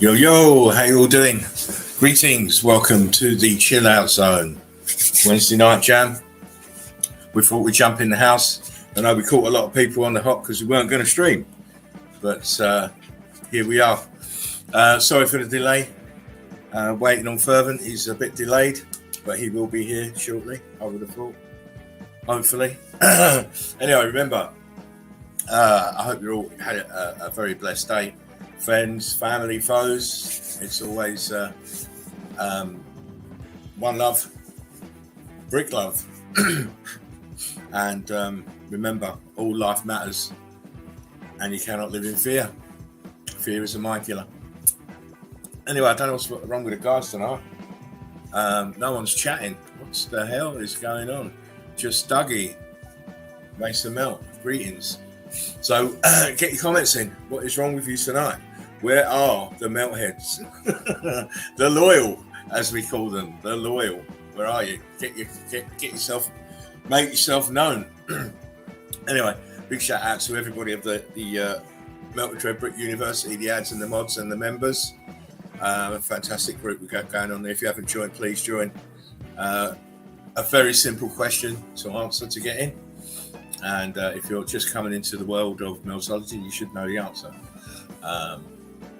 Yo, yo, how you all doing? Greetings, welcome to the Chill Out Zone. Wednesday night jam. We thought we'd jump in the house. I know we caught a lot of people on the hop because we weren't going to stream. But here we are. Sorry for the delay. Waiting on Fervent. He's a bit delayed, but he will be here shortly, I would have thought. Hopefully. Anyway, remember, I hope you all had a very blessed day. Friends, family, foes, it's always one love, brick love. And remember, all life matters and you cannot live in fear. Fear is a mind killer. Anyway, I don't know what's wrong with the guys tonight. No one's chatting. What the hell is going on? Just Dougie, Mason Melt, greetings. So get your comments in. What is wrong with you tonight? Where are the Meltheads? The loyal, as we call them, the loyal. Where are you? Get yourself, make yourself known. Anyway, big shout out to everybody of the Melted Tread Brick University, the ads and the mods and the members. A fantastic group we got going on there. If you haven't joined, please join. A very simple question to answer to get in. And if you're just coming into the world of Meltology, you should know the answer.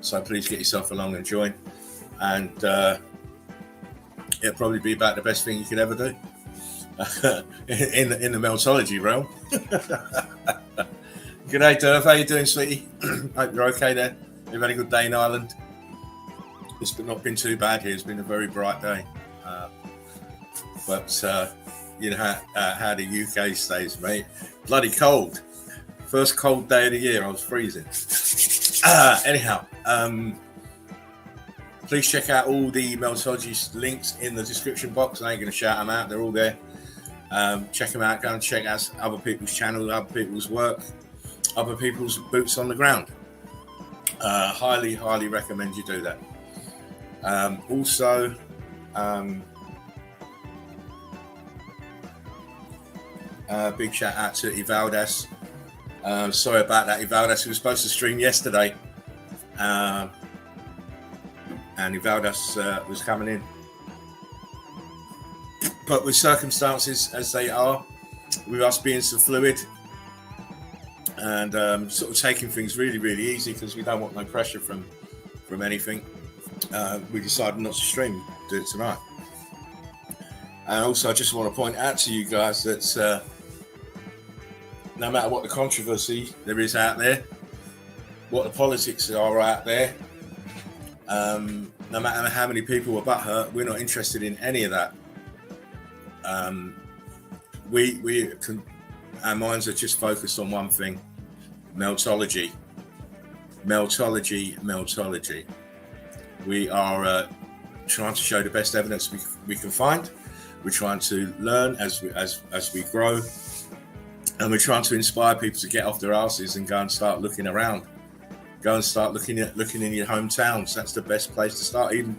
So please get yourself along and join. And it'll probably be about the best thing you could ever do in the Meltology realm. G'day, Durf. How you doing, sweetie? Hope you're okay there. You've had a good day in Ireland. It's not been too bad here. It's been a very bright day. But you know how the UK stays, mate. Bloody cold. First cold day of the year. I was freezing. Anyhow, please check out all the Meltology links in the description box. I ain't going to shout them out. They're all there. Check them out. Go and check out other people's channels, other people's work, other people's boots on the ground. Highly, highly recommend you do that. Also, big shout out to Ivaldas. Sorry about that, Ivaldas. We were supposed to stream yesterday, and Ivaldas was coming in, but with circumstances as they are, with us being so fluid and sort of taking things really, really easy because we don't want no pressure from anything. We decided not to stream, do it tonight. And also, I just want to point out to you guys that no matter what the controversy there is out there, what the politics are out there, no matter how many people are butthurt, we're not interested in any of that. Our minds are just focused on one thing: Meltology. Meltology. We are trying to show the best evidence we can find. We're trying to learn as we grow. And we're trying to inspire people to get off their asses and go and start looking around. Go and start looking in your hometowns. That's the best place to start. Even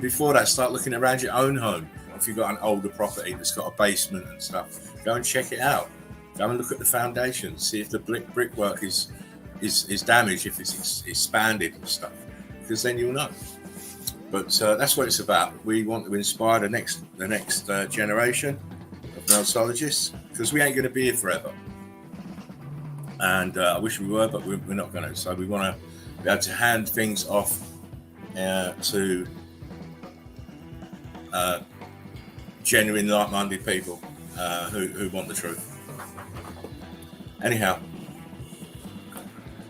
before that, start looking around your own home. If you've got an older property that's got a basement and stuff, go and check it out. Go and look at the foundation. See if the brickwork is damaged, if it's expanded and stuff. Because then you'll know. But that's what it's about. We want to inspire the next generation of Meltologists, because we ain't going to be here forever. And I wish we were, but we're not going to. So we want to be able to hand things off to genuine, like-minded people who want the truth. Anyhow,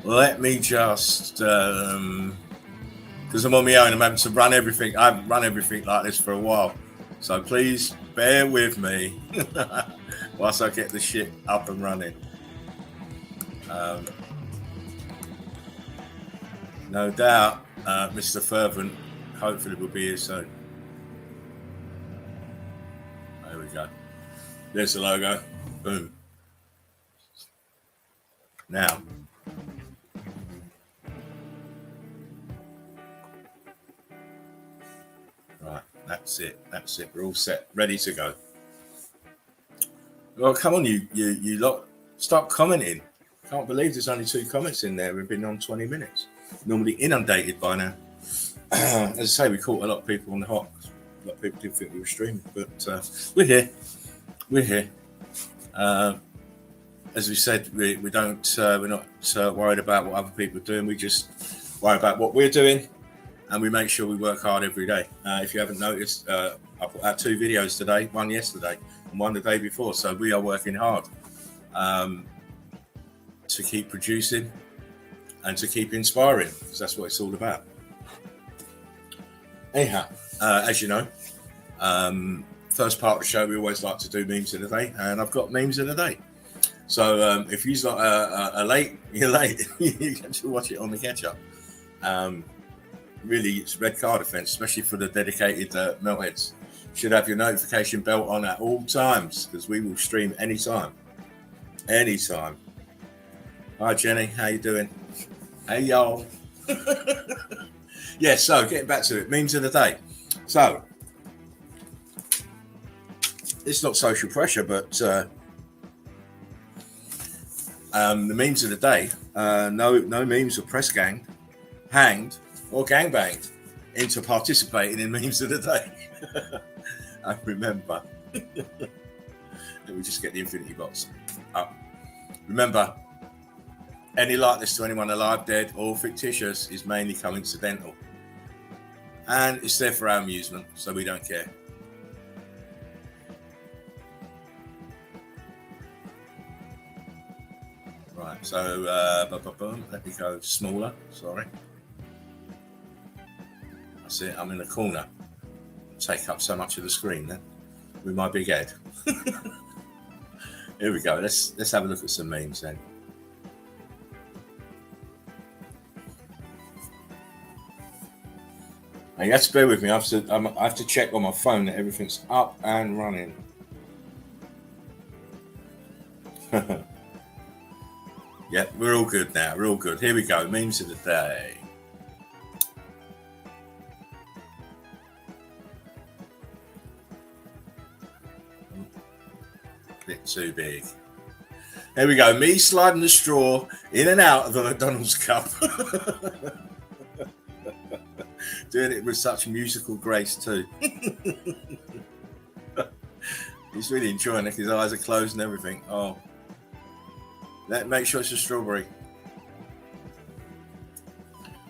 let me just, because I'm on my own, I'm having to run everything. I haven't run everything like this for a while. So please bear with me whilst I get the shit up and running. No doubt, Mr. Fervent, hopefully will be here soon. There we go. There's the logo. Boom. Now. Right, that's it. We're all set, ready to go. Well, come on, you lot, stop commenting. Can't believe there's only 2 comments in there. We've been on 20 minutes. Normally inundated by now. As I say, we caught a lot of people on the hop. A lot of people didn't think we were streaming, but we're here. We're here. As we said, we're not worried about what other people are doing. We just worry about what we're doing, and we make sure we work hard every day. If you haven't noticed, I put out 2 videos today, one yesterday and one the day before. So we are working hard to keep producing and to keep inspiring, because that's what it's all about. Anyhow, as you know, first part of the show, we always like to do memes of the day, and I've got memes of the day. So if you're not late, you're late. You get to watch it on the catch-up. Really, it's red card offence, especially for the dedicated Meltheads. You should have your notification bell on at all times, because we will stream anytime. Anytime. Hi, Jenny. How you doing? Hey, y'all. Yeah, so getting back to it. Memes of the day. So, it's not social pressure, but the memes of the day. No memes were press ganged, hanged, or gangbanged into participating in memes of the day. I remember. Let me just get the infinity box up. Remember, any likeness to anyone alive, dead, or fictitious is mainly coincidental. And it's there for our amusement, so we don't care. Right, so let me go smaller. Sorry. That's it. I'm in the corner. Take up so much of the screen then with my big head. Here we go. Let's have a look at some memes then. Now you have to bear with me. I have to check on my phone that everything's up and running. Yeah, we're all good now. We're all good. Here we go. Memes of the day. Bit too big. Here we go. Me sliding the straw in and out of the McDonald's cup. Doing it with such musical grace too. He's really enjoying it. His eyes are closed and everything. Oh. Make sure it's a strawberry.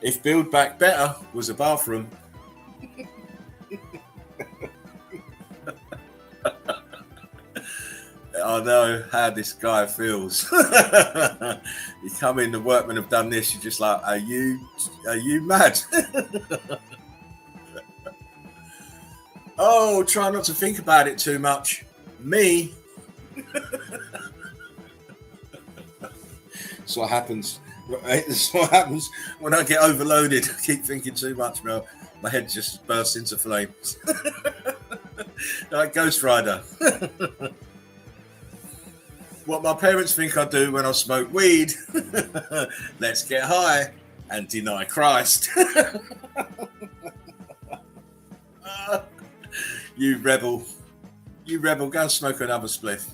If Build Back Better was a bathroom. I know how this guy feels. You come in, the workmen have done this. You're just like, are you mad? Oh, try not to think about it too much. Me. That's what happens. That's what happens when I get overloaded. I keep thinking too much, Mel. My head just bursts into flames. Like Ghost Rider. What my parents think I do when I smoke weed. Let's get high and deny Christ. You rebel. You rebel, go and smoke another spliff.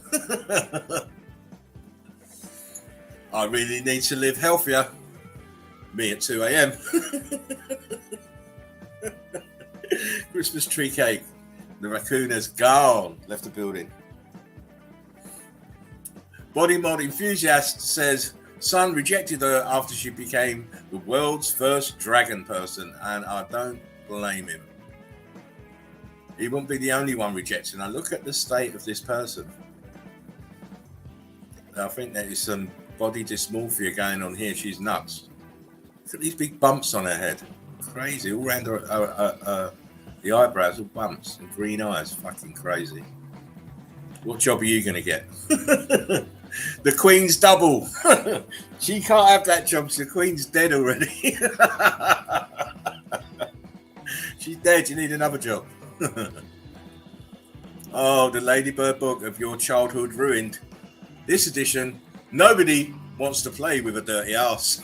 I really need to live healthier. Me at 2 a.m. Christmas tree cake. The raccoon has gone. Left the building. Body mod enthusiast says son rejected her after she became the world's first dragon person, and I don't blame him. He won't be the only one rejecting her. Look at the state of this person. I think there is some body dysmorphia going on here. She's nuts. Look at these big bumps on her head. Crazy. All around her, the eyebrows, all bumps and green eyes. Fucking crazy. What job are you going to get? The Queen's double. She can't have that job. The Queen's dead already. She's dead. You need another job. Oh, the Ladybird book of your childhood ruined. This edition, nobody wants to play with a dirty ass.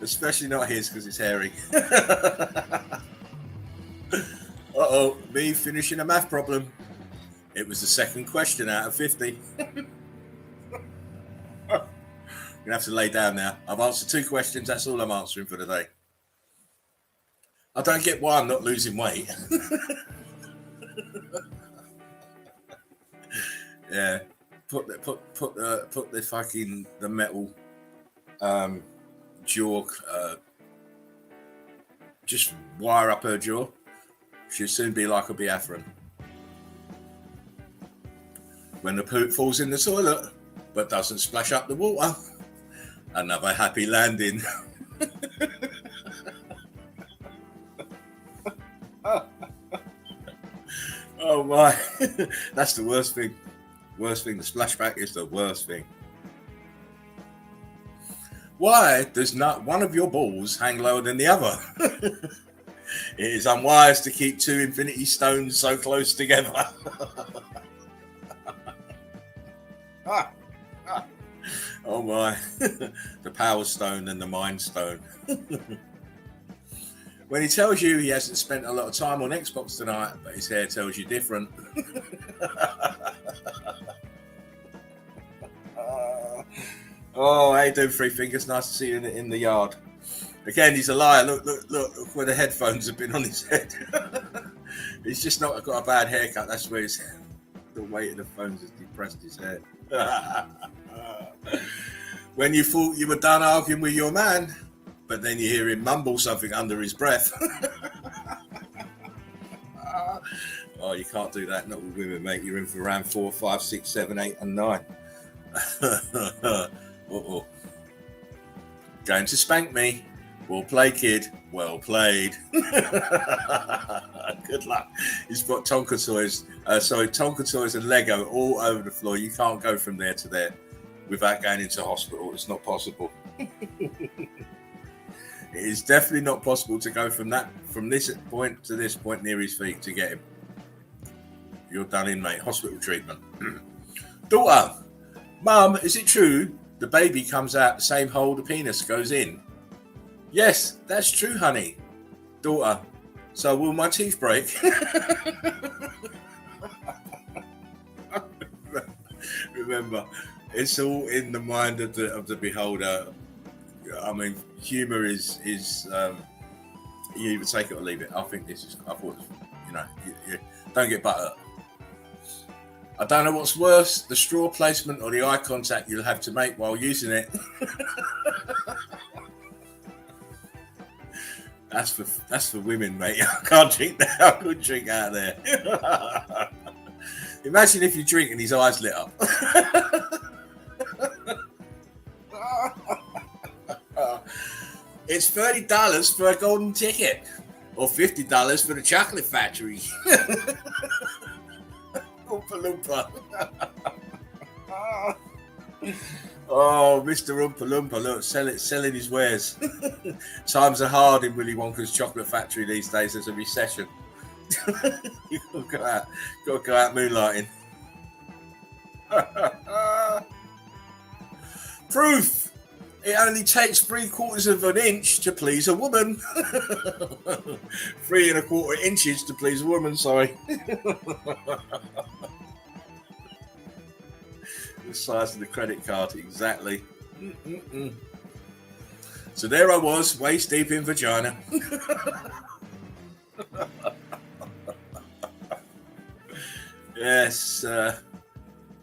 Especially not his, because it's hairy. Uh-oh, me finishing a math problem. It was the second question out of 50. to have to lay down now. I've answered 2 questions. That's all I'm answering for the day. I don't get why I'm not losing weight. Yeah, put the fucking the metal jaw. Just wire up her jaw. She'll soon be like a Biafran. When the poop falls in the toilet, but doesn't splash up the water, another happy landing. Oh my, that's the worst thing. Worst thing, the splashback is the worst thing. Why does not one of your balls hang lower than the other? It is unwise to keep 2 infinity stones so close together. Oh my, the power stone and the mind stone. When he tells you he hasn't spent a lot of time on Xbox tonight, but his hair tells you different. Oh, how you doing, Three Fingers? Nice to see you in the yard. Again, he's a liar. Look where the headphones have been on his head. He's just not got a bad haircut. That's where the weight of the phones has depressed his head. When you thought you were done arguing with your man, but then you hear him mumble something under his breath. Oh, you can't do that. Not with women, mate. You're in for round 4, 5, 6, 7, 8, and 9. Uh-oh. Going to spank me. Well played, kid. Well played. Good luck. He's got Tonka toys. Tonka toys and Lego all over the floor. You can't go from there to there without going into hospital. It's not possible. It is definitely not possible to go from this point to this point near his feet to get him. You're done in, mate. Hospital treatment. Daughter, Mum, is it true the baby comes out the same hole the penis goes in? Yes, that's true, honey. Daughter, so will my teeth break? Remember, it's all in the mind of the beholder. I mean, humour is you either take it or leave it. I thought, you don't get butter. I don't know what's worse, the straw placement or the eye contact you'll have to make while using it. That's for women, mate. I can't drink that. I couldn't drink out of there. Imagine if you drink and his eyes lit up. It's $30 for a golden ticket, or $50 for the chocolate factory. Oompa Loompa. Oh, Mr. Oompa Loompa, look, selling his wares. Times are hard in Willy Wonka's chocolate factory these days. There's a recession. You've got to go out moonlighting. Proof. It only takes 3/4 of an inch to please a woman. 3 1/4 inches to please a woman, sorry. The size of the credit card, exactly. So there I was, waist deep in vagina. Yes,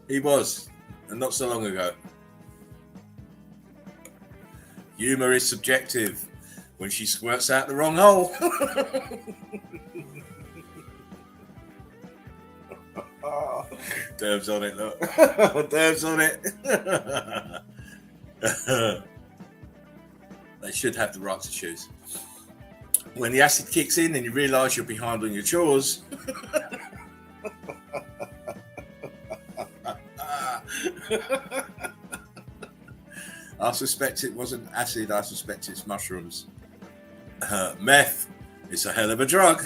he was, and not so long ago. Humour is subjective when she squirts out the wrong hole. Derbs on it, look. Derbs on it. They should have the right to choose. When the acid kicks in and you realise you're behind on your chores. I suspect it wasn't acid. I suspect it's mushrooms. Meth. It's a hell of a drug.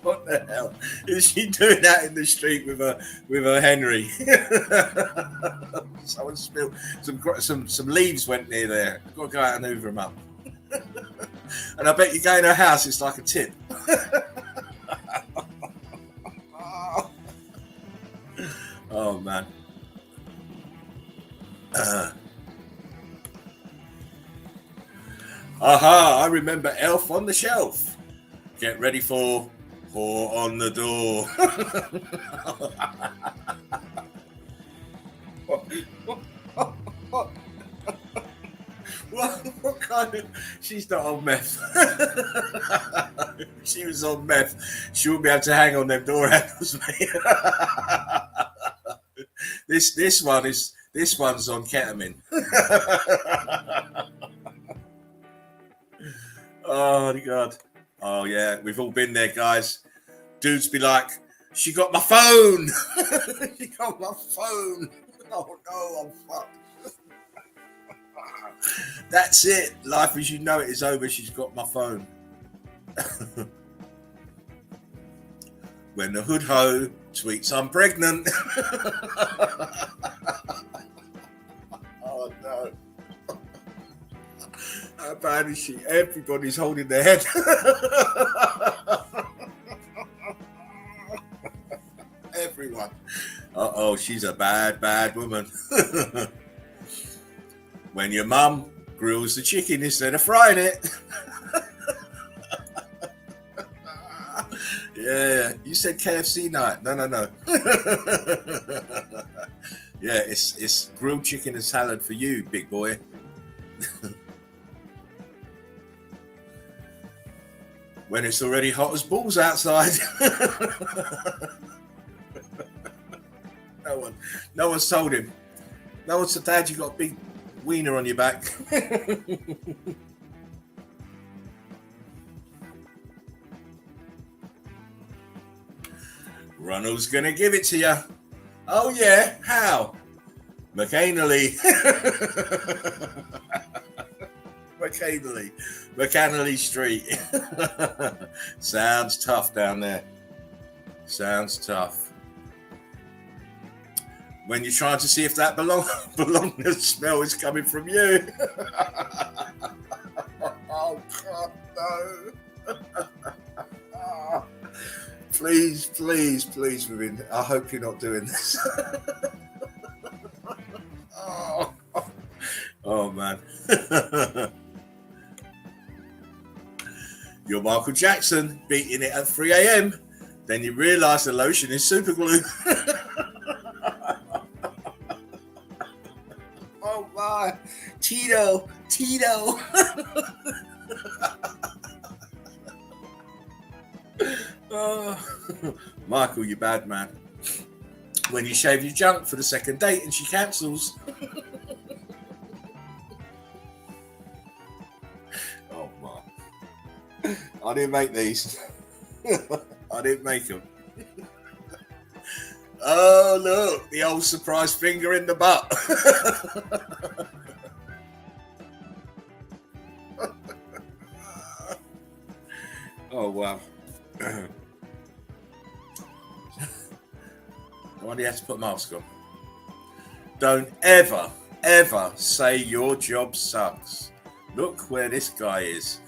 What the hell is she doing out in the street with her Henry? Someone spilled some leaves went near there. I've got to go out and hoover them up. And I bet you go in her house, it's like a tip. Oh man. Aha, I remember Elf on the Shelf. Get ready for Whore on the Door. What kind of... She's not on meth. If she was on meth, she wouldn't be able to hang on them door handles, mate. This one's on ketamine. Oh God. Oh yeah, we've all been there, guys. Dudes be like, she got my phone. She got my phone. Oh no, I'm fucked. That's it. Life as you know it is over. She's got my phone. When the hood ho tweets I'm pregnant. Oh no. How bad is she? Everybody's holding their head. Everyone. Uh-oh, she's a bad woman. When your mum grills the chicken instead of frying it. Yeah, you said KFC night. No. Yeah, it's grilled chicken and salad for you, big boy. When it's already hot as balls outside. No one's told him. No one said, Dad, you got a big wiener on your back. Ronald's gonna give it to you. Oh yeah, how? McAnally. McAnally Street. Sounds tough down there. Sounds tough. When you're trying to see if that belongingness smell is coming from you. Oh God, no. Please, Vivian. I hope you're not doing this. Oh man. You're Michael Jackson beating it at 3 a.m. Then you realise the lotion is super glue. Oh my. Tito. Oh. Michael, you bad man. When you shave your junk for the second date and she cancels. Oh my. I didn't make these. I didn't make them. Oh look, the old surprise finger in the butt. Oh wow. Why do you have to put a mask on? Don't ever say your job sucks. Look where this guy is.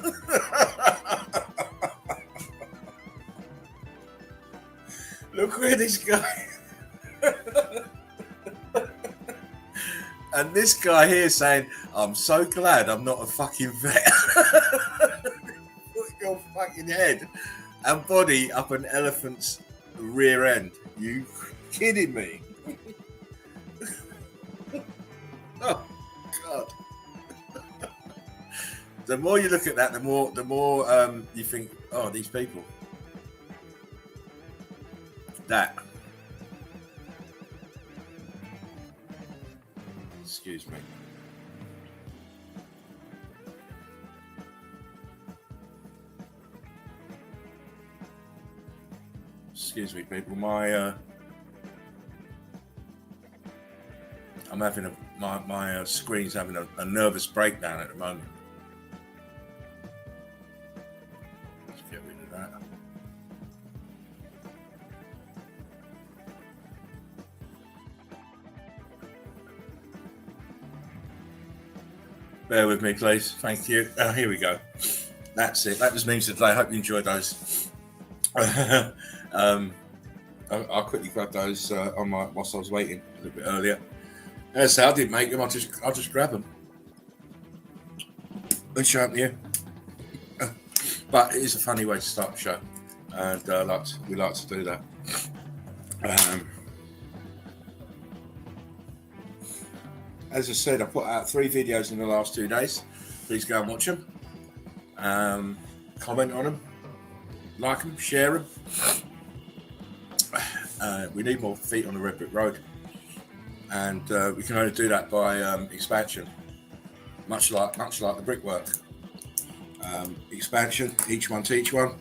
Look where this guy. And this guy here saying, I'm so glad I'm not a fucking vet. Put your fucking head and body up an elephant's rear end. You kidding me? Oh God. The more you look at that, the more you think, oh, these people. That. Excuse me. Excuse me, people. I'm having my screen's having a nervous breakdown at the moment. Let's get rid of that. Bear with me, please. Thank you. Here we go. That's it. That was memes today. I hope you enjoyed those. I'll quickly grab those whilst I was waiting a little bit earlier. As I didn't make them. I'll just grab them and show them to you. But it is a funny way to start the show, and we like to do that. As I said, I put out 3 videos in the last 2 days. Please go and watch them. Comment on them, like them, share them. We need more feet on the Red Brick Road, and we can only do that by expansion, much like the brickwork. Expansion, each one teach one.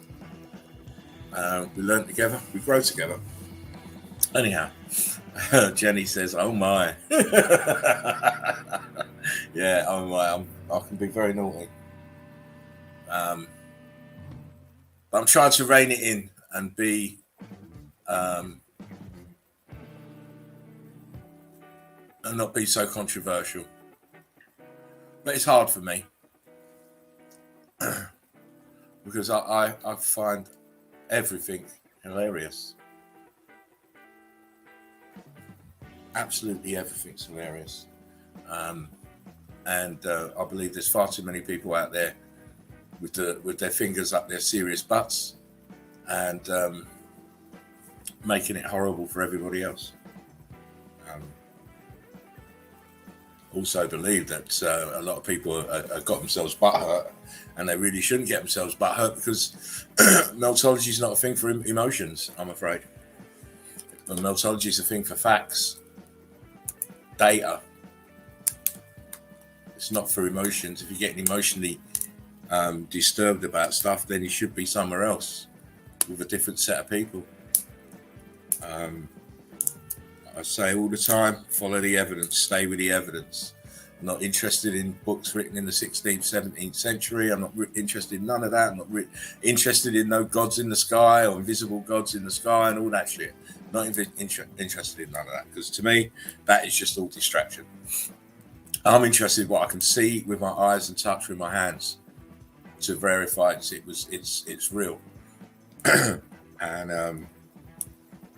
We learn together, we grow together. Anyhow, Jenny says, "Oh my." Yeah, oh my, I can be very naughty. But I'm trying to rein it in and be and not be so controversial. But it's hard for me because I find everything hilarious. Absolutely everything's hilarious. And I believe there's far too many people out there with their fingers up their serious butts and making it horrible for everybody else. Also believe that a lot of people have got themselves butthurt, and they really shouldn't get themselves butthurt because meltology is not a thing for emotions, I'm afraid. But meltology is a thing for facts, data. It's not for emotions. If you're getting emotionally disturbed about stuff, then you should be somewhere else with a different set of people. I say all the time, follow the evidence, stay with the evidence. I'm not interested in books written in the 16th, 17th century. I'm not interested in none of that. I'm not interested in no gods in the sky or invisible gods in the sky and all that shit. Not interested in none of that, because to me, that is just all distraction. I'm interested in what I can see with my eyes and touch with my hands to verify it's real. And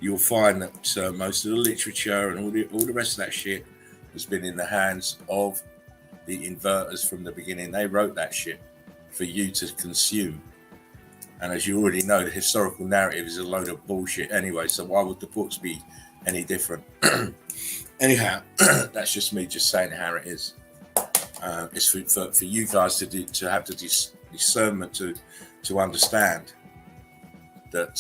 you'll find that most of the literature and all the rest of that shit has been in the hands of the inverters from the beginning. They wrote that shit for you to consume. And as you already know, the historical narrative is a load of bullshit anyway, so why would the books be any different? Anyhow, that's just me just saying how it is. It's for you guys to have the discernment to understand that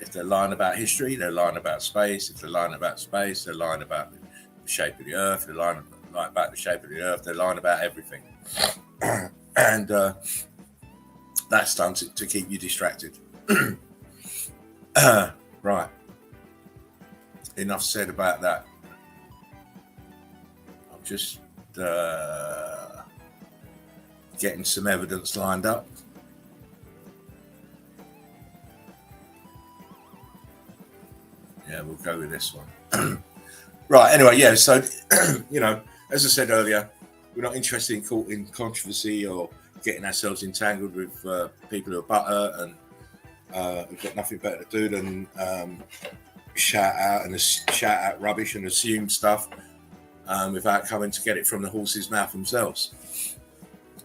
if they're lying about history, they're lying about space. If they're lying about space, they're lying about the shape of the earth. They're lying about the shape of the earth. They're lying about everything. And that's done to keep you distracted. Right. Enough said about that. I'm just getting some evidence lined up. Yeah, we'll go with this one. Right, anyway, yeah, so, as I said earlier, we're not interested in controversy or getting ourselves entangled with people who are butthurt and have got nothing better to do than shout out rubbish and assume stuff without coming to get it from the horse's mouth themselves.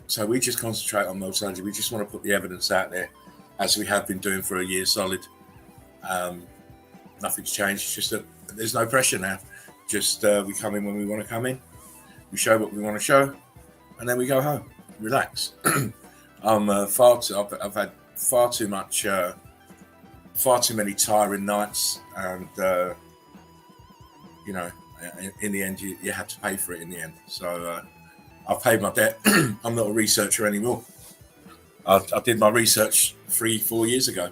So we just concentrate on meltology. We just want to put the evidence out there, as we have been doing for a year solid. Nothing's changed. It's just that there's no pressure now. Just we come in when we want to come in. We show what we want to show, and then we go home. Relax. I've had far too many tiring nights, and in the end, you have to pay for it in the end. So I've paid my debt. I'm not a researcher anymore. I did my research 3-4 years ago.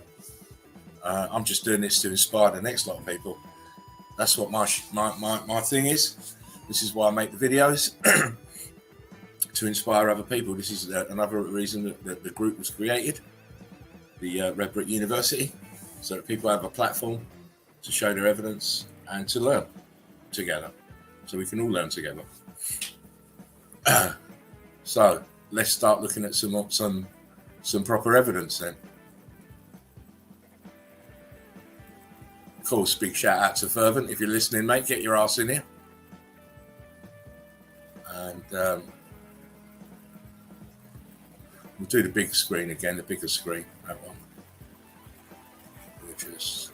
I'm just doing this to inspire the next lot of people. That's what my thing is. This is why I make the videos, to inspire other people. This is another reason that the group was created, the Red Brick University, so that people have a platform to show their evidence and to learn together, so we can all learn together. So let's start looking at some proper evidence then. Of course, big shout out to Fervent. If you're listening, mate, get your ass in here. And we'll do the big screen again, the bigger screen. That one. We'll just.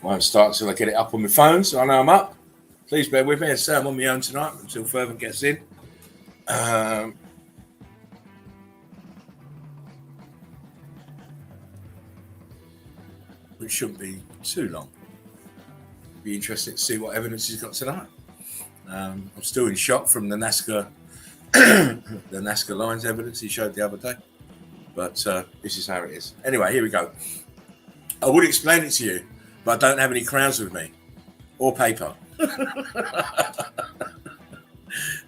Won't start until I get it up on my phone, so I know I'm up. Please bear with me. As I say, I'm on my own tonight until further gets in. Which shouldn't be too long. Be interesting to see what evidence he's got tonight. I'm still in shock from the Nazca lines evidence he showed the other day, but this is how it is. Anyway, here we go. I would explain it to you, but I don't have any crowns with me or paper.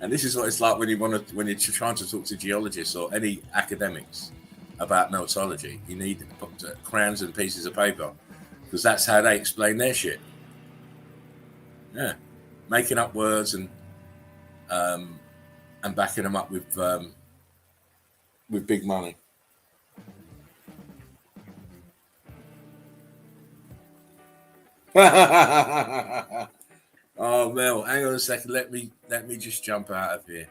And this is what it's like when you're trying to talk to geologists or any academics about meltology. You need crowns and pieces of paper, because that's how they explain their shit. Yeah, making up words and backing them up with big money. Oh, Mel, hang on a second. Let me just jump out of here.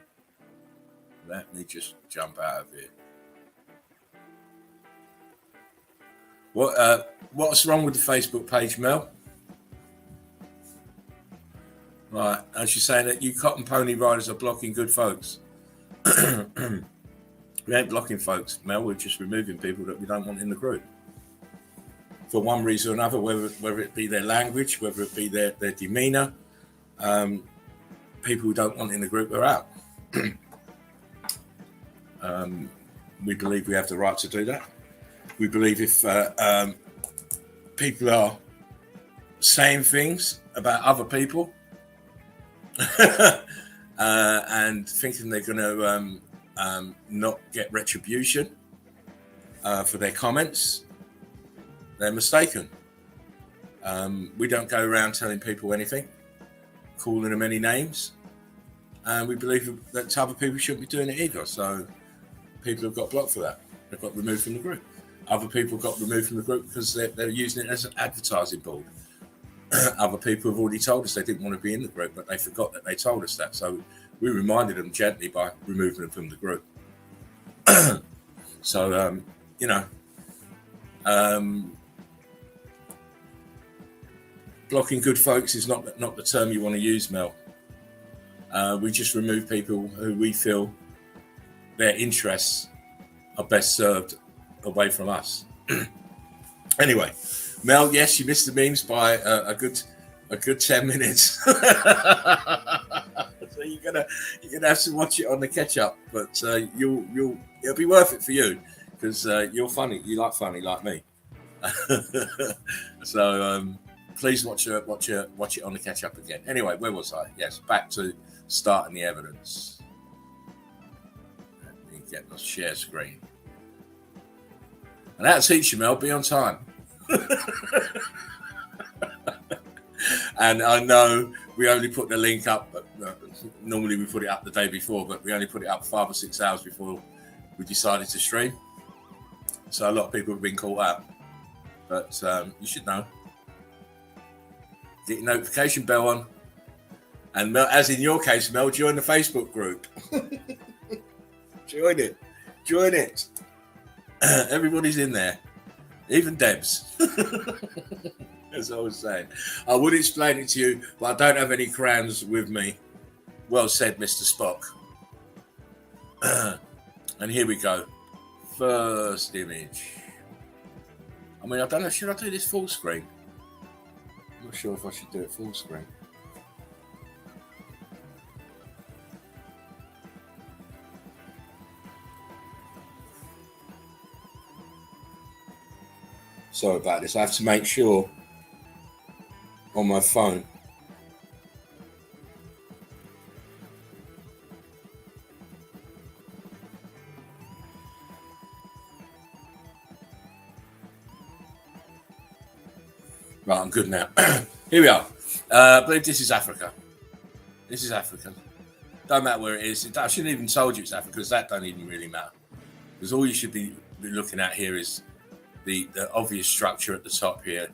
What's wrong with the Facebook page, Mel? Right, and she's saying that you cotton pony riders are blocking good folks. We ain't blocking folks, Mel. We're just removing people that we don't want in the group for one reason or another, whether it be their language, whether it be their demeanour. People who don't want in the group are out. We believe we have the right to do that. We believe if people are saying things about other people and thinking they're going to not get retribution for their comments, they're mistaken. We don't go around telling people anything, calling them any names, and we believe that other people shouldn't be doing it either. So people have got blocked for that. They've got removed from the group. Other people got removed from the group because they're using it as an advertising board. Other people have already told us they didn't want to be in the group, but they forgot that they told us that. So we reminded them gently by removing them from the group. So, blocking good folks is not the term you want to use, Mel. We just remove people who we feel their interests are best served away from us. Anyway, Mel, yes, you missed the memes by a good 10 minutes. So you're gonna have to watch it on the catch up, but it'll be worth it for you, because you're funny. You like funny like me. So please watch it on the catch up again. Anyway, where was I? Yes, back to starting the evidence. Let me get the share screen. And that'll teach you, Mel, be on time. And I know we only put the link up, normally we put it up the day before, but we only put it up 5 or 6 hours before we decided to stream. So a lot of people have been caught out. But you should know. Get your notification bell on. And Mel, as in your case, Mel, join the Facebook group. Join it. Everybody's in there. Even Debs. As I was saying. I would explain it to you, but I don't have any crowns with me. Well said, Mr. Spock. And here we go. First image. I mean, I don't know. Should I do this full screen? I'm not sure if I should do it full screen. Sorry about this. I have to make sure on my phone. Right, I'm good now. Here we are. I believe this is Africa. This is African. Don't matter where it is. I shouldn't even told you it's Africa, because that don't even really matter. Because all you should be looking at here is the obvious structure at the top here.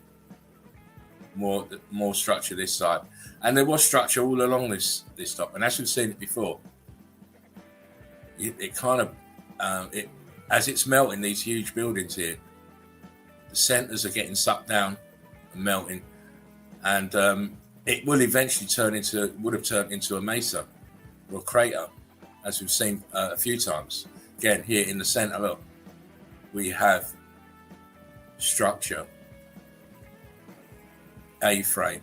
More structure this side, and there was structure all along this top. And as we've seen it before, it kind of as it's melting these huge buildings here, the centers are getting sucked down and melting, and it will eventually would have turned into a mesa or a crater, as we've seen a few times. Again, here in the center, look, we have structure, A-frame.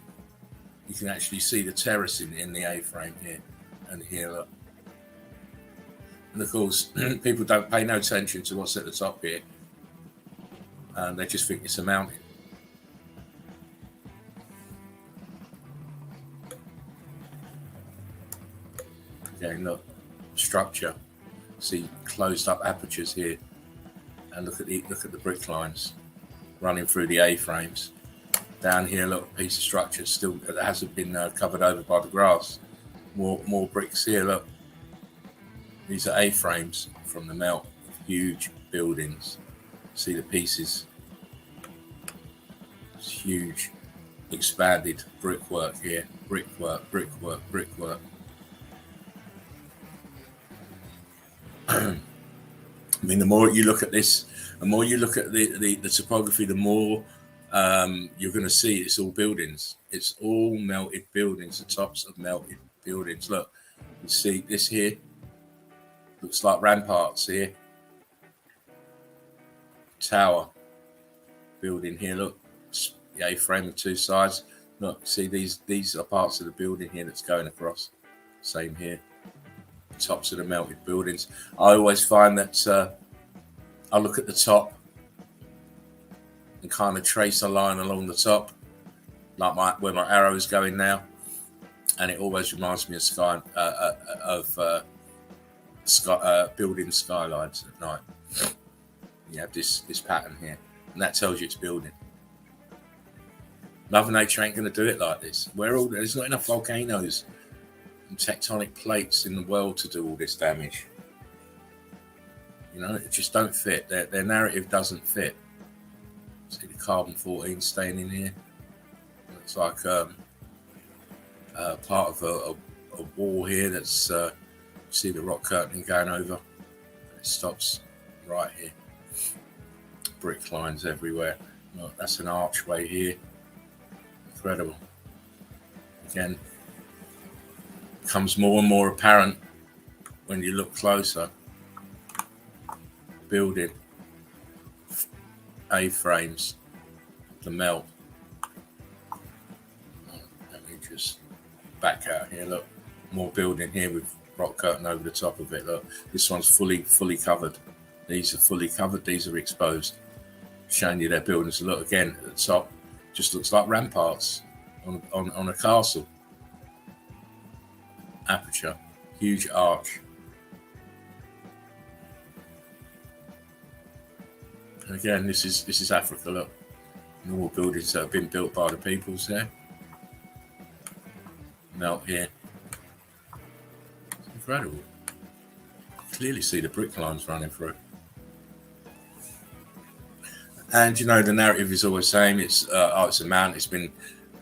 You can actually see the terrace in the A-frame here and here, look. And of course, people don't pay no attention to what's at the top here. They just think it's a mountain. Again, look, structure. See closed up apertures here, and look at the brick lines running through the A-frames. Down here, look, a piece of structure still that hasn't been covered over by the grass. More bricks here, look. These are A-frames from the melt of huge buildings. See the pieces. It's huge, expanded brickwork here. Brickwork. I mean, the more you look at this, the more you look at the topography, the more you're going to see it's all buildings. It's all melted buildings, the tops of melted buildings. Look, you see this here, looks like ramparts here. Tower building here, look, the A-frame with two sides. Look, see these are parts of the building here that's going across. Same here, tops of the melted buildings. I always find that I look at the top and kind of trace a line along the top, like where my arrow is going now, and it always reminds me of building skylines at night. You have this pattern here, and that tells you it's building. Mother Nature ain't going to do it like this. There's not enough volcanoes and tectonic plates in the world to do all this damage. You know, it just don't fit. Their narrative doesn't fit. See the carbon-14 stain in here. Looks like part of a wall here. That's see the rock curtain going over. It stops right here. Brick lines everywhere. Look, that's an archway here. Incredible. Again, becomes more and more apparent when you look closer. Building A-frames, the melt. Let me just back out here. Look, more building here with rock curtain over the top of it. Look, this one's fully covered. These are fully covered. These are exposed. Showing you their buildings. Look again at the top. Just looks like ramparts on a castle. Aperture, huge arch. And again, this is Africa. Look, normal buildings that have been built by the peoples there. Melt here. It's incredible. Clearly see the brick lines running through. And you know, the narrative is always the same. It's a mountain. It's been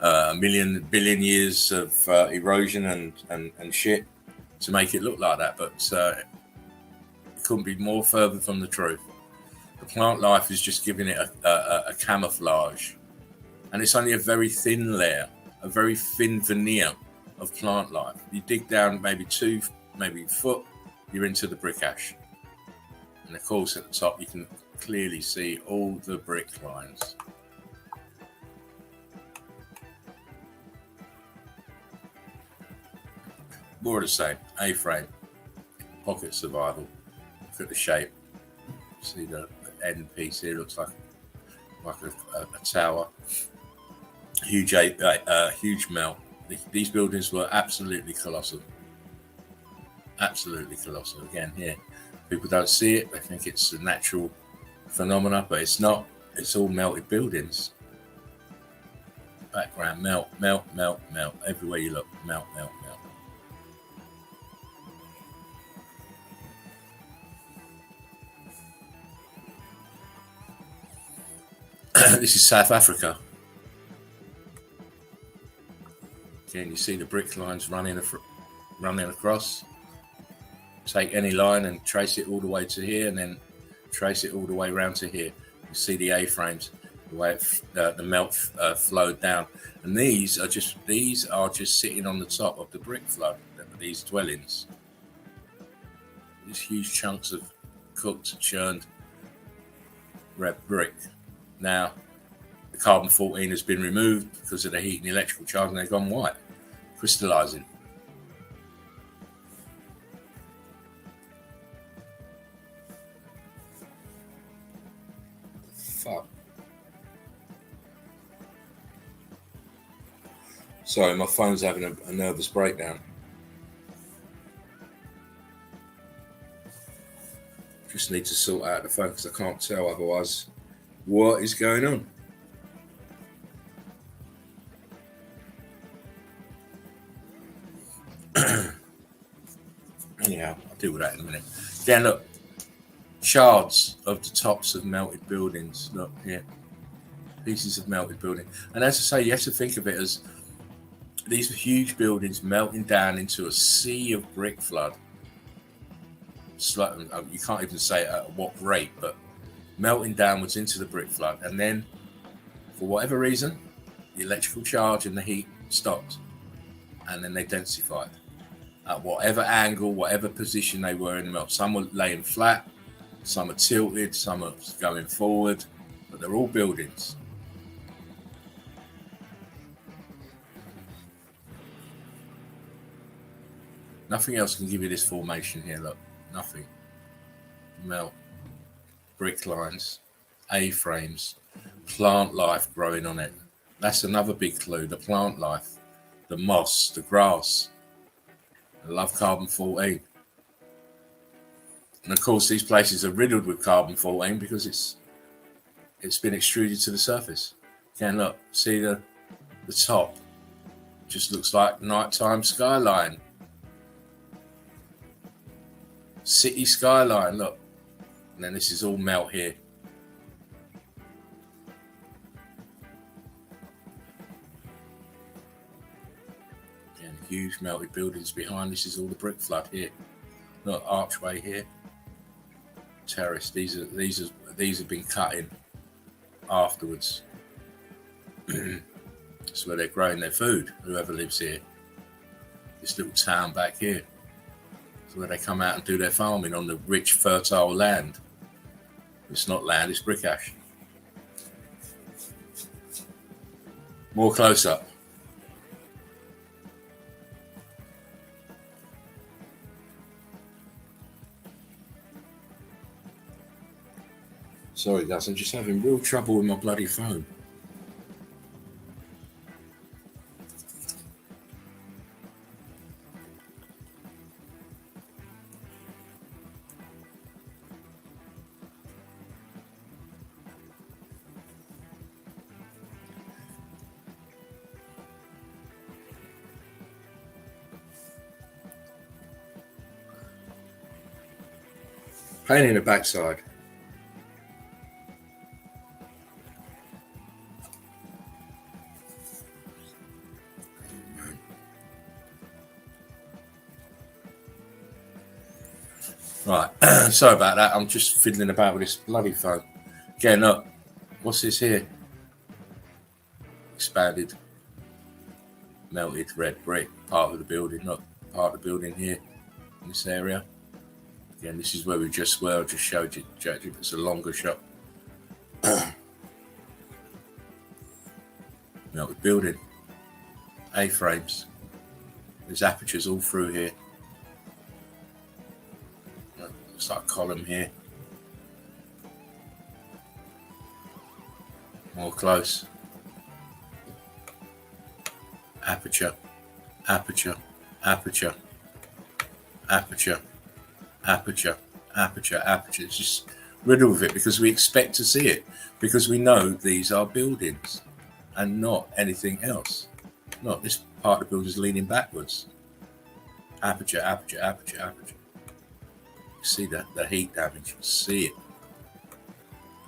a billion years of erosion and shit to make it look like that. But it couldn't be more further from the truth. The plant life is just giving it a camouflage, and it's only a very thin layer, a very thin veneer of plant life. You dig down maybe a foot, you're into the brick ash, and of course at the top you can clearly see all the brick lines. More of the same. A-frame, pocket survival. Look at the shape. See the end piece here, looks like a tower. Huge melt. These buildings were absolutely colossal. Absolutely colossal. Again, here, people don't see it. They think it's a natural phenomena, but it's not. It's all melted buildings. Background, melt. Everywhere you look, melt. This is South Africa. Again, you see the brick lines running across. Take any line and trace it all the way to here, and then trace it all the way around to here. You see the A-frames, the way the melt flowed down, and these are just sitting on the top of the brick flood. These dwellings, these huge chunks of cooked, churned red brick. Now, the carbon-14 has been removed because of the heat and the electrical charge, and they've gone white, crystallizing. Fuck. Sorry, my phone's having a nervous breakdown. Just need to sort out the phone because I can't tell otherwise what is going on. Anyhow, I'll deal with that in a minute. Again, look, shards of the tops of melted buildings. Look here, pieces of melted building. And as I say, you have to think of it as these huge buildings melting down into a sea of brick flood. You can't even say at what rate, but melting downwards into the brick flood, and then for whatever reason the electrical charge and the heat stopped, and then they densified at whatever angle, whatever position they were in the melt. Some were laying flat, some are tilted, some are going forward, but they're all buildings. Nothing else can give you this formation here. Look, nothing. Melt, brick lines, A-frames, plant life growing on it. That's another big clue, the plant life, the moss, the grass. I love carbon-14. And of course, these places are riddled with carbon-14 because it's been extruded to the surface. Again, look, see the top? Just looks like nighttime skyline. City skyline, look. And then this is all melt here. Again, huge melted buildings behind. This is all the brick flood here. Look, archway here. Terrace. These have been cut in afterwards. That's where they're growing their food, whoever lives here. This little town back here. It's where they come out and do their farming on the rich, fertile land. It's not land, it's brick ash. More close up. Sorry guys, I'm just having real trouble with my bloody phone. Pain in the backside. Right, sorry about that. I'm just fiddling about with this bloody phone. Again, look, what's this here? Expanded, melted red brick, part of the building. Look, part of the building here in this area. Again, this is where we just were. I just showed you. It's a longer shot. Melted building. A-frames. There's apertures all through here. Looks like a column here. More close. Aperture. Aperture. Aperture. Aperture. Aperture, aperture, aperture. It's just riddled with it because we expect to see it, because we know these are buildings and not anything else. Not this part of the building is leaning backwards. Aperture, aperture, aperture, aperture. You see that the heat damage. You see it.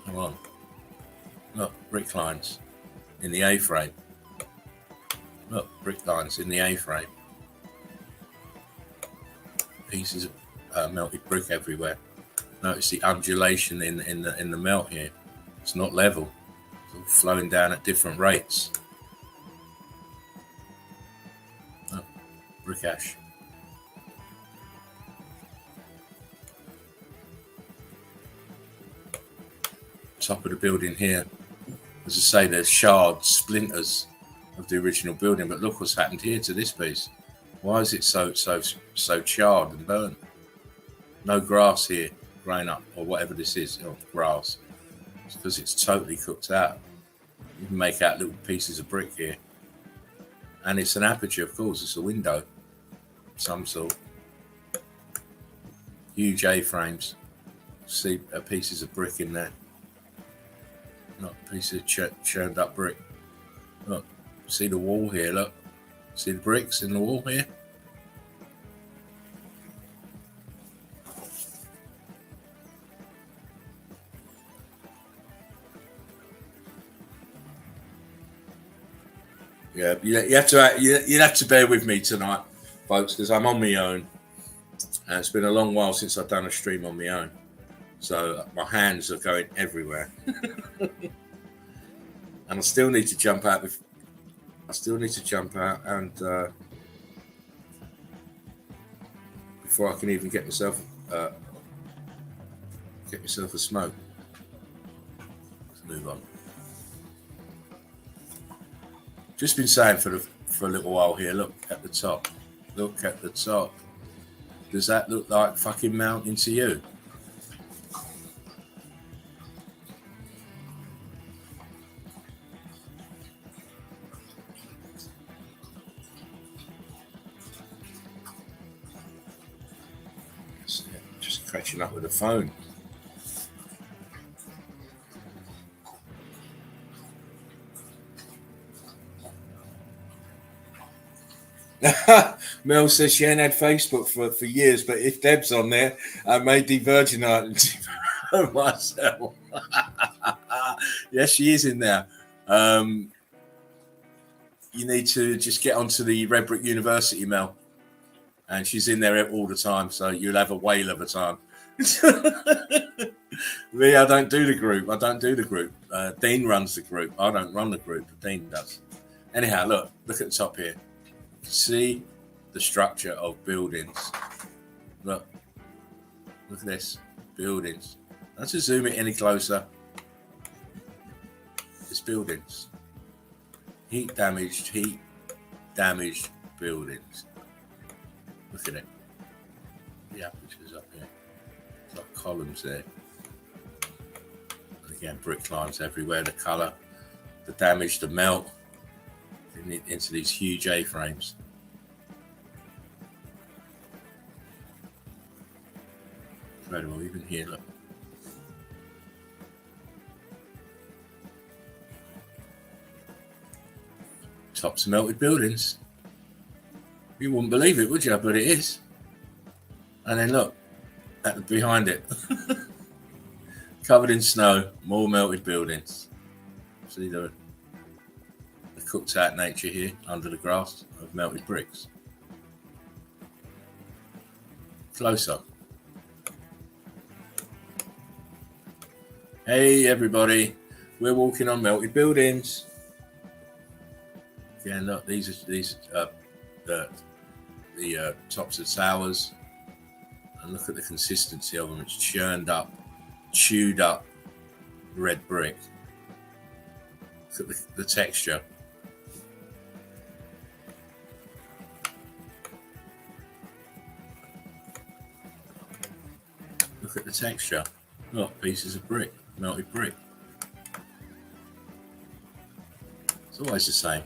Come on. Look, brick lines in the A-frame. Look, brick lines in the A-frame. Pieces of melted brick everywhere. Notice the undulation in the melt here. It's not level. It's all flowing down at different rates. Look, brick ash. Top of the building here. As I say, there's shards, splinters of the original building, but look what's happened here to this piece. Why is it so charred and burnt? No grass here growing up, or whatever this is, grass. It's because it's totally cooked out. You can make out little pieces of brick here. And it's an aperture, of course, it's a window of some sort. Huge A-frames. See pieces of brick in there. Not pieces of churned up brick. Look, see the wall here, look. See the bricks in the wall here? Yeah, you have to bear with me tonight, folks, because I'm on my own. And it's been a long while since I've done a stream on my own. So my hands are going everywhere. And I still need to jump out and before I can even get myself a smoke. Let's move on. Just been saying for a little while here, look at the top. Look at the top. Does that look like fucking mountain to you? Just catching up with the phone. Mel says she ain't had Facebook for years, but if Deb's on there, I may de-virginate myself. Yes, she is in there. You need to just get onto the Red Brick University, Mel. And she's in there all the time, so you'll have a whale of a time. Me, I don't do the group. Dean runs the group. I don't run the group. Dean does. Anyhow, look at the top here. See the structure of buildings. Look at this. Buildings. Don't just zoom it any closer. It's buildings. Heat damaged buildings. Look at it. The aperture's up here. It's like columns there. And again, brick lines everywhere. The colour, the damage, the melt into these huge A-frames. Incredible, even here, look. Tops of melted buildings. You wouldn't believe it, would you? But it is. And then look, behind it. Covered in snow, more melted buildings. See the cooked out nature here under the grass of melted bricks. Close up. Hey everybody, we're walking on melted buildings. Again, look, these are the tops of towers, and look at the consistency of them. It's churned up, chewed up red brick. Look at the texture. Look at the texture. Look, pieces of brick, melted brick. It's always the same.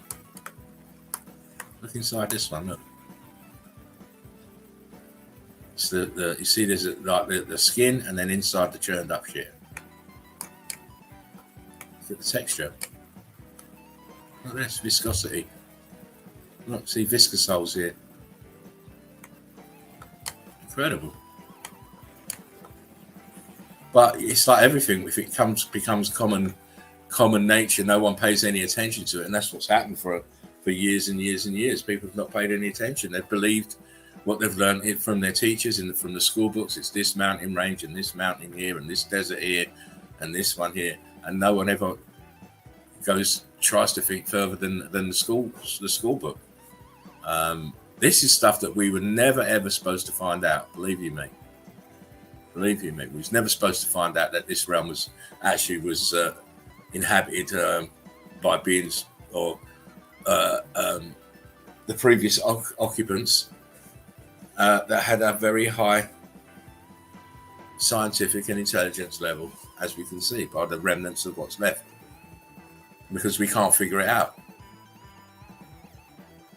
Look inside this one, look. It's you see there's like the skin and then inside the churned up shit. Look at the texture. Look at this, viscosity. Look, see viscous holes here. Incredible. But it's like everything, if it becomes common common nature. No one pays any attention to it, and that's what's happened for years and years and years. People have not paid any attention. They've believed what they've learned from their teachers and from the school books. It's this mountain range and this mountain here and this desert here and this one here, and no one ever tries to think further than the school book. This is stuff that we were never ever supposed to find out. Believe you me. We was never supposed to find out that this realm was inhabited by beings or the previous occupants that had a very high scientific and intelligence level, as we can see by the remnants of what's left, because we can't figure it out.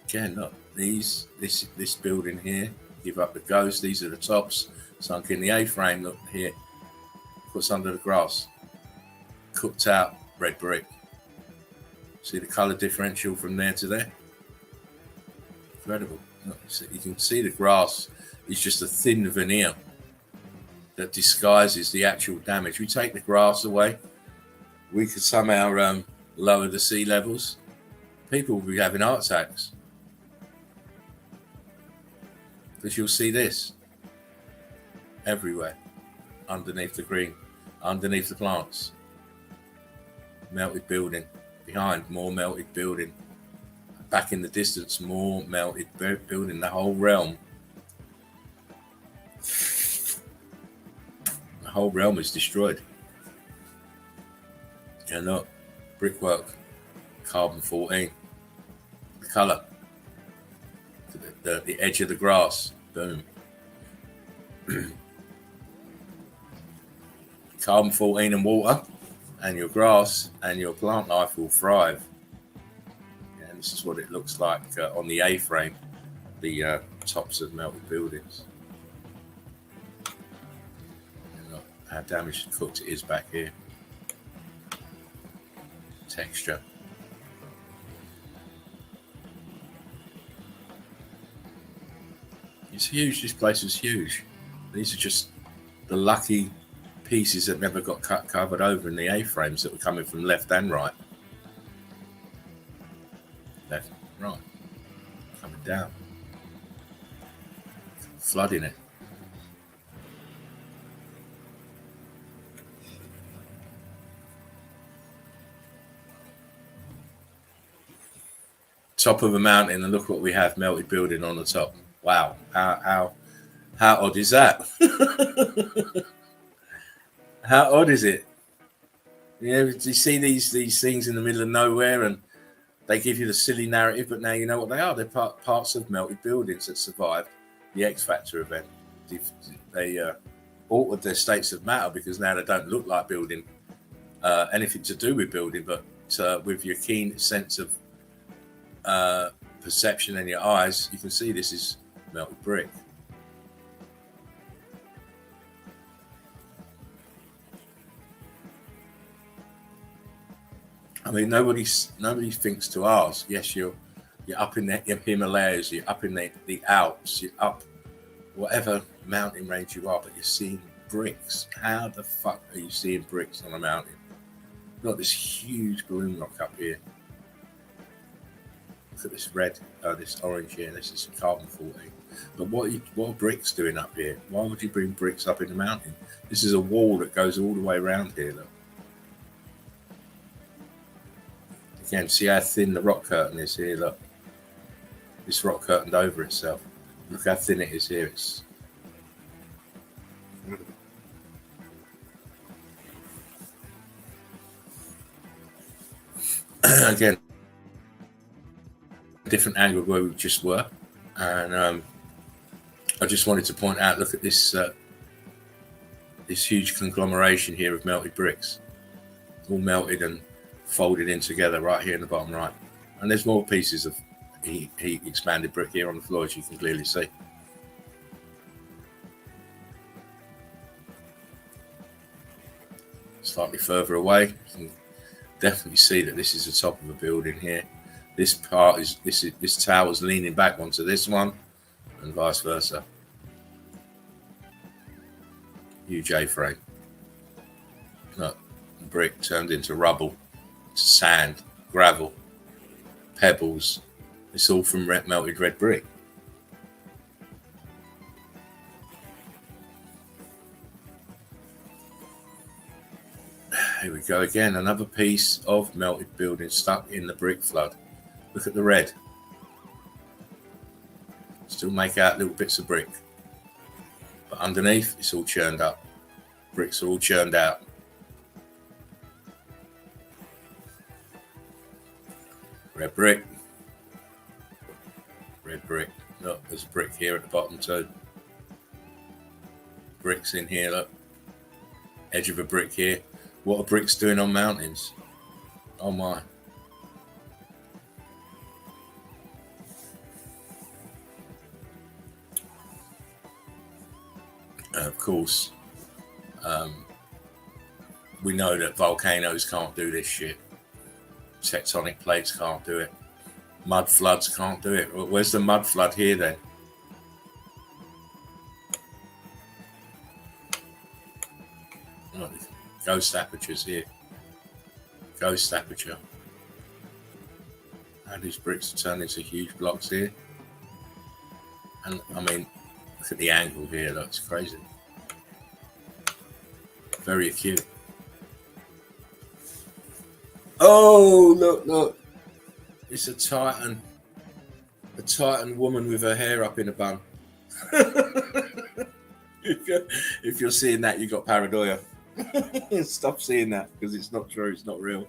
Again, look, this building here, give up the ghost. These are the tops sunk in the A-frame. Look here, what's under the grass, cooked out red brick. See the color differential from there to there? Incredible. Look, you can see the grass is just a thin veneer that disguises the actual damage. We take the grass away, we could somehow lower the sea levels. People will be having heart attacks, because you'll see this everywhere, underneath the green, underneath the plants. Melted building, behind more melted building, back in the distance more melted building. The whole realm is destroyed. And look, brickwork, carbon 14, the colour, the edge of the grass, boom. Carbon 14 and water, and your grass and your plant life will thrive. And this is what it looks like on the A-frame, the tops of melted buildings. And look how damaged and cooked it is back here. Texture. It's huge. This place is huge. These are just the lucky pieces that never got covered over in the A-frames that were coming from left and right. Left, right. Coming down. Flooding it. Top of a mountain, and look what we have, melted building on the top. Wow, how odd is that? How odd is it? You see these things in the middle of nowhere, and they give you the silly narrative, but now you know what they are. They're parts of melted buildings that survived the X Factor event. They altered their states of matter, because now they don't look like building, anything to do with building, but with your keen sense of perception in your eyes, you can see this is melted brick. I mean, nobody thinks to ask. Yes, you're up in the Himalayas, you're up in the Alps, you're up whatever mountain range you are, but you're seeing bricks. How the fuck are you seeing bricks on a mountain? You've got this huge balloon rock up here. Look at this red, this orange here. This is carbon 14. But what are bricks doing up here? Why would you bring bricks up in the mountain? This is a wall that goes all the way around here. Look. Again, see how thin the rock curtain is here. Look, this rock curtained over itself. Look how thin it is here. It's again a different angle where we just were, and I just wanted to point out. Look at this this huge conglomeration here of melted bricks, all melted and folded in together right here in the bottom right. And there's more pieces of heat expanded brick here on the floor, as you can clearly see. Slightly further away, you can definitely see that this is the top of a building here. This part is this tower's leaning back onto this one, and vice versa. Huge A-frame. Look, brick turned into rubble. sand, gravel, pebbles. It's all from melted red brick. Here we go again, another piece of melted building stuck in the brick flood. Look at the red. Still make out little bits of brick. But underneath, it's all churned up. Bricks are all churned out. Red brick. Red brick. Look, there's a brick here at the bottom too. Bricks in here, look. Edge of a brick here. What are bricks doing on mountains? Oh my. And of course, we know that volcanoes can't do this shit. Tectonic plates can't do it. Mud floods can't do it. Where's the mud flood here then? Oh, ghost apertures here. Ghost aperture. And these bricks turn into huge blocks here. And I mean, look at the angle here. That's crazy. Very acute. Oh, look. It's a Titan woman with her hair up in a bun. If you're seeing that, you got paranoia. Stop seeing that because it's not true. It's not real.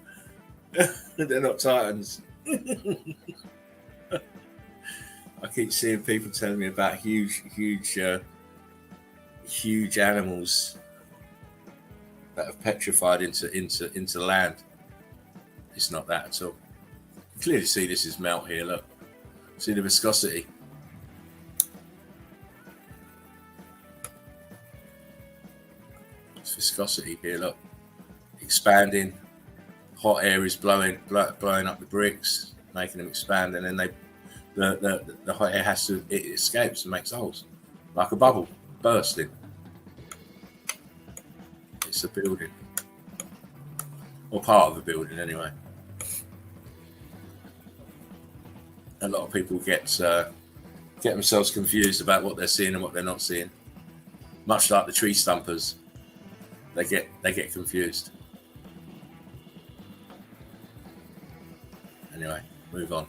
They're not Titans. I keep seeing people telling me about huge animals that have petrified into land. It's not that at all. You clearly see this is melt here. Look, see the viscosity. It's viscosity here. Look, expanding. Hot air is blowing up the bricks, making them expand, and then the hot air it escapes and makes holes, like a bubble bursting. It's a building, or part of a building anyway. A lot of people get themselves confused about what they're seeing and what they're not seeing. Much like the tree stumpers, they get confused. Anyway, move on.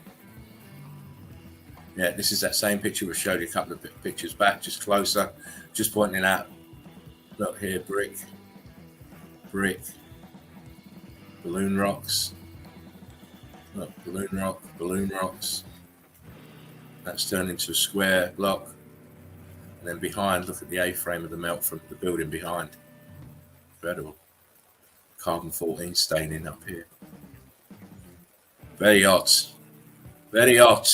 Yeah, this is that same picture we showed you a couple of pictures back, just closer, just pointing out. Look here, brick, balloon rocks. Look, balloon rocks. That's turned into a square block. And then behind, look at the A-frame of the melt from the building behind. Incredible. Carbon-14 staining up here. Very hot. Very hot.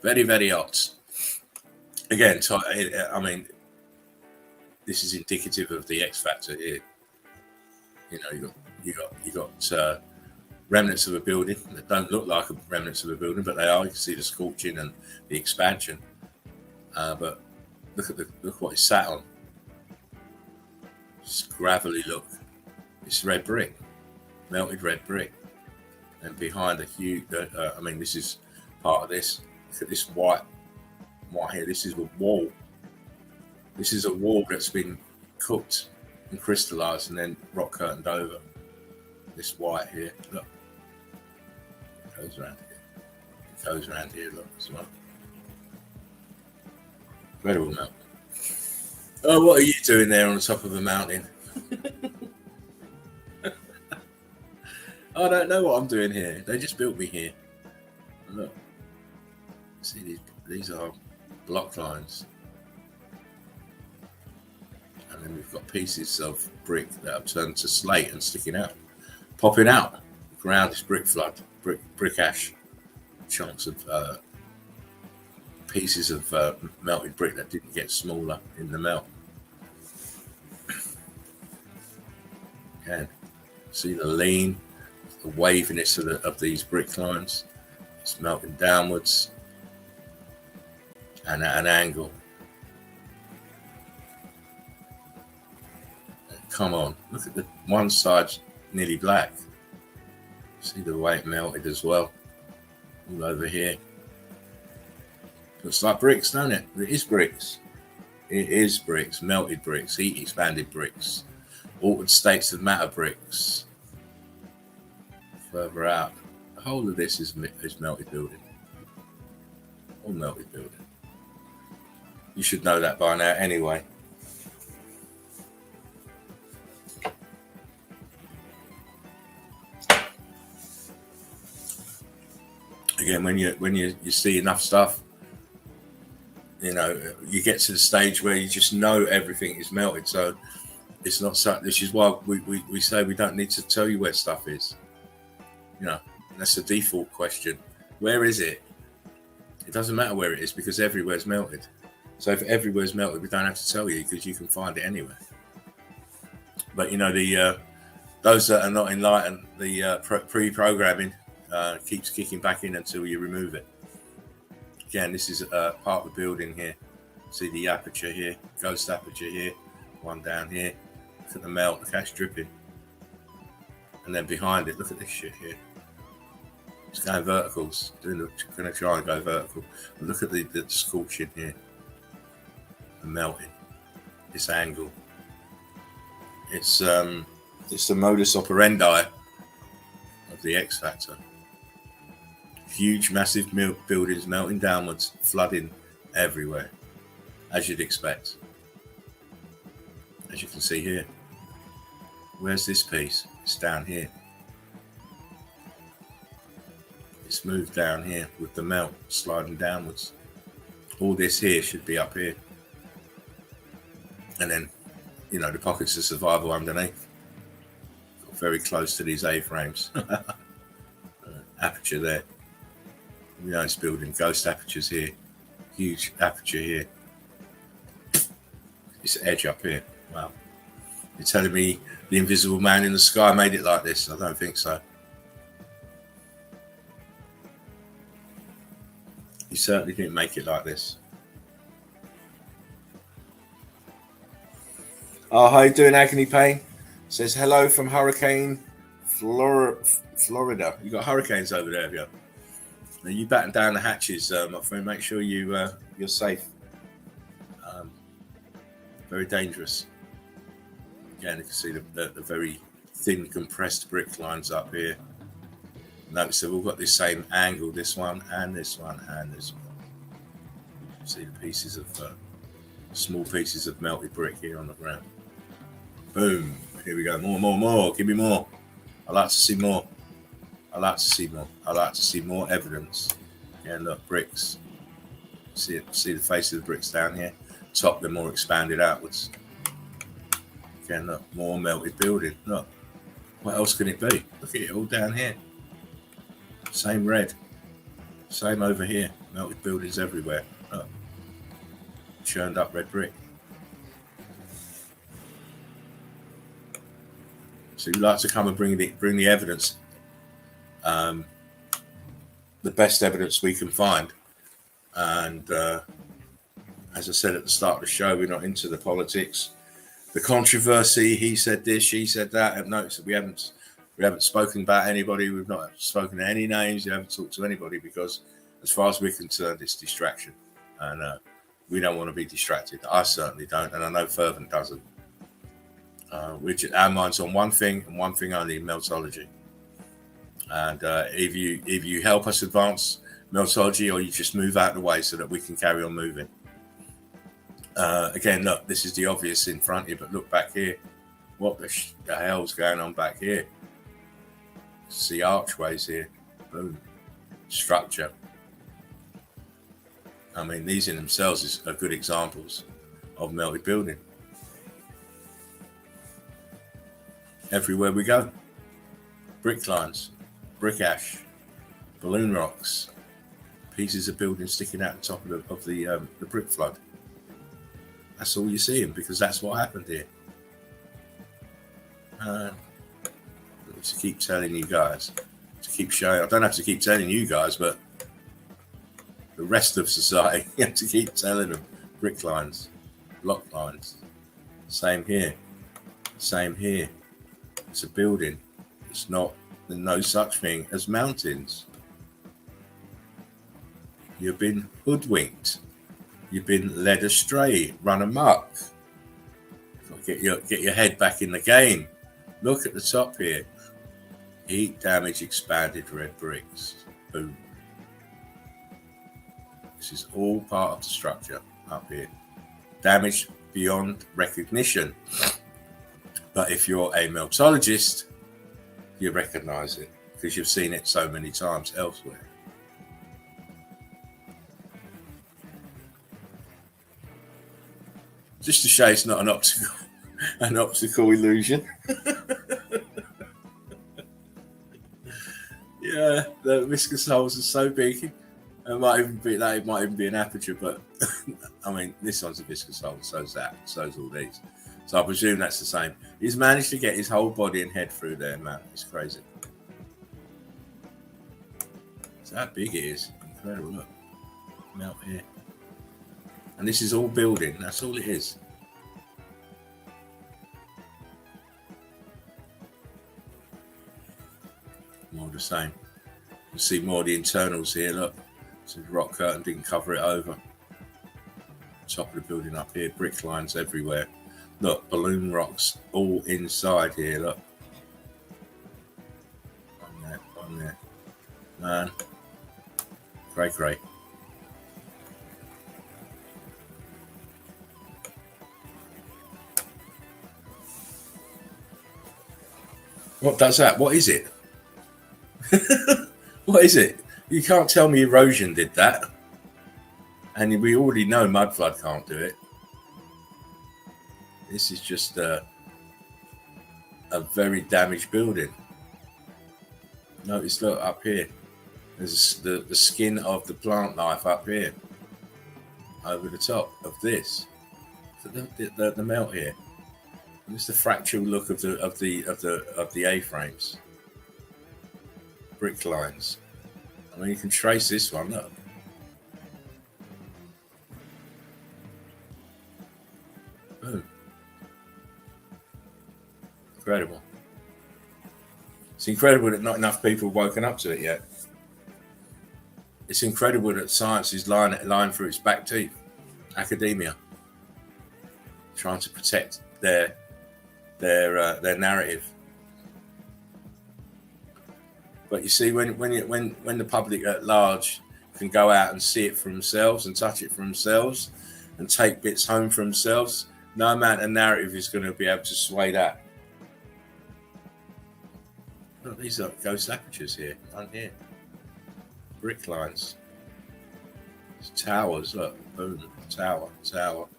Very, very hot. Again, I mean, this is indicative of the X factor here. You know, you got remnants of a building that don't look like remnants of a building, but they are. You can see the scorching and the expansion. But look what it's sat on. It's gravelly look. It's red brick, melted red brick, and behind a huge. I mean, this is part of this. Look at this white here. This is a wall. This is a wall that's been cooked and crystallized and then rock curtained over. This white here, look. It goes around here. It goes around here, look, as well. Incredible melt. Oh, what are you doing there on the top of a mountain? I don't know what I'm doing here. They just built me here. Look. See, these are block lines. And then we've got pieces of brick that have turned to slate and sticking out. Popping out. The ground is brick flood. Brick ash. Chunks of pieces of melted brick that didn't get smaller in the melt. Again, see the lean, the waviness of these brick lines. It's melting downwards and at an angle. Come on, look at the one side nearly black. See the way it melted as well. All over here. Looks like bricks, don't it? It is bricks. It is bricks, melted bricks, heat expanded bricks, altered states of matter bricks. Further out, the whole of this is melted building. All melted building. You should know that by now anyway. Again, when you see enough stuff, you know, you get to the stage where you just know everything is melted. So it's not so. This is why we say we don't need to tell you where stuff is. You know, that's the default question. Where is it? It doesn't matter where it is because everywhere's melted. So if everywhere's melted, we don't have to tell you because you can find it anywhere. But you know, the those that are not enlightened, the pre-programming keeps kicking back in until you remove it. Again, this is part of the building here. See the aperture here, ghost aperture here, one down here. Look at the melt, the cash dripping. And then behind it, look at this shit here. It's going verticals. Going to try and go vertical. But look at the scorching here. The melting. This angle. It's the modus operandi of the X Factor. Huge, massive buildings melting downwards, flooding everywhere, as you'd expect. As you can see here. Where's this piece? It's down here. It's moved down here with the melt sliding downwards. All this here should be up here. And then, you know, the pockets of survival underneath. Got very close to these A-frames. Aperture there. You know, it's building ghost apertures here. Huge aperture here. This edge up here. Wow. You're telling me the invisible man in the sky made it like this? I don't think so. He certainly didn't make it like this. Oh, how you doing, Agony Pain? Says hello from Hurricane Florida. You got hurricanes over there, have you? Now you batten down the hatches, my friend. Make sure you're safe. Very dangerous. Again, you can see the very thin compressed brick lines up here. Notice they've all got this same angle, this one and this one and this one. See the pieces of small pieces of melted brick here on the ground. Boom. Here we go. More. Give me more. I like to see more. I like to see more. I like to see more evidence. Yeah, look, bricks. See it. See the face of the bricks down here. Top, they're more expanded outwards. Again, look, more melted building. Look, what else can it be? Look at it all down here. Same red. Same over here. Melted buildings everywhere. Look. Churned up red brick. So we like to come and bring the evidence, the best evidence we can find. And as I said at the start of the show, we're not into the politics, the controversy. He said this, she said that. I've noticed that we haven't spoken about anybody. We've not spoken to any names. We haven't talked to anybody because, as far as we're concerned, it's distraction, and we don't want to be distracted. I certainly don't, and I know Fervent doesn't. Our mind's on one thing and one thing only: meltology. And if you help us advance meltology, or you just move out of the way so that we can carry on moving. Again, look, this is the obvious in front of you, but look back here. What the hell's going on back here? See archways here. Boom. Structure. I mean, these in themselves are good examples of melted building. Everywhere we go. Brick lines, brick ash, balloon rocks, pieces of building sticking out the top of the brick flood. That's all you're seeing because that's what happened here. To keep telling you guys, to keep showing. I don't have to keep telling you guys, but the rest of society, you have to keep telling them. Brick lines, block lines. Same here. Same here. It's a building. It's not. There's no such thing as mountains. You've been hoodwinked. You've been led astray, run amok. Get your head back in the game. Look at the top here. Heat damage expanded red bricks. Boom. This is all part of the structure up here. Damage beyond recognition. But if you're a meltologist, you recognize it because you've seen it so many times elsewhere. Just to show it's not an optical illusion. Yeah, the viscous holes are so big. It might even be an aperture, but I mean, this one's a viscous hole, so's that, so's all these. So I presume that's the same. He's managed to get his whole body and head through there, man. It's crazy. So how big it is. Incredible, look. Melt here. And this is all building, that's all it is. More the same. You see more of the internals here, look. So the rock curtain didn't cover it over. Top of the building up here, brick lines everywhere. Look, balloon rocks all inside here, look. On there. Man. Great. What does that? What is it? What is it? You can't tell me erosion did that. And we already know mud flood can't do it. This is just a very damaged building. Notice, look, up here. There's the skin of the plant life up here. Over the top of this. The melt here. It's the fractal look of the A-frames. Brick lines. I mean, you can trace this one, look. Boom. Incredible. It's incredible that not enough people have woken up to it yet. It's incredible that science is lying through its back teeth. Academia. Trying to protect their narrative. But you see, when the public at large can go out and see it for themselves and touch it for themselves and take bits home for themselves, no amount of narrative is going to be able to sway that. Look, these are ghost apertures here, aren't here? Brick lines. It's towers, look, boom, tower. Look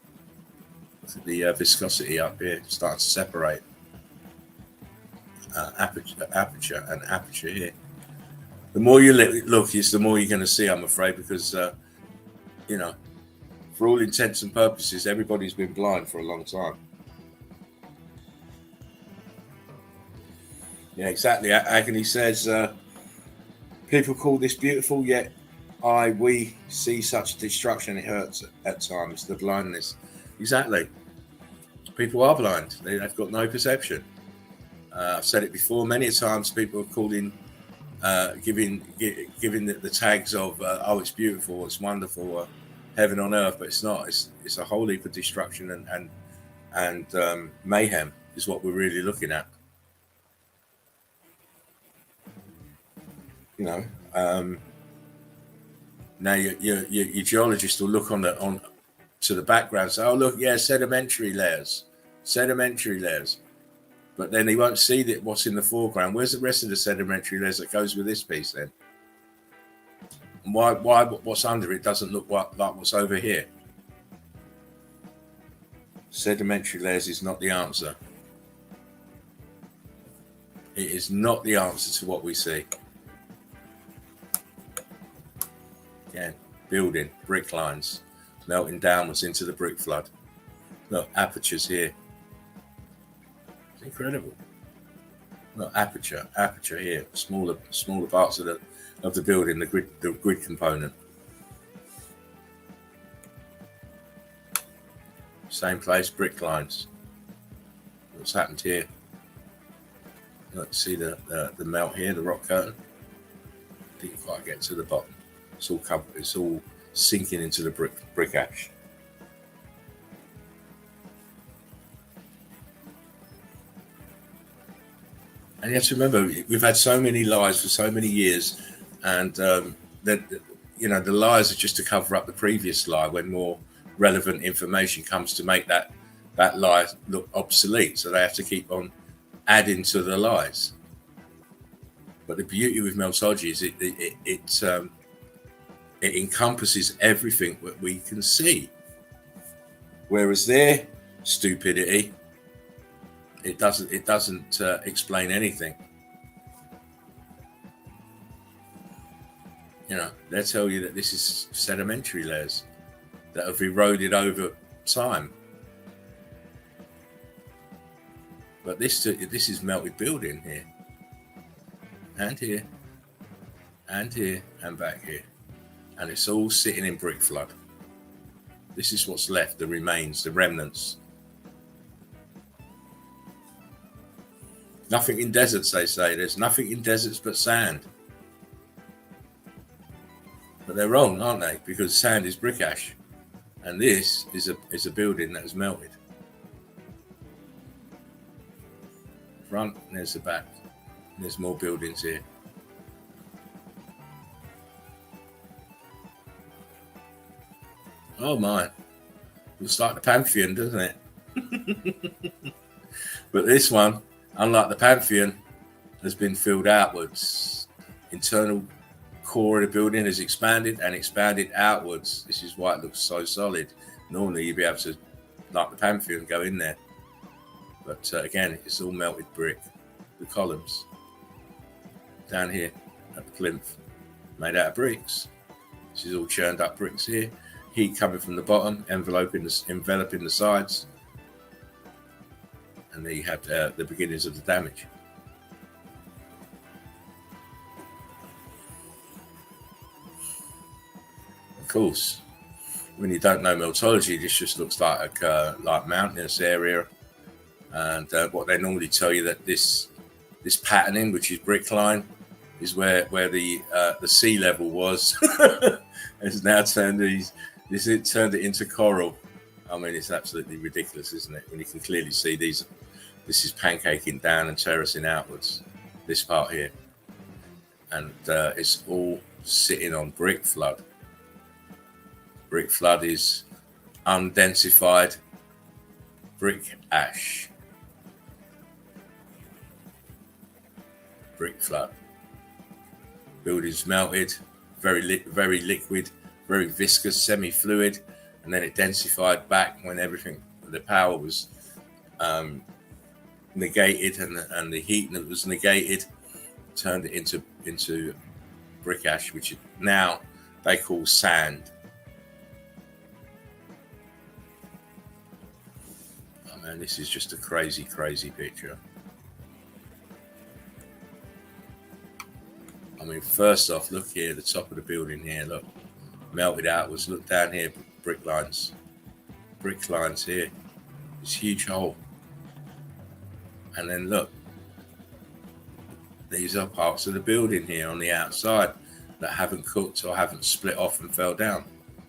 at the viscosity up here, starting to separate. Aperture and aperture here. The more you look, is the more you're going to see, I'm afraid, because for all intents and purposes, everybody's been blind for a long time. Yeah, exactly. Agony says, people call this beautiful, yet we see such destruction. It hurts at times. The blindness. Exactly. People are blind. They've got no perception. I've said it before many times. People are calling, giving the tags of it's beautiful, it's wonderful, heaven on earth, but it's not. It's a whole heap of destruction and mayhem is what we're really looking at. Now your geologist will look on to the background and say, oh look, yeah, sedimentary layers. But then he won't see what's in the foreground. Where's the rest of the sedimentary layers that goes with this piece then? And why what's under it doesn't look like what's over here? Sedimentary layers is not the answer. It is not the answer to what we see. Again, building, brick lines, melting downwards into the brick flood. Look, apertures here. It's incredible. Look, aperture here. Smaller parts of the building, the grid component. Same place, brick lines. what's happened here. Look, see the melt here, the rock curtain. Didn't quite get to the bottom. It's all covered. It's all sinking into the brick ash. And you have to remember, we've had so many lies for so many years, and that, you know, the lies are just to cover up the previous lie when more relevant information comes to make that lie look obsolete. So they have to keep on adding to the lies. But the beauty with Meltology is it encompasses everything that we can see. Whereas their stupidity, it doesn't explain anything. You know, they tell you that this is sedimentary layers that have eroded over time. But this is melted building here, and here, and here, and back here, and it's all sitting in brick flood. This is what's left, the remains, the remnants. Nothing in deserts, they say. There's nothing in deserts but sand. But they're wrong, aren't they? Because sand is brick ash, and this is a building that has melted. Front, and there's the back. And there's more buildings here. Oh my! Looks like the Pantheon, doesn't it? But this one, unlike the Pantheon, has been filled outwards. Internal core of the building has expanded and expanded outwards. This is why it looks so solid. Normally you'd be able to, like the Pantheon, go in there. But again, it's all melted brick. The columns down here at the plinth, made out of bricks. This is all churned up bricks here. Heat coming from the bottom, enveloping the sides. And there you have the beginnings of the damage. Of course, when you don't know Meltology, this just looks like mountainous area. And what they normally tell you that this patterning, which is brick line, is where the sea level was. It's now turned it into coral. I mean, it's absolutely ridiculous, isn't it? When you can clearly see this is pancaking down and terracing outwards, this part here. And it's all sitting on brick flood. Brick flood is undensified brick ash. Brick flood. Buildings melted, very liquid, very viscous, semi-fluid, and then it densified back when the power was negated and the heat that was negated, turned it into brick ash, which now they call sand. Oh man, this is just a crazy picture. I mean, first off, look here, the top of the building here, look, melted outwards. Look down here, brick lines here, this huge hole. And then look, these are parts of the building here on the outside that haven't cooked or haven't split off and fell down.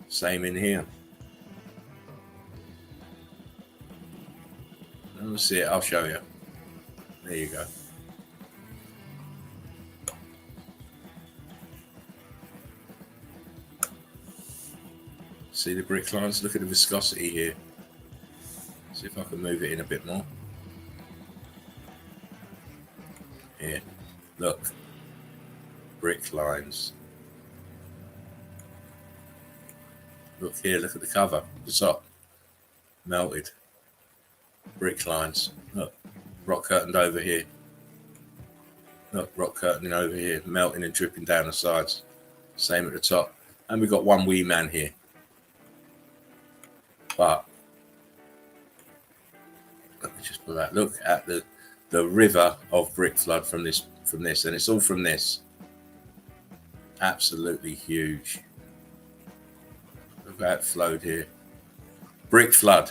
Same in here. Let's see it, I'll show you. There you go. See the brick lines? Look at the viscosity here. See if I can move it in a bit more. Here, look. Brick lines. Look here, look at the cover, the top. Melted. Brick lines. Look, rock curtained over here. Look, rock curtaining over here, melting and dripping down the sides. Same at the top. And we've got one wee man here. But let me just put that. Look at the river of brick flood from this, and it's all from this. Absolutely huge. Look how it flowed here. Brick flood.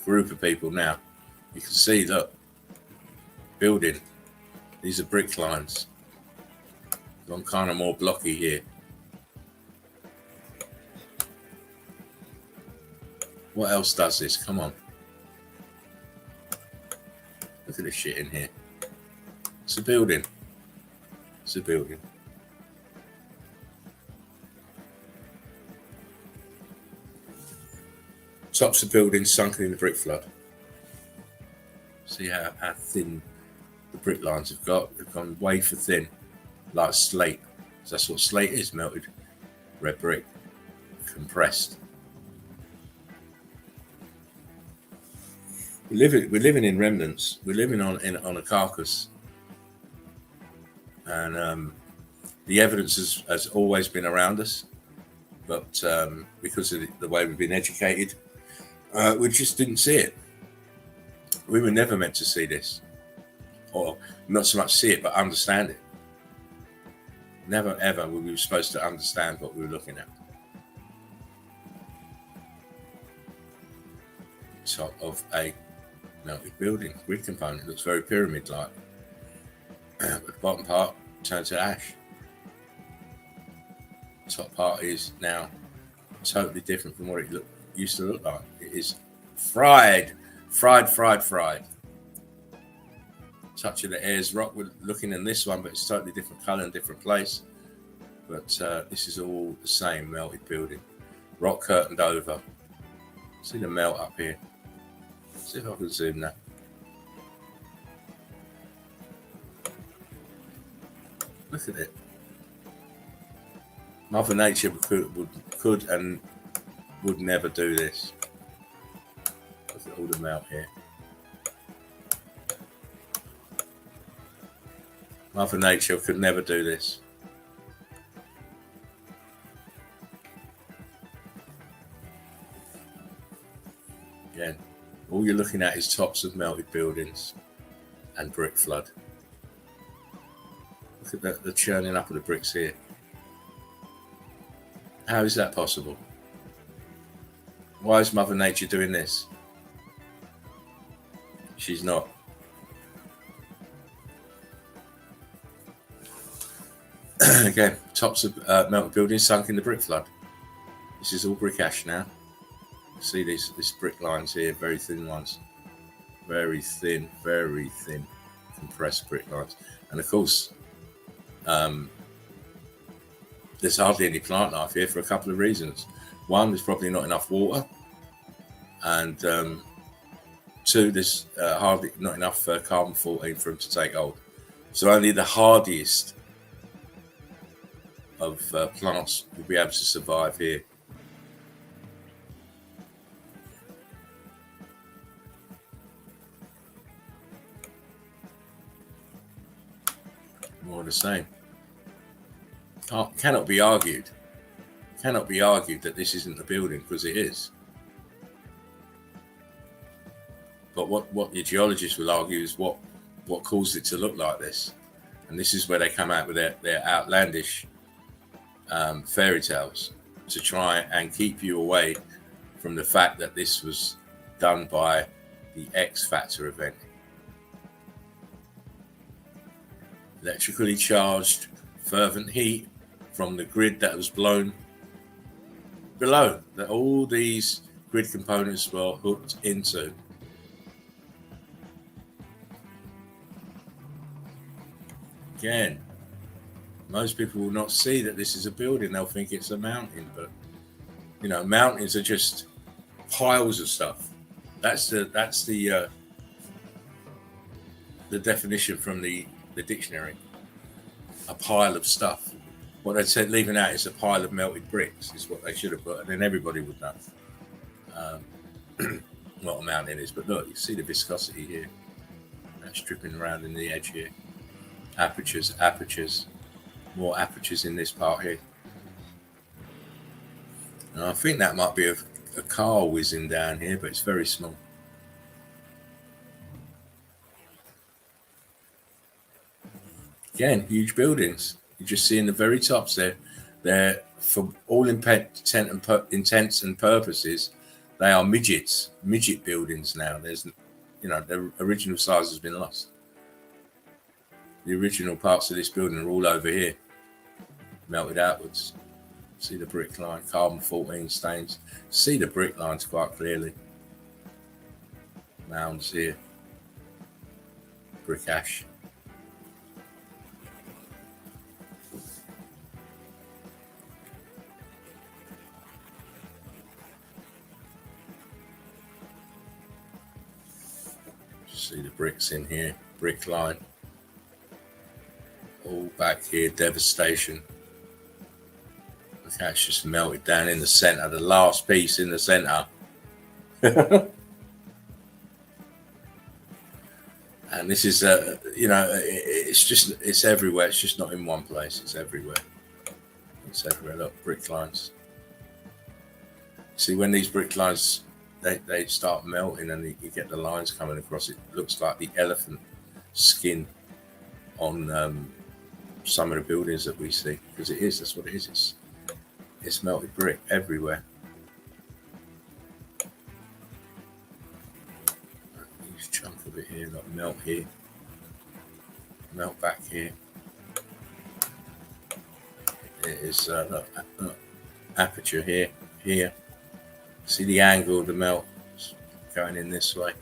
group of people now. You can see, look, building. These are brick lines. I'm kind of more blocky here. What else does this? Come on. Look at this shit in here. It's a building. It's a building. Tops of buildings sunken in the brick flood. See how thin the brick lines have got. They've gone wafer thin, like slate. So that's what slate is, melted red brick, compressed. We're living in remnants. We're living on a carcass, and the evidence has always been around us, but because of the way we've been educated, we just didn't see it. We were never meant to see this, or not so much see it, but understand it. Never ever were we supposed to understand what we were looking at. Top of a melted building, grid component, looks very pyramid-like. But the bottom part turned to ash. Top part is now totally different from what it used to look like. It is fried. Touch of the air's rock. We're looking in this one, but it's totally different color and different place. But this is all the same melted building. Rock curtained over. See the melt up here. See if I can zoom that. Look at it. Mother Nature could and would never do this. Look at all the melt here. Mother Nature could never do this. Again, all you're looking at is tops of melted buildings and brick flood. Look at the churning up of the bricks here. How is that possible? Why is Mother Nature doing this? She's not. Again, tops of melted buildings sunk in the brick flood. This is all brick ash now. See these brick lines here, very thin ones. Very thin, compressed brick lines. And of course, there's hardly any plant life here for a couple of reasons. One, there's probably not enough water. And two, there's hardly not enough carbon-14 for them to take hold. So only the hardiest of plants will be able to survive here. More of the same. Cannot be argued. Cannot be argued that this isn't the building, because it is. But what the geologists will argue is what caused it to look like this. And this is where they come out with their outlandish fairy tales to try and keep you away from the fact that this was done by the X Factor event. Electrically charged fervent heat from the grid that was blown below, that all these grid components were hooked into. Again, most people will not see that this is a building. They'll think it's a mountain, but you know, mountains are just piles of stuff. That's the definition from the dictionary. A pile of stuff. What they said leaving out is a pile of melted bricks is what they should have put, and then everybody would know what a mountain is. But look, you see the viscosity here. That's dripping around in the edge here. Apertures, more apertures in this part here. And I think that might be a car whizzing down here, but it's very small. Again, huge buildings. You just see in the very tops there. They're, for all intents and purposes, They are midget buildings now. There's, their original size has been lost. The original parts of this building are all over here, melted outwards. See the brick line, carbon 14 stains. See the brick lines quite clearly. Mounds here, brick ash. See the bricks in here, brick line. All back here, devastation. Look how it's just melted down in the center, the last piece in the center. And this is, it's everywhere. It's just not in one place. It's everywhere. It's everywhere. Look, brick lines. See, when these brick lines, they start melting and you get the lines coming across, it looks like the elephant skin on some of the buildings that we see, because it is. That's what it is. It's melted brick everywhere. Huge chunk of it here, like melt here, melt back here. It is aperture here. See the angle of the melt going in this way.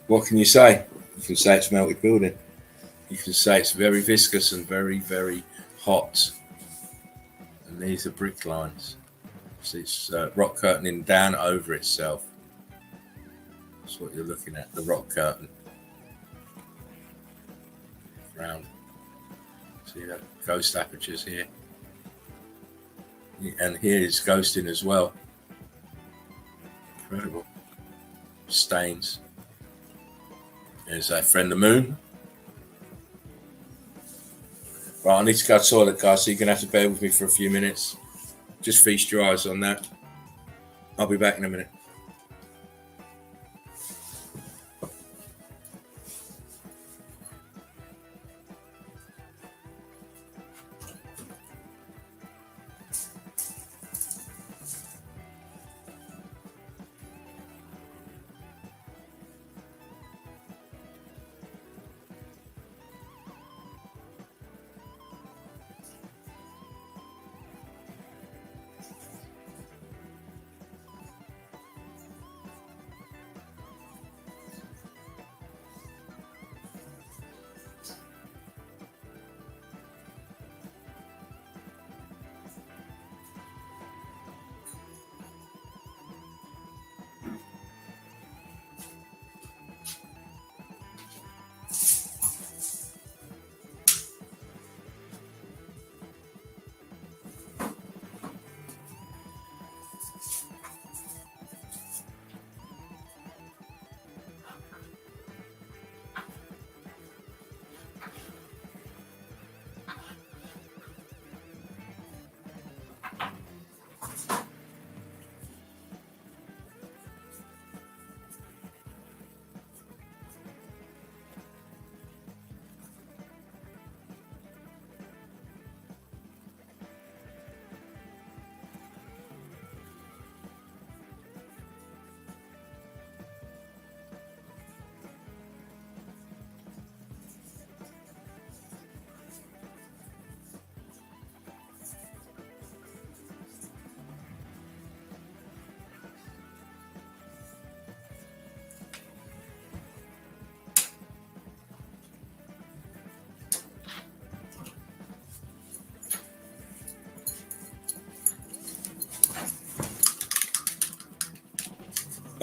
What can you say? You can say it's melted building. You can say it's very viscous and very, very hot. And these are brick lines. So it's rock curtaining down over itself. That's what you're looking at, the rock curtain. Round. See that ghost apertures here. And here is ghosting as well. Incredible. Stains. There's our friend the moon. Right, I need to go to the toilet, guys, so you're going to have to bear with me for a few minutes. Just feast your eyes on that. I'll be back in a minute.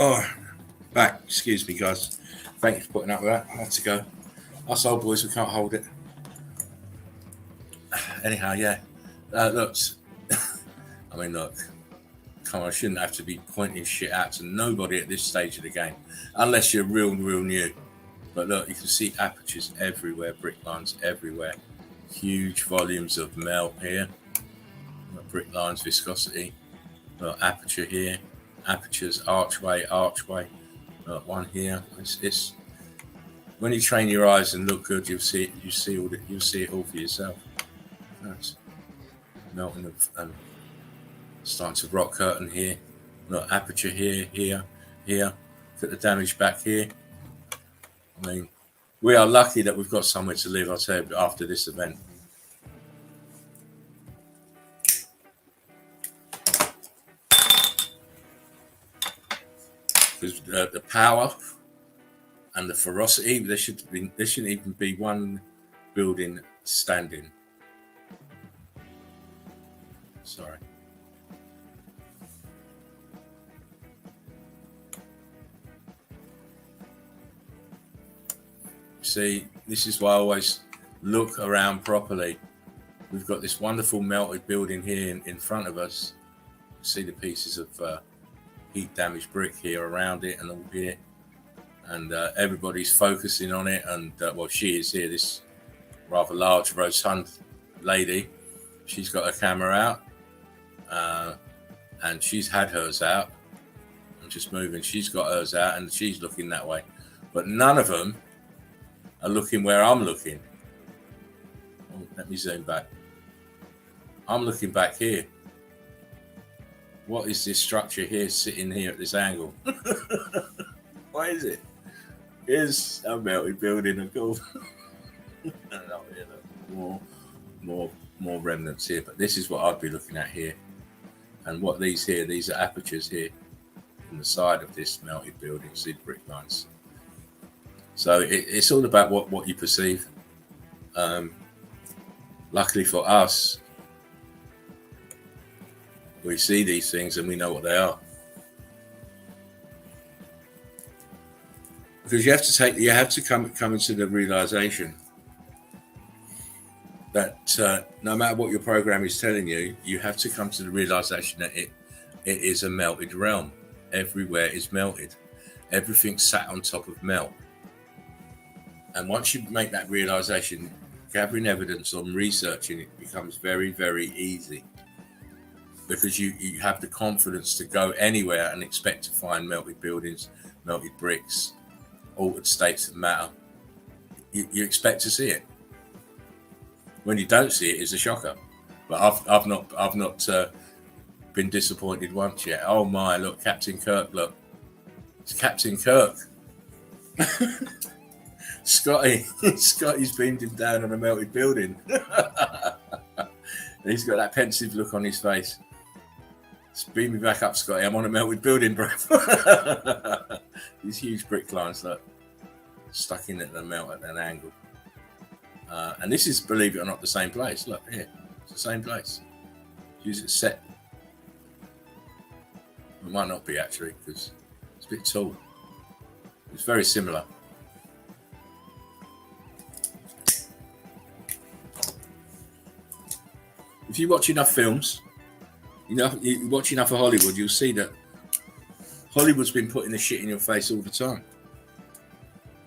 Oh, back. Excuse me, guys. Thank you for putting up with that. I had to go. Us old boys, we can't hold it. Anyhow, yeah. Look. I mean, look. Come on, I shouldn't have to be pointing shit out to nobody at this stage of the game. Unless you're real new. But look, you can see apertures everywhere. Brick lines everywhere. Huge volumes of melt here. Brick lines, viscosity. Look, aperture here. Apertures, archway. Look, one here. It's when you train your eyes and look good, you'll see it. You'll see it all for yourself. That's melting of starting to rock curtain here. Look, aperture here. Look at the damage back here. I mean, we are lucky that we've got somewhere to live, I'll tell you, after this event. Because the power and the ferocity, there shouldn't even be one building standing. Sorry. See, this is why I always look around properly. We've got this wonderful melted building here in front of us. See the pieces of heat damaged brick here around it and all here. And everybody's focusing on it. And well, she is here, this rather large rotund lady. She's got her camera out. And she's had hers out. I'm just moving. She's got hers out and she's looking that way. But none of them are looking where I'm looking. Oh, let me zoom back. I'm looking back here. What is this structure here sitting here at this angle? What is it? Here's a melted building, of course. More remnants here, but this is what I'd be looking at here. And what these are apertures here on the side of this melted building. See the brick lines. So it's all about what you perceive. Luckily for us, we see these things and we know what they are. Because you have to come into the realization that no matter what your program is telling you, you have to come to the realization that it is a melted realm. Everywhere is melted. Everything's sat on top of melt. And once you make that realization, gathering evidence or researching it becomes very, very easy. Because you have the confidence to go anywhere and expect to find melted buildings, melted bricks, altered states of matter. You expect to see it. When you don't see it, it's a shocker. But I've not been disappointed once yet. Oh my! Look, Captain Kirk. Look, it's Captain Kirk. Scotty's beamed him down on a melted building. And he's got that pensive look on his face. Beam me back up, Scotty. I'm on a melted building, bro. These huge brick lines, look, stuck in at the melt at an angle. And this is, believe it or not, the same place. Look here, it's the same place. Use it set. It might not be actually, because it's a bit tall. It's very similar. If you watch enough films, you watch enough of Hollywood, you'll see that Hollywood's been putting the shit in your face all the time.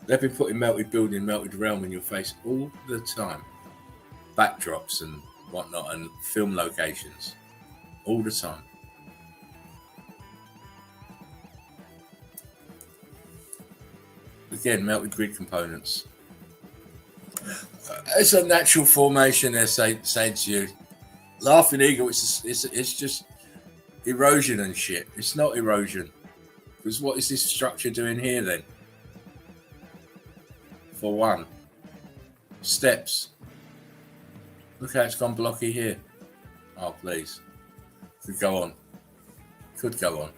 They've been putting melted building, melted realm in your face all the time. Backdrops and whatnot and film locations all the time. Again, melted grid components. It's a natural formation, they're saying to you. Laughing Eagle, it's just erosion and shit. It's not erosion. Because what is this structure doing here then? For one. Steps. Look how it's gone blocky here. Oh, please. Could go on. Could go on.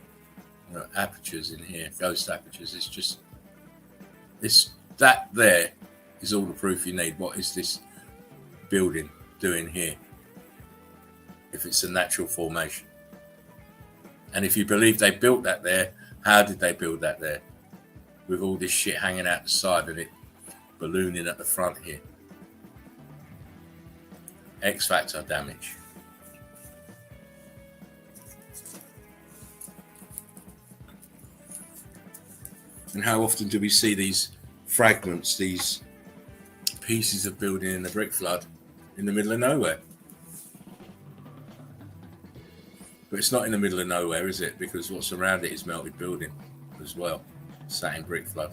Apertures in here. Ghost apertures. It's just... that there is all the proof you need. What is this building doing here? If it's a natural formation. And if you believe they built that there, how did they build that there? With all this shit hanging out the side and it ballooning at the front here. X-factor damage. And how often do we see these fragments, these pieces of building in the brick flood in the middle of nowhere? But it's not in the middle of nowhere, is it? Because what's around it is melted building as well, sat in brick flood.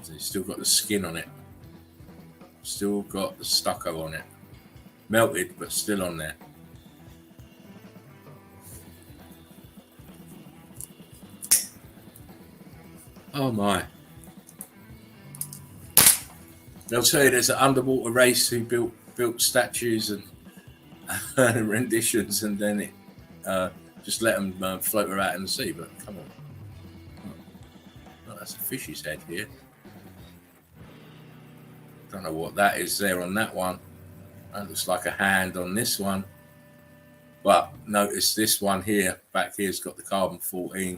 So it's still got the skin on it. Still got the stucco on it. Melted, but still on there. Oh my. They'll tell you there's an underwater race who built statues and renditions, and then it just let them float around in the sea. But come on. Oh, that's a fish's head here. Don't know what that is there on that one. That looks like a hand on this one. But notice this one here, back here's got the carbon-14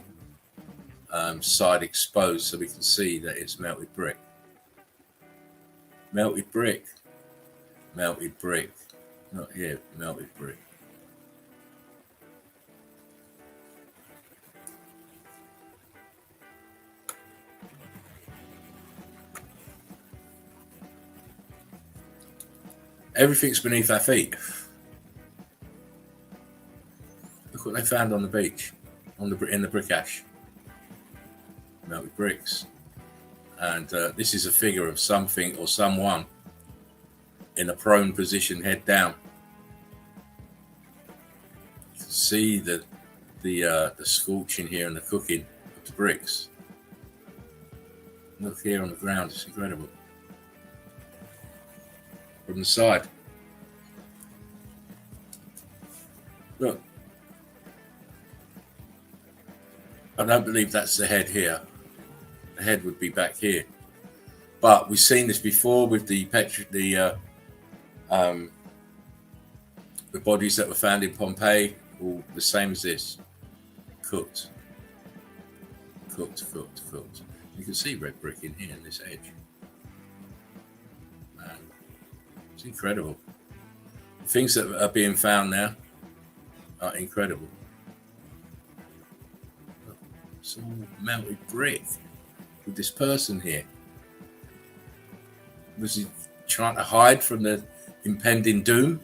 side exposed, so we can see that it's melted brick. Melted brick. Melted brick. Not here, melted brick. Everything's beneath our feet. Look what they found on the beach, in the brick ash. Melted bricks. And this is a figure of something or someone in a prone position, head down. You can see the scorching here and the cooking of the bricks. Look here on the ground, it's incredible. From the side. Look. I don't believe that's the head here. The head would be back here. But we've seen this before with the bodies that were found in Pompeii, all the same as this. Cooked. Cooked. You can see red brick in here in this edge. Man, it's incredible. The things that are being found now are incredible. It's all melted brick with this person here. Was he trying to hide from the impending doom?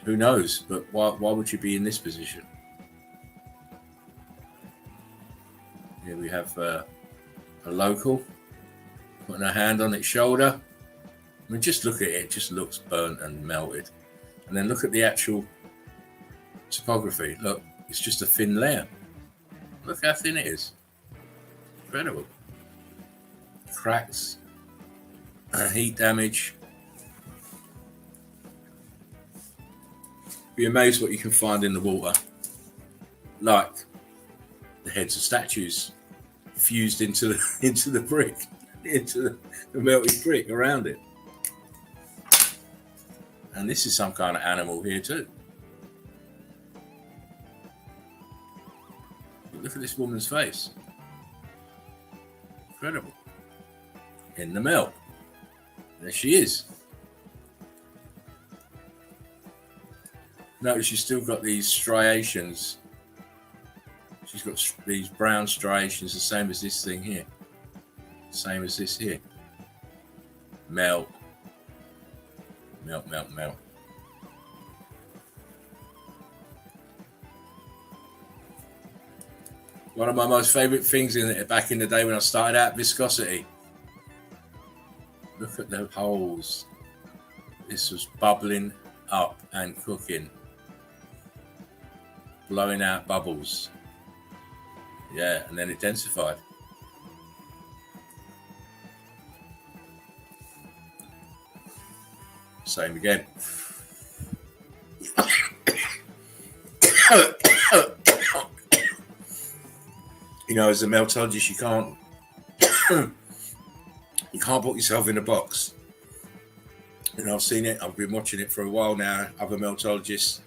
Who knows? But why would you be in this position? Here we have a local putting a hand on its shoulder. I mean, just look at it. It just looks burnt and melted. And then look at the actual topography. Look, it's just a thin layer. Look how thin it is. Incredible. Cracks. Heat damage. Be amazed what you can find in the water. Like the heads of statues fused into the brick, into the melted brick around it. And this is some kind of animal here too. Look at this woman's face. Incredible. In the melt. There she is. Notice she's still got these striations. She's got these brown striations, the same as this thing here. Same as this here. Melt. Melt. One of my most favourite things in it back in the day when I started out, viscosity. Look at the holes. This was bubbling up and cooking. Blowing out bubbles. Yeah, and then it densified. Same again. You know, as a meltologist, you can't put yourself in a box. And I've seen it. I've been watching it for a while now. Other meltologists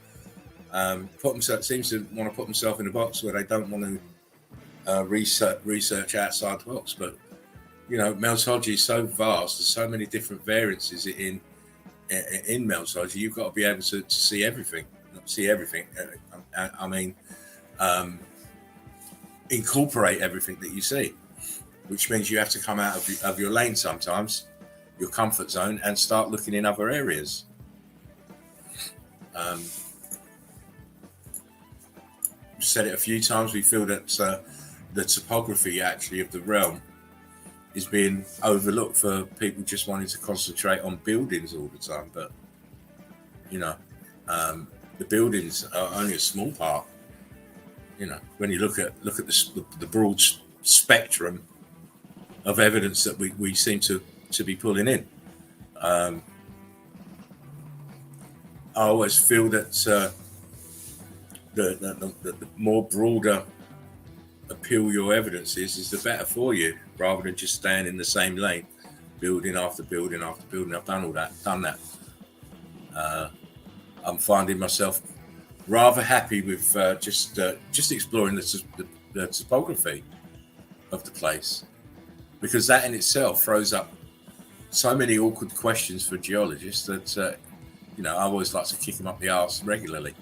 seems to want to put themselves in a box where they don't want to research outside the box. But you know, meltology is so vast. There's so many different variances in meltology. You've got to be able to see everything. Not see everything. I mean, incorporate everything that you see, which means you have to come out of your lane sometimes, your comfort zone, and start looking in other areas. We've said it a few times. We feel that the topography actually of the realm is being overlooked for people just wanting to concentrate on buildings all the time. But you know, the buildings are only a small part. You know, when you look at the broad spectrum of evidence that we seem to be pulling in. I always feel that the more broader appeal your evidence is the better for you, rather than just staying in the same lane, building after building after building. I've done that. I'm finding myself rather happy with just exploring the topography of the place, because that in itself throws up so many awkward questions for geologists that I always like to kick them up the arse regularly.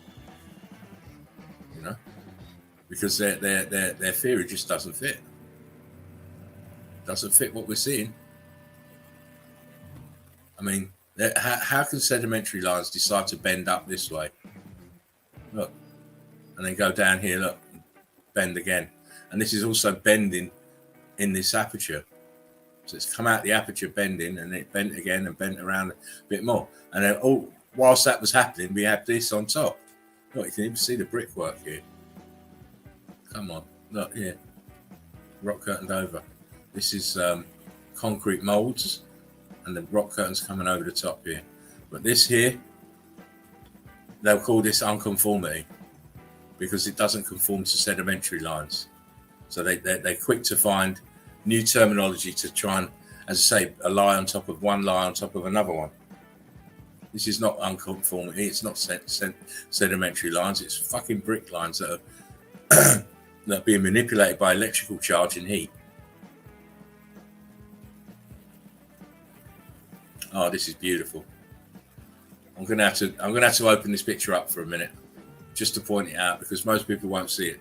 Because their theory just doesn't fit. Doesn't fit what we're seeing. I mean, how can sedimentary lines decide to bend up this way? Look, and then go down here. Look, bend again, and this is also bending in this aperture. So it's come out the aperture bending, and it bent again and bent around a bit more. And then, whilst that was happening, we had this on top. Look, you can even see the brickwork here. Come on, look here, rock curtained over. This is concrete molds, and the rock curtain's coming over the top here. But this here, they'll call this unconformity, because it doesn't conform to sedimentary lines. So they're quick to find new terminology to try and, as I say, a lie on top of one lie on top of another one. This is not unconformity. It's not sedimentary lines. It's fucking brick lines that are that are being manipulated by electrical charge and heat. Oh, this is beautiful. I'm gonna have to open this picture up for a minute, just to point it out, because most people won't see it.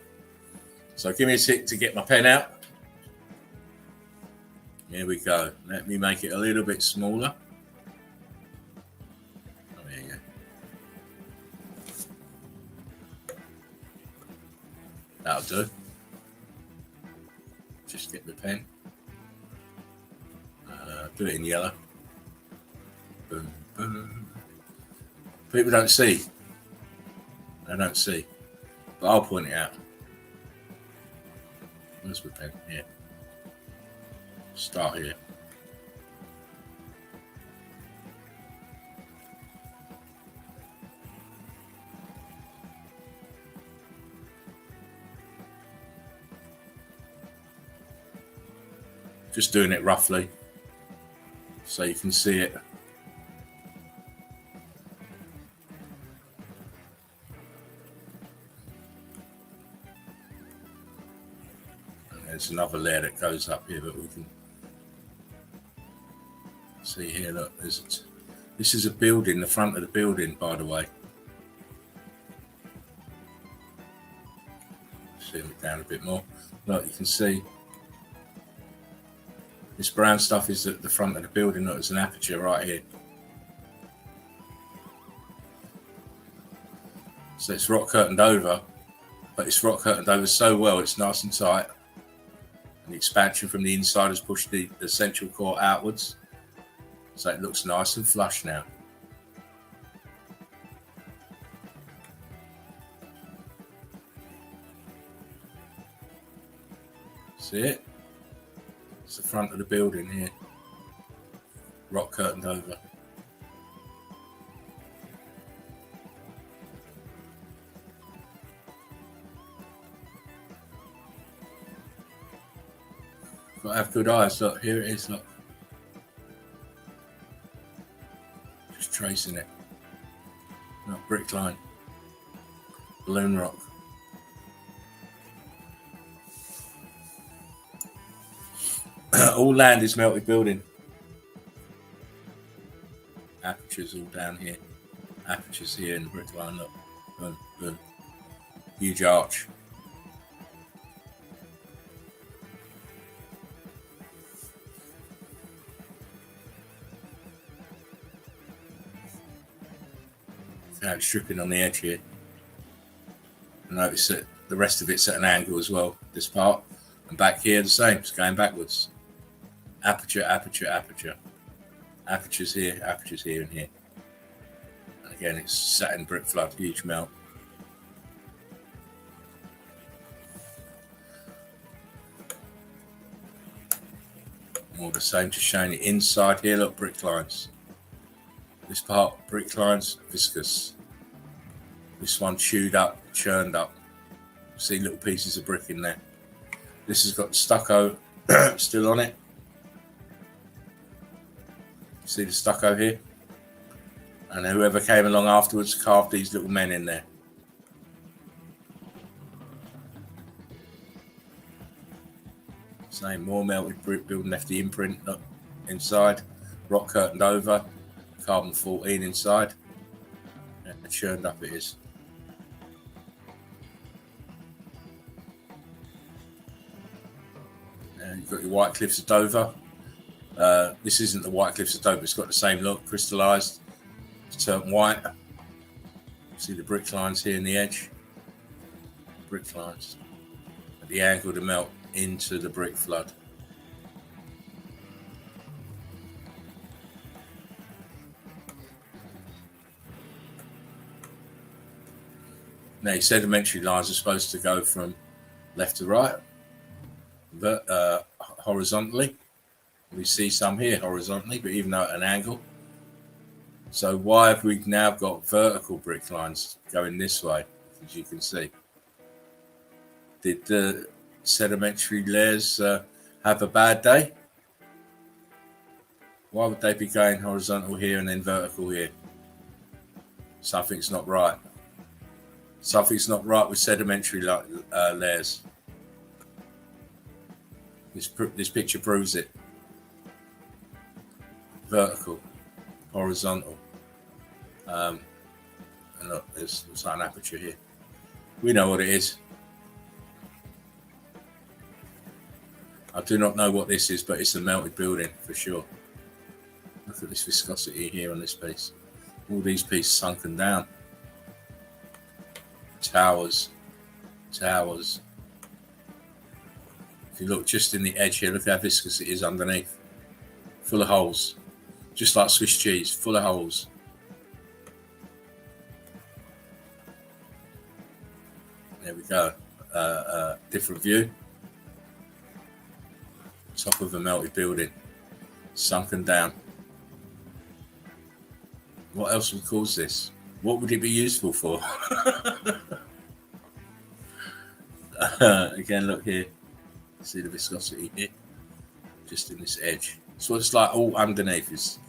So give me a sec to get my pen out. Here we go. Let me make it a little bit smaller. Oh, there you go. That'll do. Just get the pen. Do it in yellow. Boom, boom. People don't see. They don't see. But I'll point it out. Where's my pen? Here. Start here. Just doing it roughly so you can see it. And there's another layer that goes up here that we can see here. Look, this is a building, the front of the building, by the way. Zoom it down a bit more. Look, you can see this brown stuff is at the front of the building. Look, there's an aperture right here. So it's rock curtained over, but it's rock curtained over so well it's nice and tight. And the expansion from the inside has pushed the central core outwards. So it looks nice and flush now. See it? It's the front of the building here. Rock curtained over. Got to have good eyes. Look, here it is. Look. Just tracing it. Look, brick line. Balloon rock. All land is melted building. Apertures all down here. Apertures here in the brick line. Look. Boom, boom. Huge arch. Now it's stripping on the edge here. Notice that the rest of it's at an angle as well, this part. And back here the same, it's going backwards. Aperture, aperture, aperture. Apertures here and here. And again, it's satin brick flood, huge melt. More the same, just showing the inside here. Look, brick lines. This part, brick lines, viscous. This one chewed up, churned up. See little pieces of brick in there. This has got stucco still on it. See the stucco here? And whoever came along afterwards carved these little men in there. Same, more melted brick building, left the imprint inside, rock curtained over, carbon 14 inside, and churned up it is. And you've got your White Cliffs of Dover. This isn't the White Cliffs of Dover, it's got the same look, crystallised, it's turned white. See the brick lines here in the edge? Brick lines. At the angle to melt into the brick flood. Now, your sedimentary lines are supposed to go from left to right, but horizontally. We see some here horizontally, but even though at an angle. So why have we now got vertical brick lines going this way, as you can see? Did the sedimentary layers have a bad day? Why would they be going horizontal here and then vertical here? Something's not right. Something's not right with sedimentary layers. This picture proves it. Vertical, horizontal. And look, there's an aperture here. We know what it is. I do not know what this is, but it's a melted building for sure. Look at this viscosity here on this piece. All these pieces sunken down. Towers. If you look just in the edge here, look how viscous it is underneath. Full of holes. Just like Swiss cheese, full of holes. There we go. Different view. Top of a melted building. Sunken down. What else would cause this? What would it be useful for? Again, look here. See the viscosity here? Just in this edge. So it's like all underneath is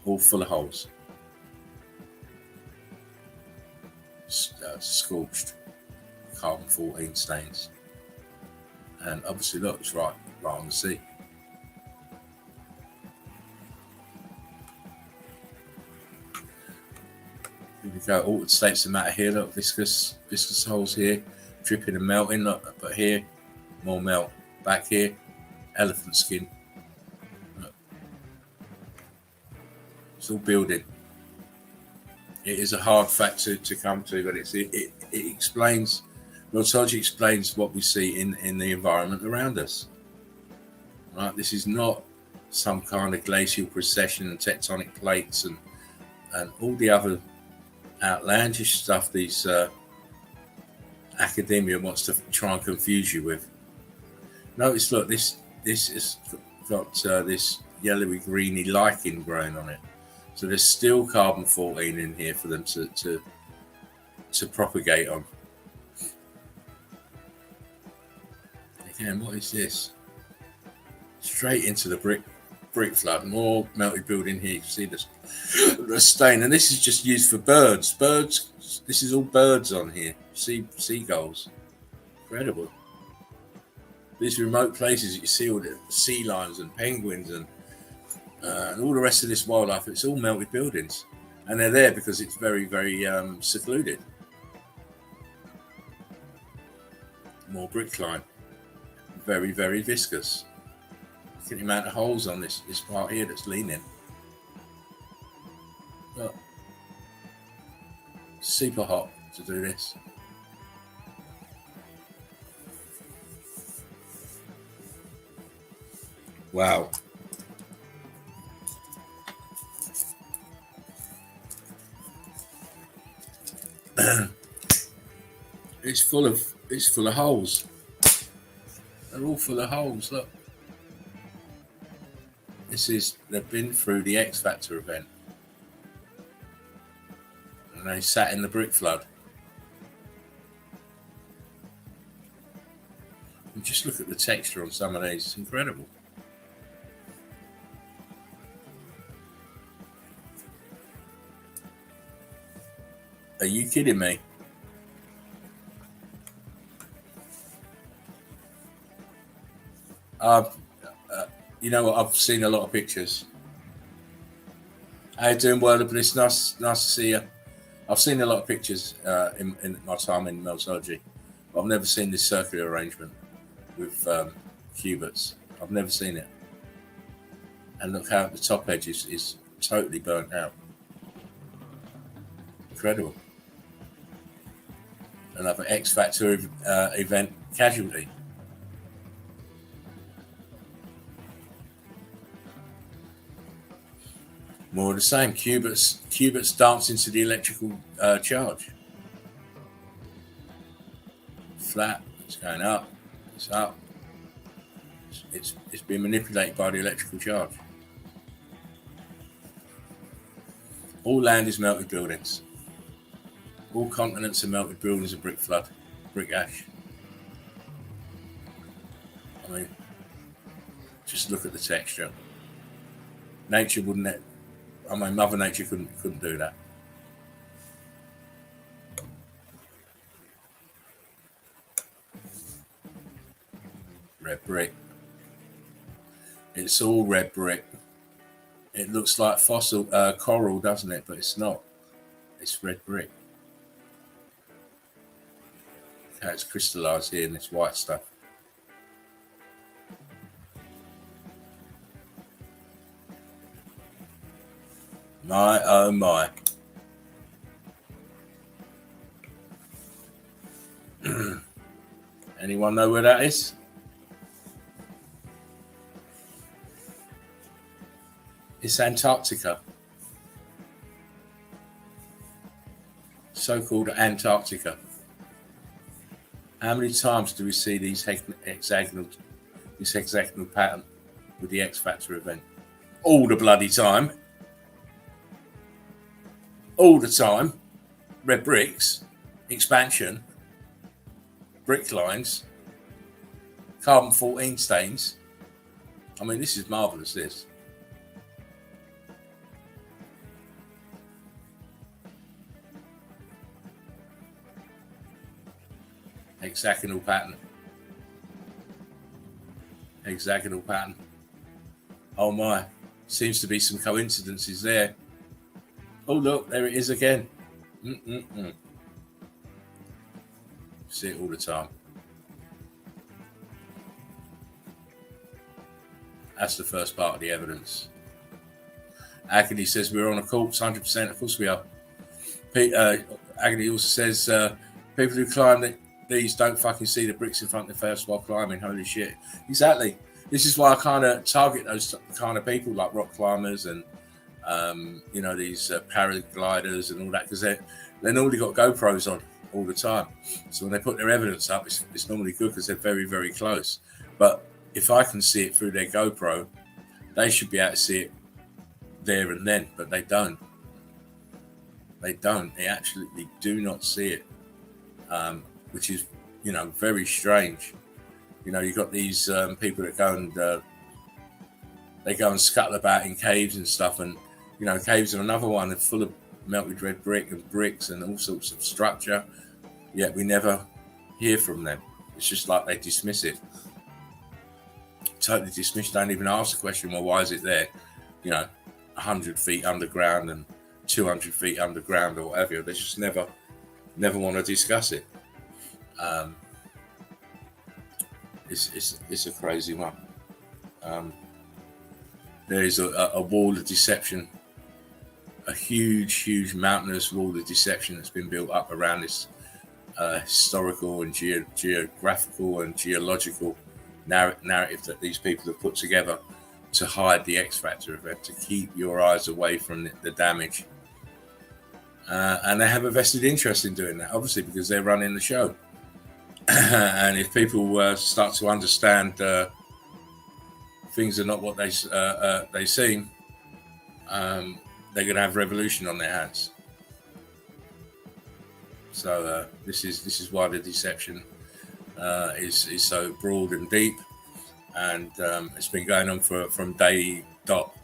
all full of holes. Scorched. Carbon 14 stains. And obviously, look, it's right on the sea. Here we go, altered states of matter here, look, viscous holes here, dripping and melting, look, but here, more melt. Back here, elephant skin. Look. It's all building. It is a hard fact to come to, but it explains, MELTOLOGY explains what we see in the environment around us. Right, this is not some kind of glacial precession and tectonic plates and all the other outlandish stuff these academia wants to try and confuse you with. Notice, look, this has got this yellowy greeny lichen growing on it, so there's still carbon 14 in here for them to propagate on. Again, what is this? Straight into the brick flood. More melted building here. You can see the stain, and this is just used for birds. This is all birds on here. Seagulls. Incredible. These remote places, you see all the sea lions and penguins and all the rest of this wildlife. It's all melted buildings, and they're there because it's very, very secluded. More brick line. Very, very viscous. Look at the amount of holes on this part here that's leaning. Look. Super hot to do this. Wow. it's full of holes. They're all full of holes. Look, they've been through the X Factor event, and they sat in the brick flood. And just look at the texture on some of these; it's incredible. Are you kidding me? You know what? I've seen a lot of pictures. How you doing, World of Bliss? Nice to see you. I've seen a lot of pictures in my time in Meltology. But I've never seen this circular arrangement with cubits. I've never seen it. And look how the top edge is totally burnt out. Incredible. Another X Factor event casualty. More of the same. Qubits dance into the electrical charge. Flat. It's going up. It's up. It's being manipulated by the electrical charge. All land is melted buildings. All continents are melted buildings of brick flood, brick ash. I mean, just look at the texture. Nature wouldn't. Mother Nature couldn't do that. Red brick. It's all red brick. It looks like fossil coral, doesn't it? But it's not. It's red brick. How it's crystallized here in this white stuff. My, oh my. Anyone know where that is? It's Antarctica. So-called Antarctica. How many times do we see this hexagonal pattern with the X Factor event? All the bloody time. All the time. Red bricks, expansion, brick lines, carbon-14 stains. I mean, this is marvellous, this. Hexagonal pattern. Hexagonal pattern. Oh my, seems to be some coincidences there. Oh look, there it is again. See it all the time. That's the first part of the evidence. Agony says we're on a corpse, 100%. Of course we are. Agony also says people who climb these don't fucking see the bricks in front of their face while climbing. Holy shit. Exactly. This is why I kind of target those kind of people like rock climbers and these paragliders and all that, because they normally got GoPros on all the time. So when they put their evidence up, it's normally good because they're very, very close. But if I can see it through their GoPro, they should be able to see it there and then, but they don't. They don't. They absolutely do not see it, which is, very strange. You've got these people that go and scuttle about in caves and stuff, and caves are another one. They're full of melted red brick and bricks and all sorts of structure, yet we never hear from them. It's just like they dismiss it, totally dismiss. Don't even ask the question, well, why is it there? 100 feet underground and 200 feet underground or whatever. They just never want to discuss it. It's a crazy one. There is a wall of deception, a huge mountainous wall of deception that's been built up around this historical and geographical and geological narrative that these people have put together to hide the X Factor event, to keep your eyes away from the damage. And they have a vested interest in doing that, obviously, because they're running the show. And if people start to understand things are not what they seem, they're going to have revolution on their hands. So this is why the deception is so broad and deep, and it's been going on from day dot,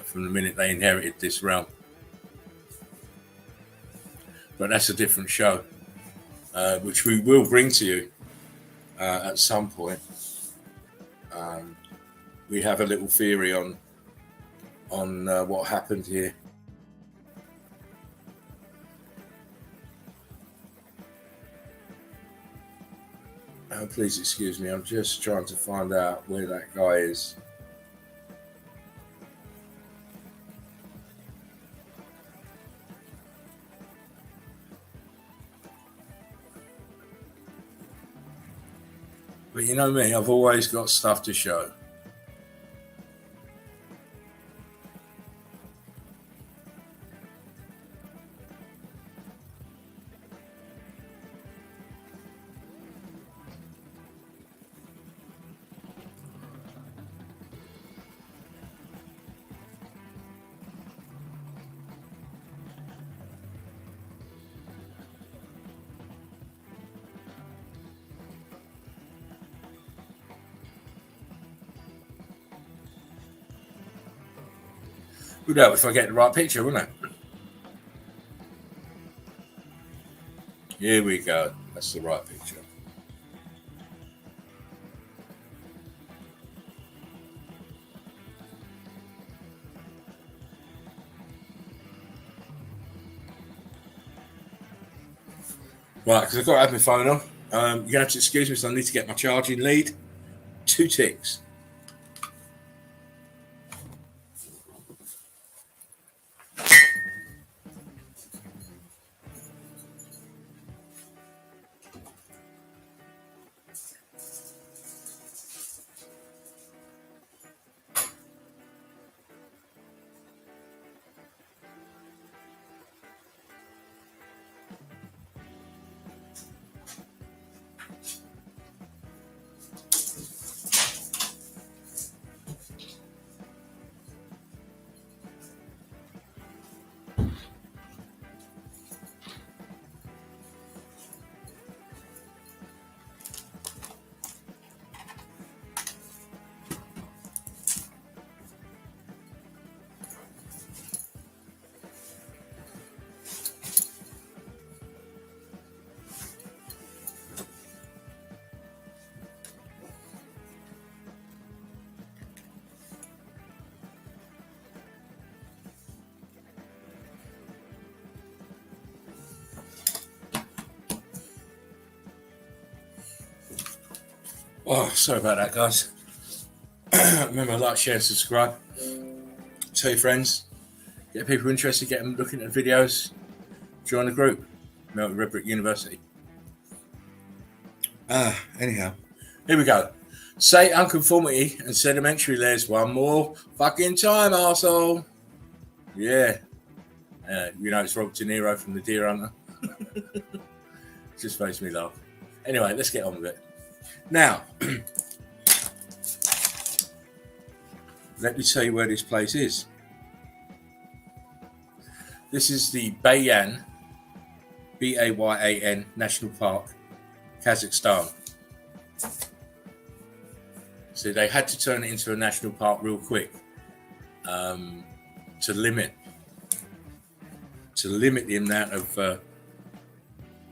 from the minute they inherited this realm. But that's a different show, which we will bring to you at some point. We have a little theory on what happened here. Please excuse me, I'm just trying to find out where that guy is. But you know me, I've always got stuff to show. Would help if I get the right picture, wouldn't it? Here we go. That's the right picture. Right, because I've got to have my phone on. You're going to have to excuse me, so I need to get my charging lead. 2 ticks. Oh, sorry about that, guys. Remember, like, share, subscribe. Tell your friends. Get people interested, get them looking at videos. Join the group. Melton Red Brick University. Anyhow. Here we go. Say unconformity and sedimentary layers one more fucking time, arsehole. Yeah. You know, it's Robert De Niro from The Deer Hunter. Just makes me laugh. Anyway, let's get on with it. Now, let me tell you where this place is. This is the Bayan, Bayan National Park, Kazakhstan. So they had to turn it into a national park real quick to limit the amount of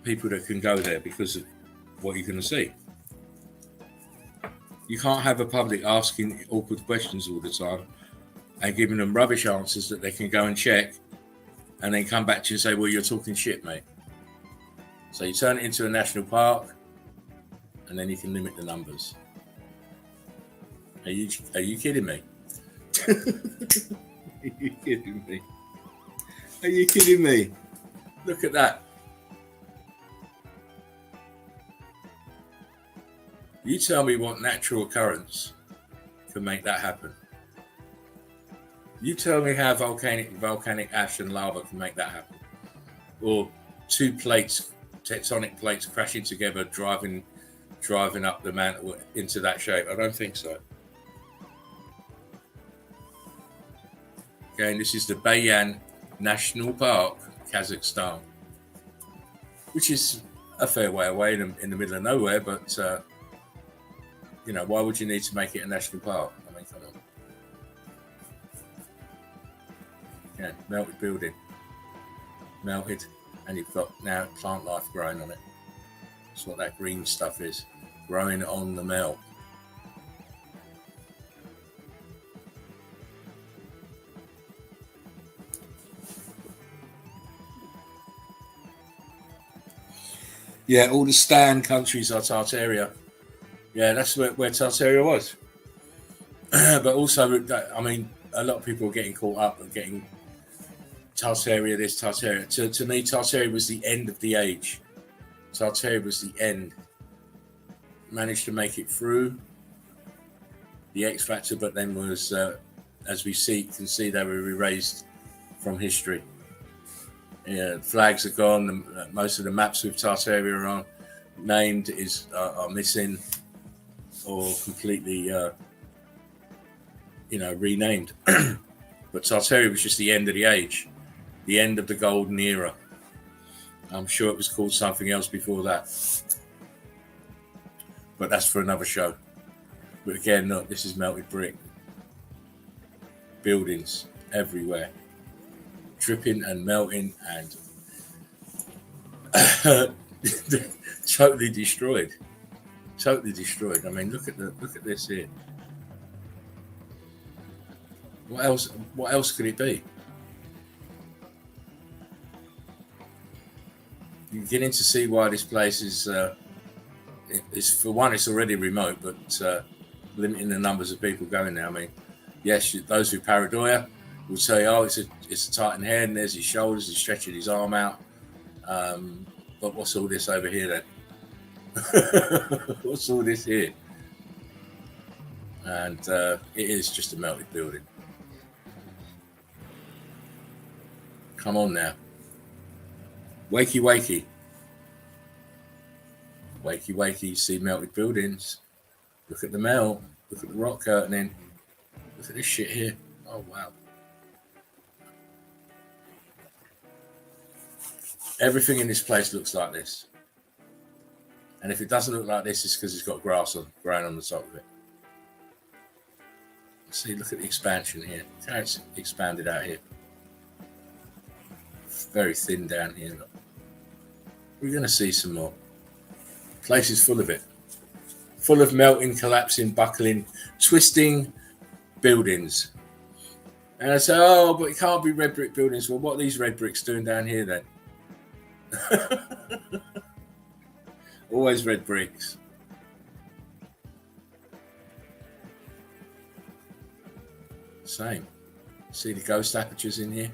people that can go there because of what you're going to see. You can't have a public asking awkward questions all the time and giving them rubbish answers that they can go and check and then come back to you and say, well, you're talking shit, mate. So you turn it into a national park and then you can limit the numbers. Are you kidding me? Are you kidding me? Are you kidding me? Look at that. You tell me what natural occurrence can make that happen. You tell me how volcanic ash and lava can make that happen. Or 2 plates tectonic plates crashing together, driving up the mantle into that shape? I don't think so. Again, this is the Bayan National Park, Kazakhstan, which is a fair way away in the middle of nowhere, but you know, why would you need to make it a national park? I mean, come on. Yeah, melted building. Melted, and you've got now plant life growing on it. That's what that green stuff is, growing on the melt. Yeah, all the Stan countries are Tartaria. Yeah, that's where Tartaria was. But also, I mean, a lot of people are getting caught up and getting Tartaria this, Tartaria. To me, Tartaria was the end of the age. Tartaria was the end. Managed to make it through the X Factor, but then was, as we can see, they were erased from history. Yeah, flags are gone. Most of the maps with Tartaria are named are missing or completely, renamed. But Tartaria was just the end of the age, the end of the golden era. I'm sure it was called something else before that, but that's for another show. But again, look, this is melted brick. Buildings everywhere. Dripping and melting and totally destroyed. Totally destroyed. I mean, look at this here. What else could it be? You're beginning to see why this place is for one, it's already remote, but limiting the numbers of people going there. I mean, yes, those with pareidoia will say, oh, it's a Titan head, and there's his shoulders, he's stretching his arm out. But what's all this over here then? What's all this here? And it is just a melted building. Come on now. Wakey, wakey. Wakey, wakey, see melted buildings. Look at the melt. Look at the rock curtaining. Look at this shit here. Oh, wow. Everything in this place looks like this. And if it doesn't look like this, it's because it's got grass growing on the top of it. See, look at the expansion here. Look how it's expanded out here. It's very thin down here. Look. We're going to see some more. The place is full of it. Full of melting, collapsing, buckling, twisting buildings. And I say, oh, but it can't be red brick buildings. Well, what are these red bricks doing down here then? Always red bricks. Same. See the ghost apertures in here?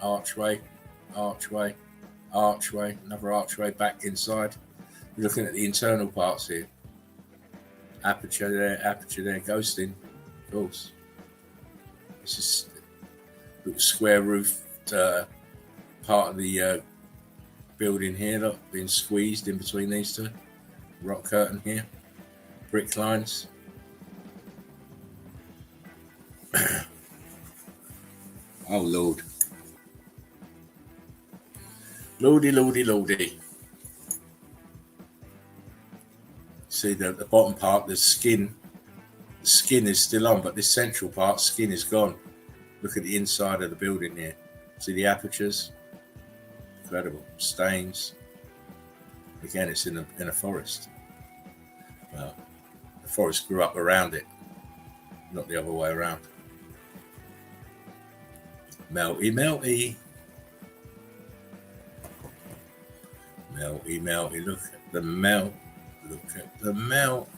Archway, archway, archway, another archway back inside. You're looking at the internal parts here. Aperture there, ghosting, of course. This is a little square roofed part of the building here, look, being squeezed in between these two. Rock curtain here, brick lines. Oh Lord. Lordy, lordy, lordy. See the bottom part, the skin is still on, but this central part, skin is gone. Look at the inside of the building here. See the apertures? Incredible. Stains. Again, it's in a forest. Well, the forest grew up around it, not the other way around. Melty, melty. Melty, melty. Look at the melt. Look at the melt.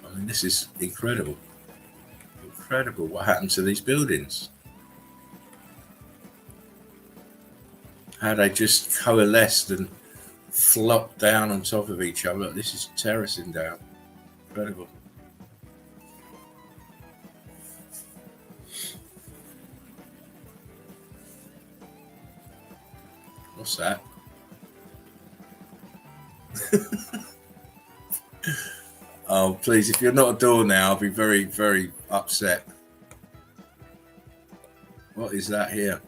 I mean, this is incredible. Incredible what happened to these buildings. How they just coalesced and flopped down on top of each other. Look, this is terracing down. Incredible. What's that? Oh, please, if you're not a door now, I'll be very, very upset. What is that here?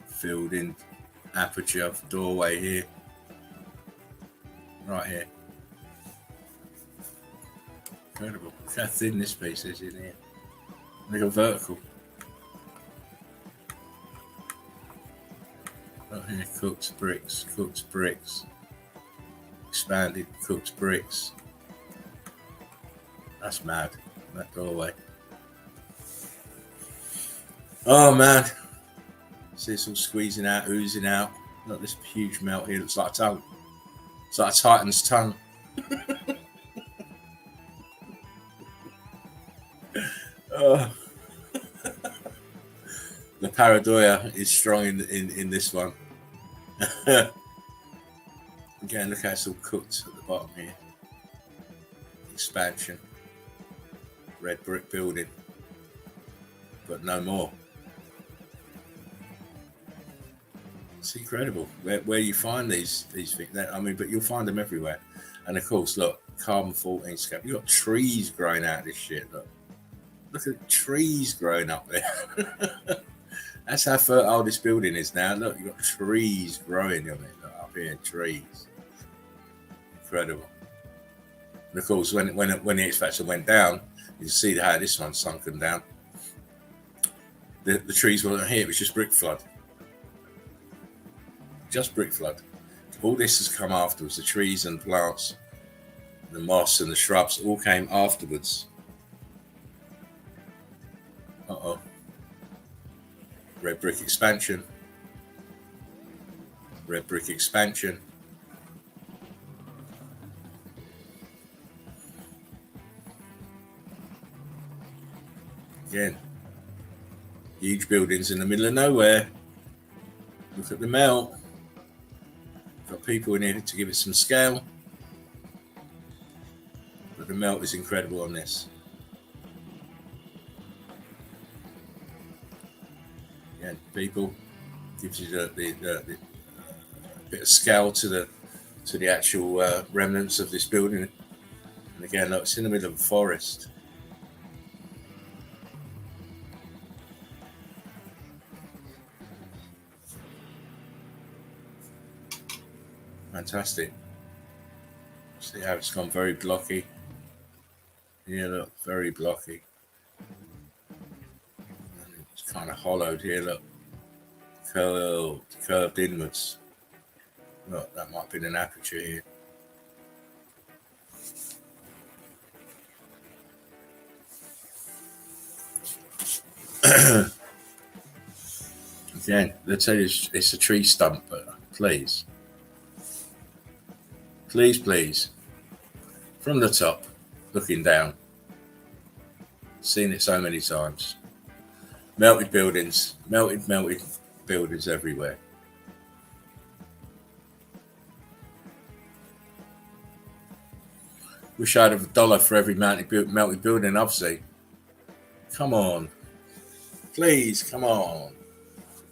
Filled in aperture doorway here. Right here. Incredible. Look how thin this piece is in here. Like a vertical. Right here, cooked bricks, expanded cooked bricks. That's mad, that doorway. Oh man, see it's all squeezing out, oozing out. Look, this huge melt here looks like a tongue. It's like a Titan's tongue. Oh. The pareidolia is strong in this one. Again, look how it's all cooked at the bottom here. Expansion. Red brick building. But no more. It's incredible where you find these things. I mean, but you'll find them everywhere. And of course, look, carbon 14 scap. You've got trees growing out of this shit. Look at the trees growing up there. That's how fertile this building is now. Look, you've got trees growing on it. Look, up here, trees. Incredible. And of course, when the X Factor went down, you can see how this one's sunken down. The trees weren't here. It was just brick flood. Just brick flood. All this has come afterwards. The trees and plants, the moss and the shrubs all came afterwards. Uh-oh. Red brick expansion. Red brick expansion. Again, huge buildings in the middle of nowhere. Look at the melt. Got people in here to give it some scale. But the melt is incredible on this. Again, people gives you the bit of scale to the actual remnants of this building. And again, look, it's in the middle of a forest. Fantastic. See how it's gone very blocky. Yeah, look, very blocky. And it's kind of hollowed here, look. Curved inwards. Look, that might be an aperture here. Again, they tell you it's a tree stump, but please. Please, from the top, looking down. Seen it so many times. Melted buildings everywhere. Wish I'd have $1 for every melted building I've seen. Come on. Please, come on.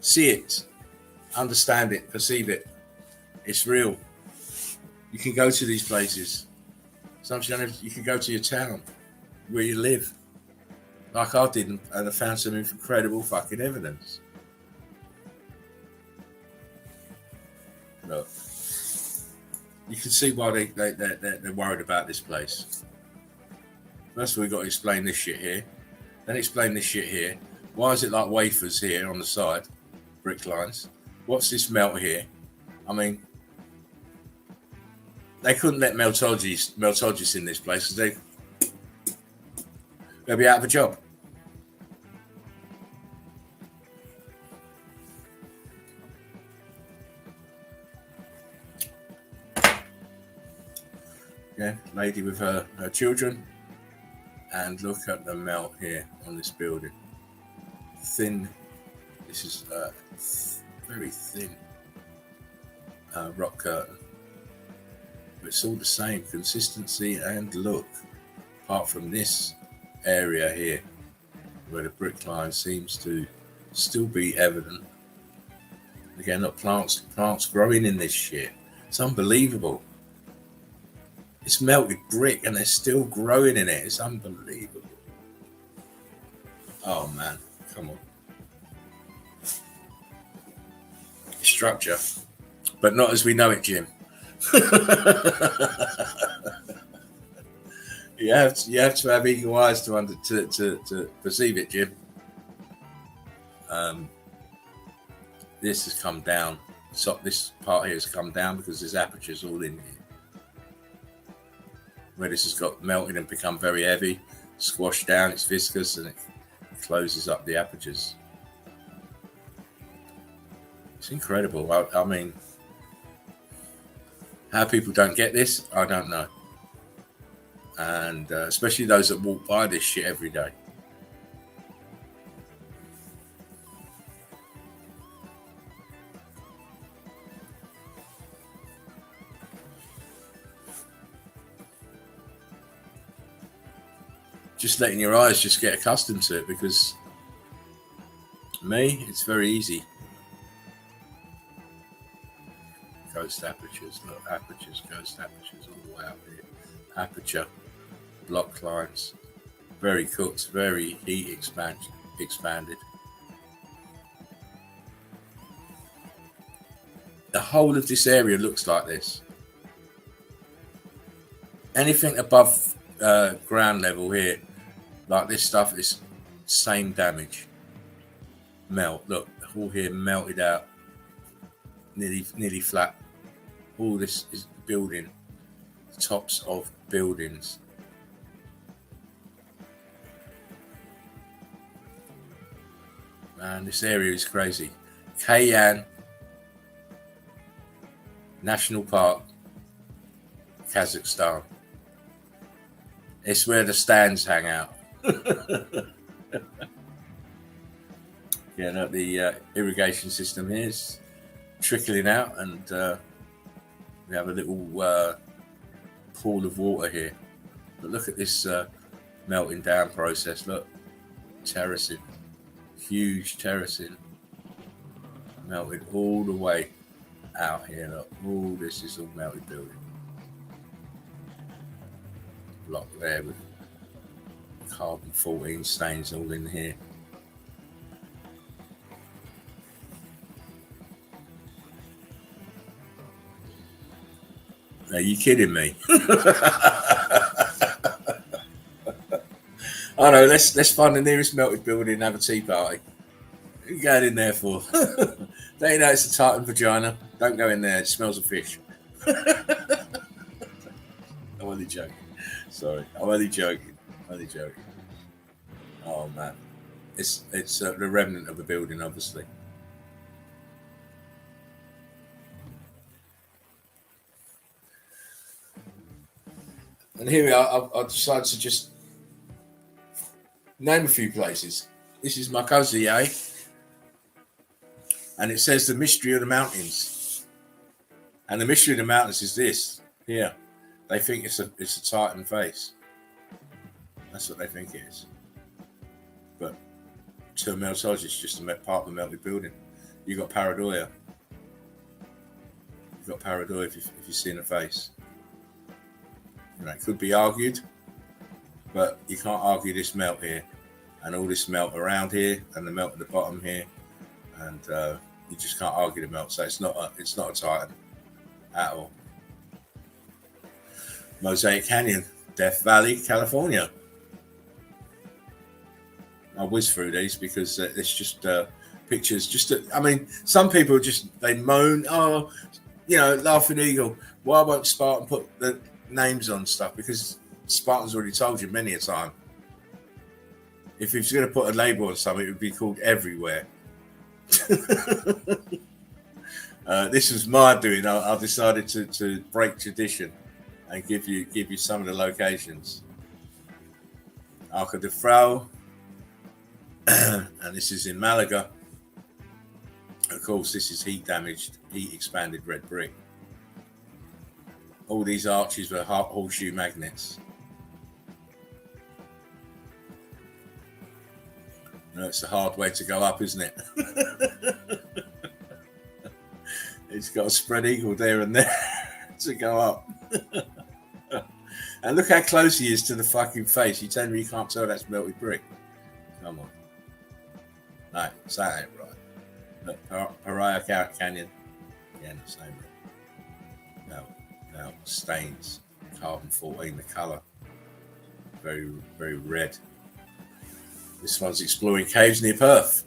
See it. Understand it. Perceive it. It's real. You can go to these places. Sometimes you can go to your town where you live, like I did, and I found some incredible fucking evidence. Look, you can see why they're worried about this place. First of all, we've got to explain this shit here. Then explain this shit here. Why is it like wafers here on the side, brick lines? What's this melt here? I mean, they couldn't let meltologists in this place because they'll be out of a job. Yeah, lady with her children. And look at the melt here on this building. Thin. This is very thin rock curtain. But it's all the same consistency and look, apart from this area here where the brick line seems to still be evident. Again, look, plants growing in this shit. It's unbelievable. It's melted brick and they're still growing in it. It's unbelievable. Oh man, come on. Structure, but not as we know it, Jim. you have to have eagle eyes to perceive it, Jim. This has come down. So this part here has come down because there's apertures all in here. Where this has got melted and become very heavy, squashed down, it's viscous and it closes up the apertures. It's incredible. I mean, how people don't get this, I don't know. And especially those that walk by this shit every day. Just letting your eyes just get accustomed to it, because me, it's very easy. Ghost apertures, look, apertures, ghost apertures all the way up here. Aperture, block lines, very cooked, very heat expanded. The whole of this area looks like this. Anything above ground level here, like this stuff, is same damage. Melt, look, all here melted out, nearly flat. All this is building, tops of buildings. Man, this area is crazy. Cayenne National Park, Kazakhstan. It's where the stands hang out. Yeah, no, the irrigation system here is trickling out, and we have a little pool of water here. But look at this melting down process. Look, terracing, huge terracing, melted all the way out here. Look, all this is all melted building. Block there with carbon 14 stains all in here. Are you kidding me? I know. Let's find the nearest melted building and have a tea party. What are you going in there for? Don't you know it's a Titan vagina? Don't go in there. It smells of fish. I'm only joking. Sorry, I'm only joking. Oh man, it's the remnant of a building, obviously. And here we are. I've decided to just name a few places. This is Marcozier, and it says the mystery of the mountains. And the mystery of the mountains is this here. They think it's a Titan face. That's what they think it is. But to a meltologist, it's just a part of the melted building. You got pareidolia. You've got pareidolia if you've seen a face. You know, it could be argued, but you can't argue this melt here, and all this melt around here, and the melt at the bottom here, and you just can't argue the melt. So it's not a Titan at all. Mosaic Canyon, Death Valley, California. I whiz through these because it's just pictures. I mean, some people they moan, oh, you know, Laughing Eagle. Why won't Spartan put the names on stuff? Because Spartan's already told you many a time. If he was going to put a label on something, it would be called Everywhere. This was my doing. I decided to break tradition and give you some of the locations. Arca de Frau, and this is in Malaga. Of course, this is heat expanded red brick. All these arches were horseshoe magnets. No, it's a hard way to go up, isn't it? It's got a spread eagle there and there to go up. And look how close he is to the fucking face. You tell me you can't tell that's melted brick? Come on. No, that ain't right. Look, Pariah Canyon. Again, the same. Now, stains. Carbon 14, the colour. Very, very red. This one's exploring caves near Perth.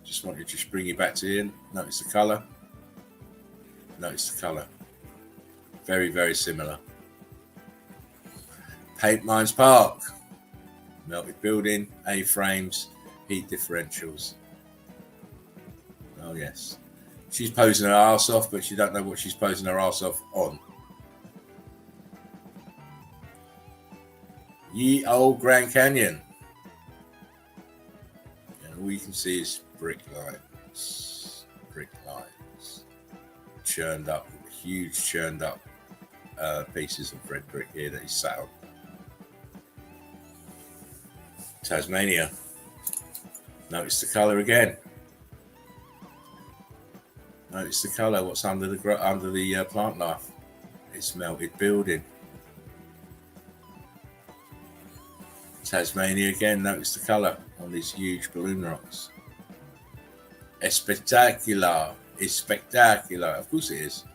Just wanted to just bring you back to in. Notice the colour. Notice the colour. Very, very similar. Paint Mines Park. Melted building, A-frames, heat differentials. Oh yes. She's posing her arse off, but she don't know what she's posing her arse off on. Ye old Grand Canyon. And all you can see is brick lines. Brick lines. Churned up, huge churned up pieces of red brick here that he's sat on. Tasmania. Notice the colour again. Notice the colour. What's under the plant life? It's melted building. Tasmania again. Notice the colour on these huge balloon rocks. It's spectacular. It's spectacular. Of course it is.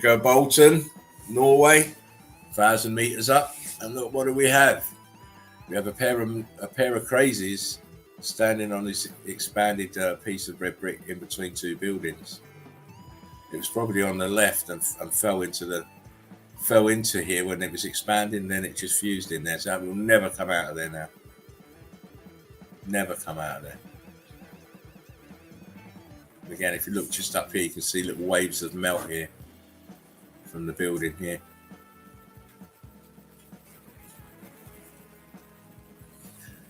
Go Bolton, Norway. 1,000 meters up, and look, what do we have? We have a pair of crazies standing on this expanded piece of red brick in between two buildings. It was probably on the left and fell into here when it was expanding. Then it just fused in there, so it will never come out of there now. Never come out of there. And again, if you look just up here, you can see little waves of melt here from the building here.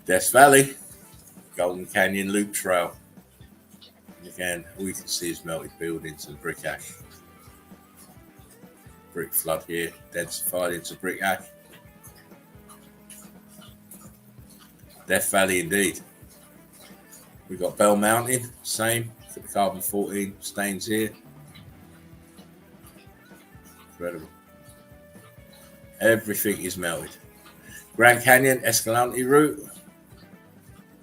Death Valley, Golden Canyon Loop Trail. And again, all you can see is melted buildings and brick ash. Brick flood here, densified into brick ash. Death Valley indeed. We've got Bell Mountain, same. Got the carbon 14 stains here. Incredible. Everything is melted. Grand Canyon, Escalante route.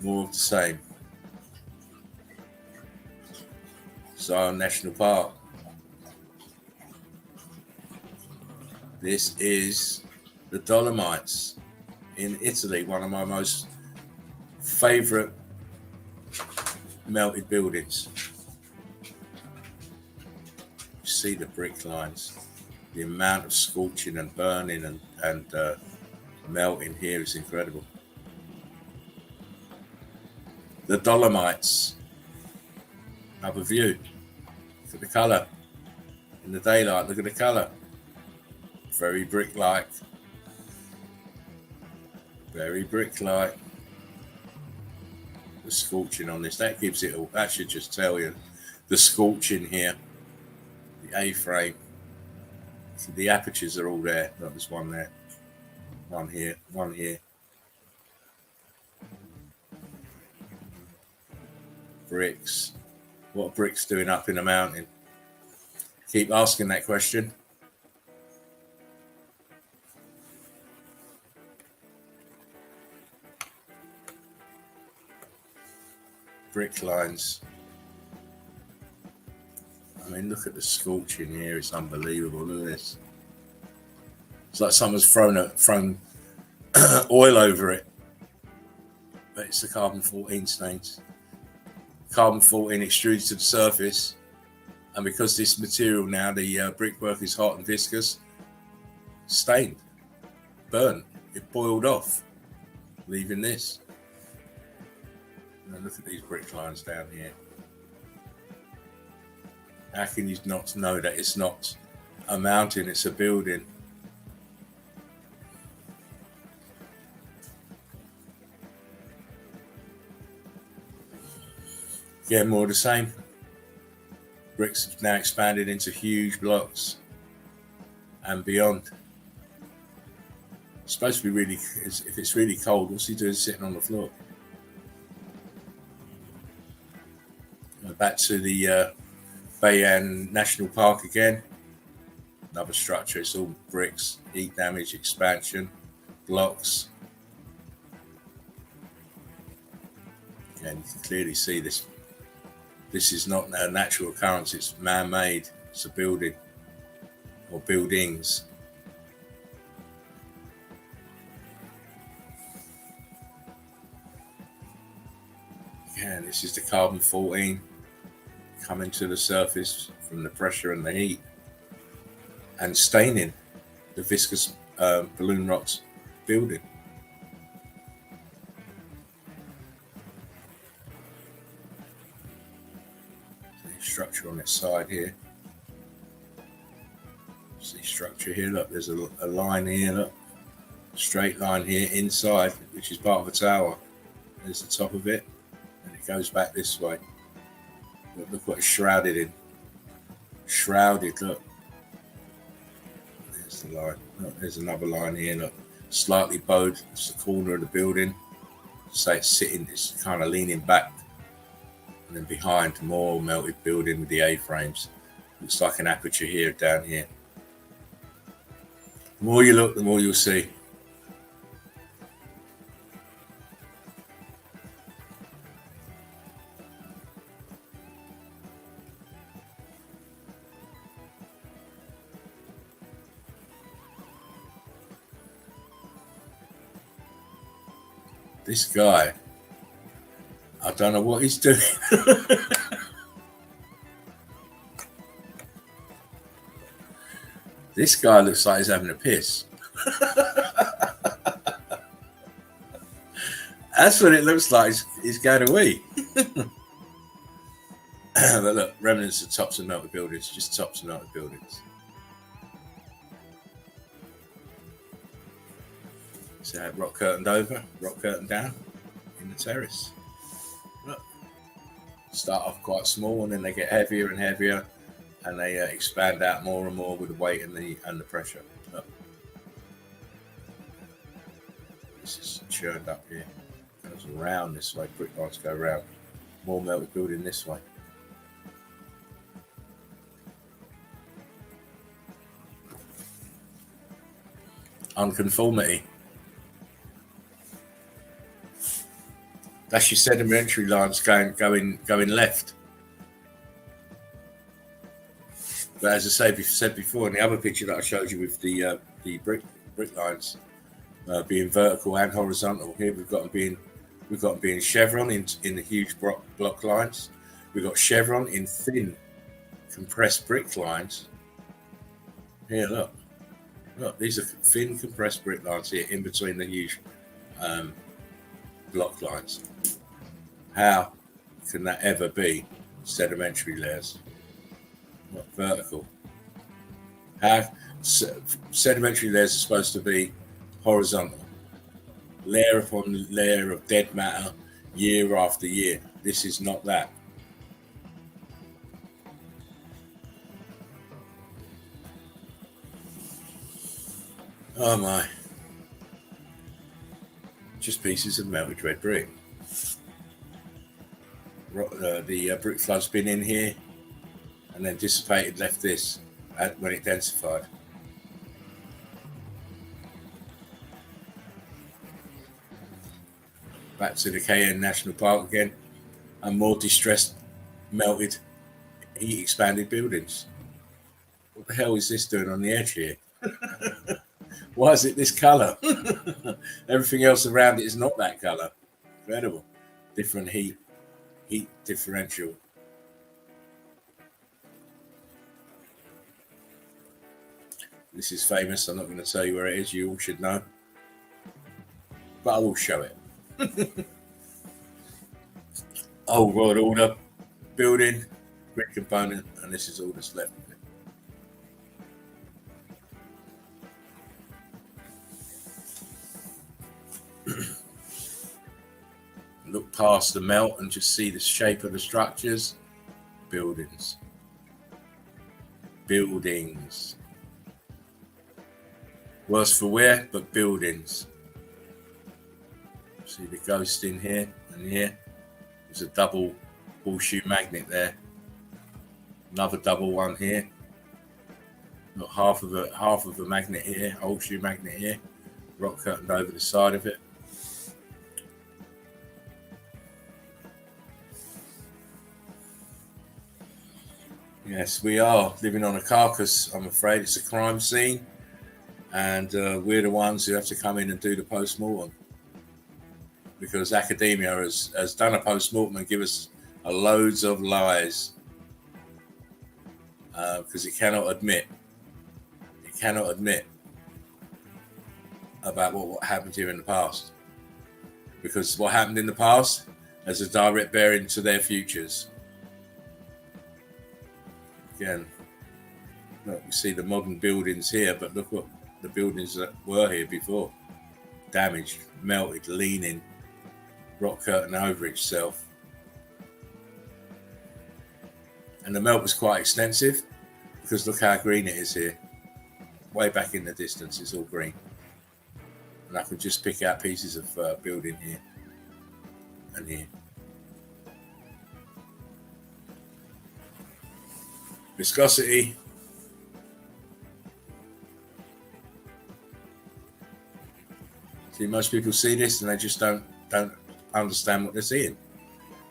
More of the same. Zion National Park. This is the Dolomites in Italy, one of my most favourite melted buildings. You see the brick lines. The amount of scorching and burning and melting here is incredible. The Dolomites. Have a view. Look at the colour. In the daylight, look at the colour. Very brick-like. Very brick-like. The scorching on this. That gives it all. That should just tell you. The scorching here. The A-frame. So the apertures are all there. Look, there's one there. One here. One here. Bricks. What are bricks doing up in the mountain? Keep asking that question. Brick lines. I mean, look at the scorching here. It's unbelievable. Look at this. It's like someone's thrown oil over it. But it's the carbon 14 stains. Carbon 14 extrudes to the surface, and because this material now, the brickwork is hot and viscous, stained, burnt, it boiled off, leaving this. And look at these brick lines down here. How can you not know that it's not a mountain, it's a building? Yeah, more of the same. Bricks have now expanded into huge blocks and beyond. It's supposed to be really, if it's really cold, what's he doing sitting on the floor? Back to the Bayan National Park again. Another structure. It's all bricks, heat damage, expansion, blocks. And you can clearly see this. This is not a natural occurrence. It's man-made. It's a building or buildings. Yeah, this is the carbon-14 coming to the surface from the pressure and the heat and staining the viscous balloon rocks building. The structure on its side here. See structure here, look, there's a line here, look, straight line here inside, which is part of the tower. There's the top of it, and it goes back this way. Look what it's shrouded in. Shrouded, look. There's the line. Look, there's another line here, look. Slightly bowed. It's the corner of the building. So it's sitting, it's kind of leaning back. And then behind, more melted building with the A-frames. Looks like an aperture here, down here. The more you look, the more you'll see. This guy, I don't know what he's doing. This guy looks like he's having a piss. That's what it looks like. He's going away. But look, remnants of tops of melted buildings, just tops of melted buildings. So rock curtained over, rock curtained down in the terrace. Look, start off quite small and then they get heavier and heavier, and they expand out more and more with the weight and the pressure. Look. This is churned up here. It goes around this way. Brick lines go around. More melted building this way. Unconformity. That's your sedimentary lines going left. But as I said before in the other picture that I showed you with the brick lines being vertical and horizontal, here we've got them being chevron in the huge block lines. We've got chevron in thin compressed brick lines. Here, look, these are thin compressed brick lines here in between the huge block lines. How can that ever be sedimentary layers? Not vertical. How sedimentary layers are supposed to be horizontal, layer upon layer of dead matter, year after year. This is not that. Oh my. Just pieces of melted red brick. The brick flood's been in here and then dissipated, left this when it densified. Back to the KN National Park again, and more distressed, melted, heat expanded buildings. What the hell is this doing on the edge here? Why is it this colour? Everything else around it is not that colour. Incredible. Different heat differential. This is famous. I'm not going to tell you where it is. You all should know. But I will show it. Old World Order building, brick component, and this is all that's left of it. Look past the melt and just see the shape of the structures. Buildings. Worse for wear, but buildings. See the ghost in here and here. There's a double horseshoe magnet there. Another double one here. Got half of a magnet here, horseshoe magnet here. Rock curtained over the side of it. Yes, we are living on a carcass. I'm afraid it's a crime scene, and we're the ones who have to come in and do the post-mortem, because academia has done a post-mortem and give us loads of lies, because it cannot admit about what happened here in the past, because what happened in the past has a direct bearing to their futures. Again, look, you see the modern buildings here, but look what the buildings that were here before. Damaged, melted, leaning, rock curtain over itself. And the melt was quite extensive, because look how green it is here. Way back in the distance, it's all green. And I can just pick out pieces of building here and here. Viscosity. See, most people see this and they just don't understand what they're seeing.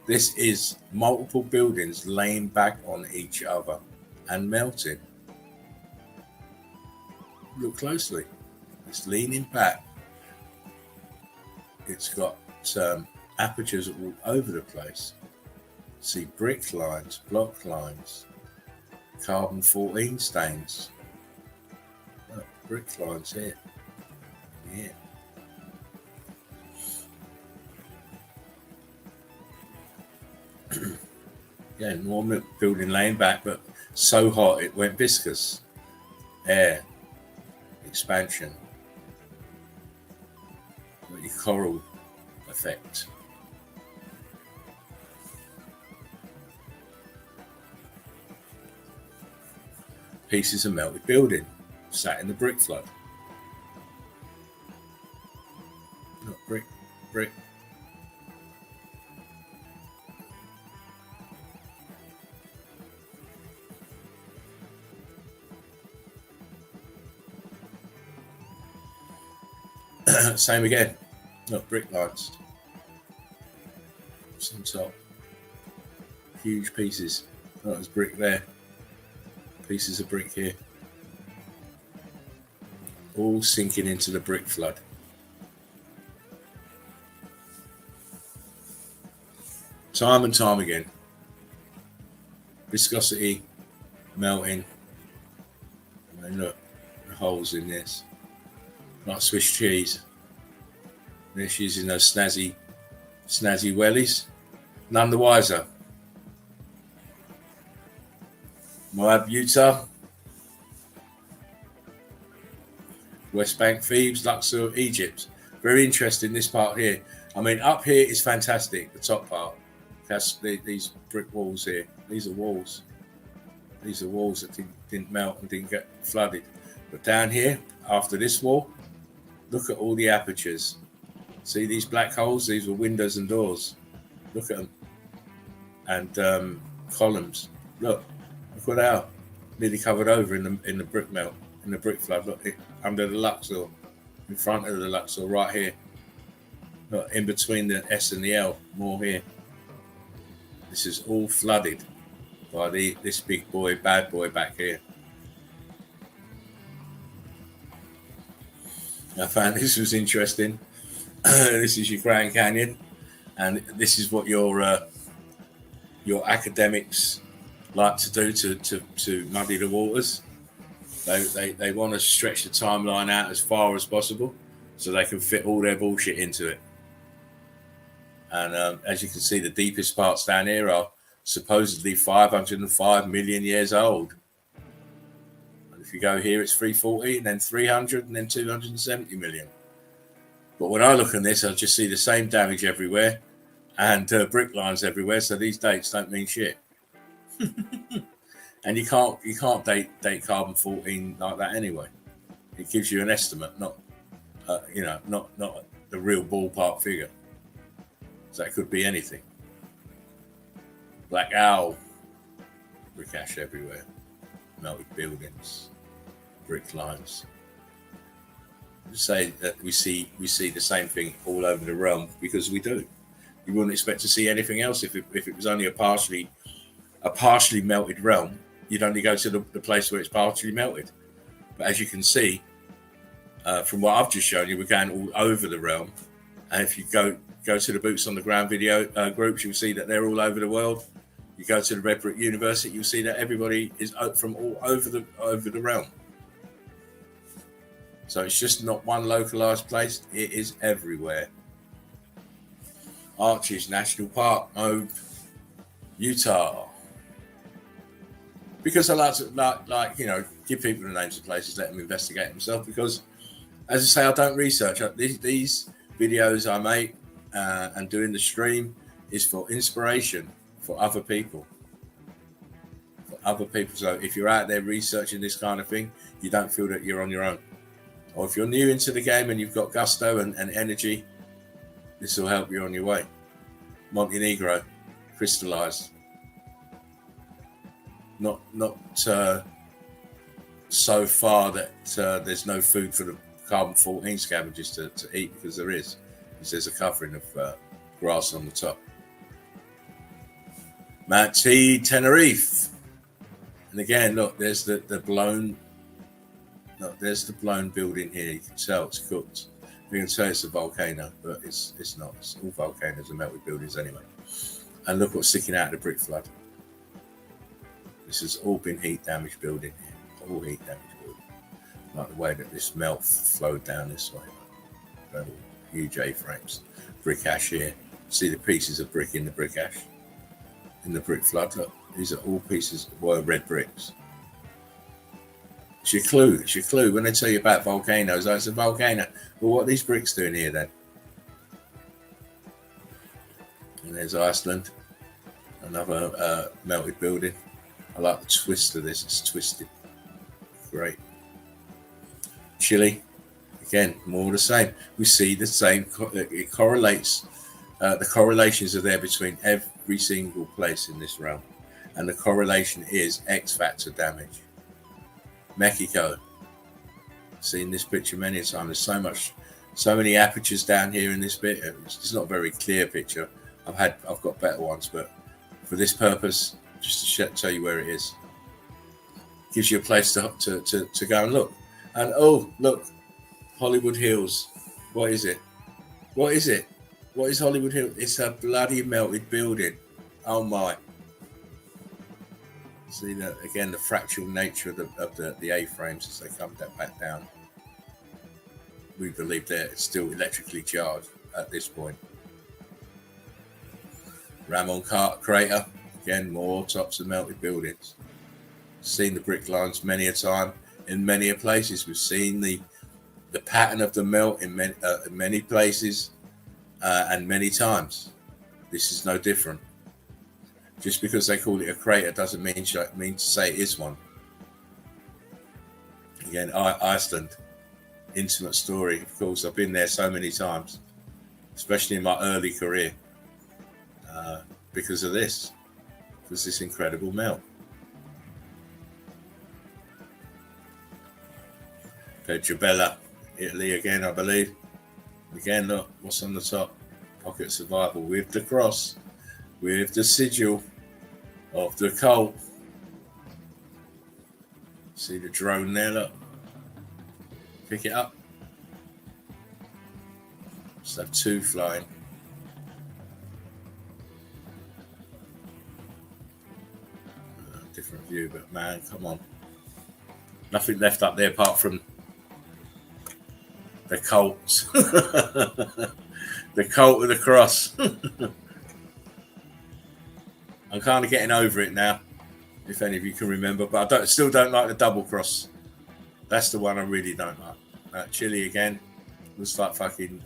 This is multiple buildings laying back on each other and melting. Look closely. It's leaning back. It's got apertures all over the place. See brick lines, block lines, carbon 14 stains. Look, brick lines here. Yeah. Yeah, normal building laying back, but so hot it went viscous. Air, expansion, the coral effect. Pieces of melted building sat in the brick flood. Not brick. Same again. Not brick lines. Some top. Huge pieces. Oh, there's brick there. Pieces of brick here. All sinking into the brick flood. Time and time again. Viscosity, melting. And look, the holes in this. Like Swiss cheese. They're using those snazzy wellies. None the wiser. Moab, Utah. West Bank, Thebes, Luxor, Egypt. Very interesting, this part here. I mean, up here is fantastic, the top part. That's these brick walls here. These are walls. These are walls that didn't melt and didn't get flooded. But down here, after this wall, look at all the apertures. See these black holes? These were windows and doors. Look at them. And columns. Look what they are. Nearly covered over in the brick melt, in the brick flood. Look, under the Luxor, in front of the Luxor, right here. Look, in between the S and the L, more here. This is all flooded by this big boy, bad boy back here. I found this was interesting. This is your Grand Canyon, and this is what your academics like to do to muddy the waters. They want to stretch the timeline out as far as possible so they can fit all their bullshit into it. And as you can see, the deepest parts down here are supposedly 505 million years old. And if you go here, it's 340, and then 300, and then 270 million. But when I look at this, I just see the same damage everywhere and brick lines everywhere. So these dates don't mean shit. And you can't date carbon 14 like that anyway. It gives you an estimate, not the real ballpark figure. So it could be anything. Black owl, brick ash everywhere, melted buildings, brick lines. Say that we see the same thing all over the realm because we do. You wouldn't expect to see anything else if it was only a partially melted realm. You'd only go to the place where it's partially melted. But as you can see, from what I've just shown you, we're going all over the realm. And if you go to the Boots on the Ground video groups, you'll see that they're all over the world. You go to the Red Brick University, you'll see that everybody is from all over the realm. So it's just not one localized place, it is everywhere. Arches National Park, Utah. Because I like to give people the names of places, let them investigate themselves. Because, as I say, I don't research. These videos I make and doing the stream is for inspiration for other people. So if you're out there researching this kind of thing, you don't feel that you're on your own. Or if you're new into the game and you've got gusto and energy, this will help you on your way. Montenegro, crystallized. Not so far that there's no food for the carbon-14 scavengers to eat, because there is. Because there's a covering of grass on the top. Mount T, Tenerife. And again, look, there's the blown. Look, there's the blown building here. You can tell it's cooked. You can tell it's a volcano, but it's not. It's all volcanoes and melted buildings anyway. And look what's sticking out of the brick flood. This has all been heat damaged building here. All heat damaged building. Like the way that this melt flowed down this way. Huge A-frames. Brick ash here. See the pieces of brick in the brick ash. In the brick flood. Look, these are all pieces of red bricks. It's your clue. When they tell you about volcanoes, it's a volcano. Well, what are these bricks doing here then? And there's Iceland. Another melted building. I like the twist of this. It's twisted. Great. Chile. Again, more the same. We see the same. It correlates. The correlations are there between every single place in this realm. And the correlation is X factor damage. Mexico. Seen this picture many times. There's so many apertures down here in this bit. It's not a very clear picture. I've got better ones, but for this purpose, just to tell you where it is. Gives you a place to go and look. And look, Hollywood Hills. What is it? What is Hollywood Hills? It's a bloody melted building. Oh my. See that again, the fractal nature of the A-frames as they come back down. We believe they're still electrically charged at this point. Ramon crater, again, more tops of melted buildings. Seen the brick lines many a time in many places. We've seen the pattern of the melt in many places and many times. This is no different. Just because they call it a crater doesn't mean to say it is one. Again, Iceland, intimate story. Of course, I've been there so many times, especially in my early career, because of this incredible melt. Petrobella, Italy again, I believe. Again, look, what's on the top? Pocket survival with the cross. With the sigil of the cult. See the drone there, look. Pick it up. Just have two flying. Different view, but man, come on. Nothing left up there apart from the cult. The cult of the cross. I'm kind of getting over it now, if any of you can remember, but I still don't like the double cross. That's the one I really don't like. Chile again, looks like fucking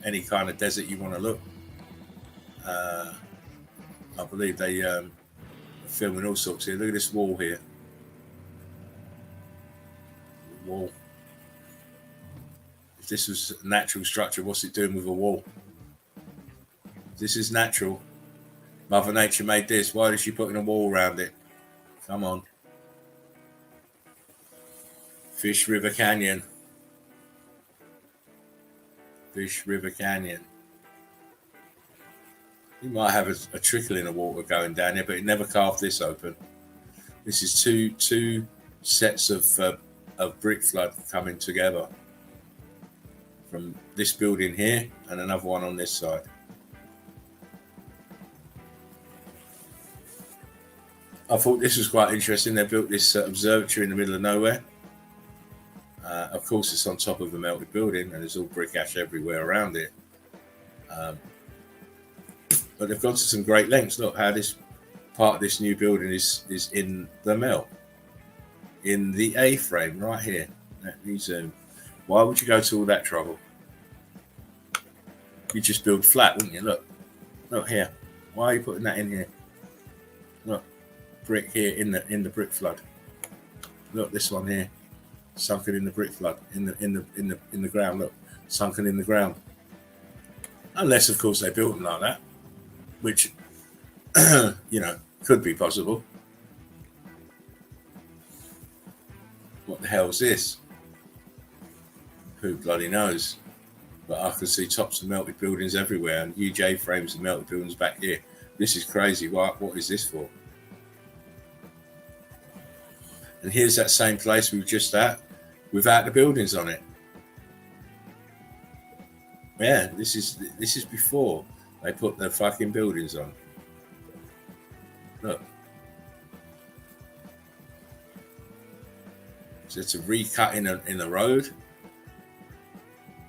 any kind of desert you want to look. I believe they are filming all sorts here. Look at this wall here. Wall. If this was a natural structure, what's it doing with a wall? If this is natural. Mother Nature made this. Why did she put in a wall around it? Come on. Fish River Canyon. Fish River Canyon. You might have a trickle in the water going down here, but it never carved this open. This is two sets of brick flood coming together from this building here and another one on this side. I thought this was quite interesting. They built this observatory in the middle of nowhere. Of course, it's on top of a melted building, and there's all brick ash everywhere around it. But they've gone to some great lengths. Look how this part of this new building is in the melt, in the A-frame right here. Let me zoom. Why would you go to all that trouble? You just build flat, wouldn't you? Look here. Why are you putting that in here? Look, brick here in the brick flood. Look, this one here, sunken in the brick flood, in the ground. Look, sunken in the ground. Unless, of course, they built them like that, which could be possible. What the hell is this? Who bloody knows? But I can see tops of melted buildings everywhere and huge A-frames of melted buildings back here. This is crazy. What is this for? And here's that same place we were just at without the buildings on it. Yeah, this is before they put the fucking buildings on. Look. So it's a recut in the road.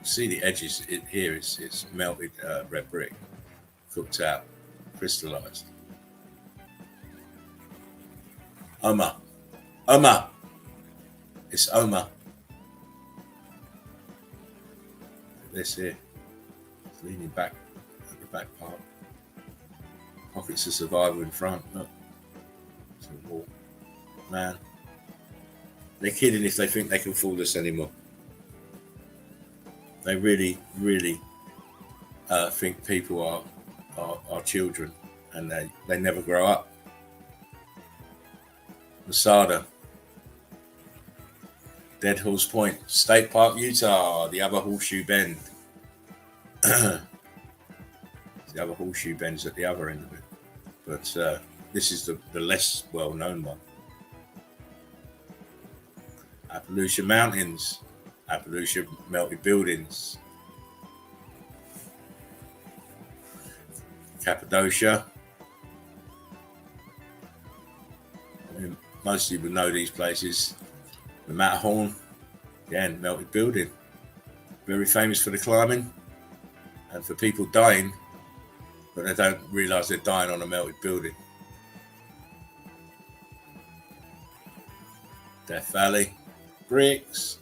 See the edges here, it's melted red brick, cooked out, crystallized. Oma. It's Oma. This here, it's leaning back at the back part. Pockets of survival in front. Look, it's a wall. Man, they're kidding if they think they can fool us anymore. They really, really think people are children, and they never grow up. Masada, Dead Horse Point, State Park, Utah, the other Horseshoe Bend. The other Horseshoe Bend's at the other end of it, but this is the less well-known one. Appalachian Mountains. Appalachia melted buildings. Cappadocia. Most people know these places. The Matterhorn, again, melted building. Very famous for the climbing and for people dying, but they don't realise they're dying on a melted building. Death Valley, bricks.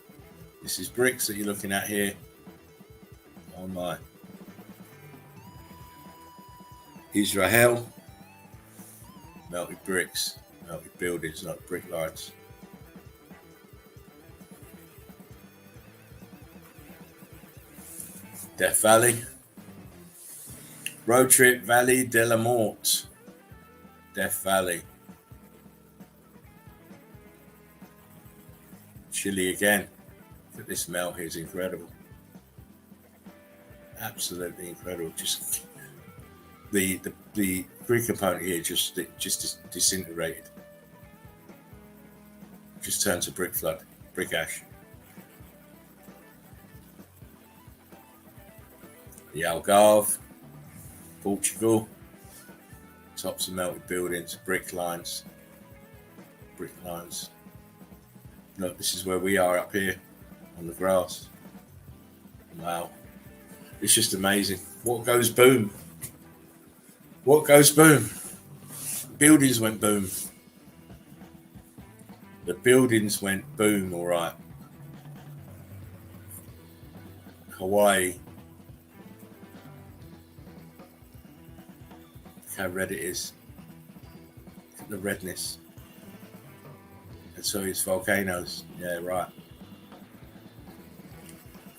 This is bricks that you're looking at here. Oh my. Israel, melted bricks, melted buildings, not brick lines. Death Valley, road trip, Valley de la Mort, Death Valley. Chile again. Look at this melt here, is incredible. Absolutely incredible. Just the grid component here just disintegrated. Just turned to brick flood, brick ash. The Algarve, Portugal, tops of melted buildings, brick lines. Look, this is where we are up here on the grass. Wow. It's just amazing. What goes boom? What goes boom? Buildings went boom. The buildings went boom, all right. Hawaii. Look how red it is. Look at the redness. And so it's volcanoes. Yeah, right.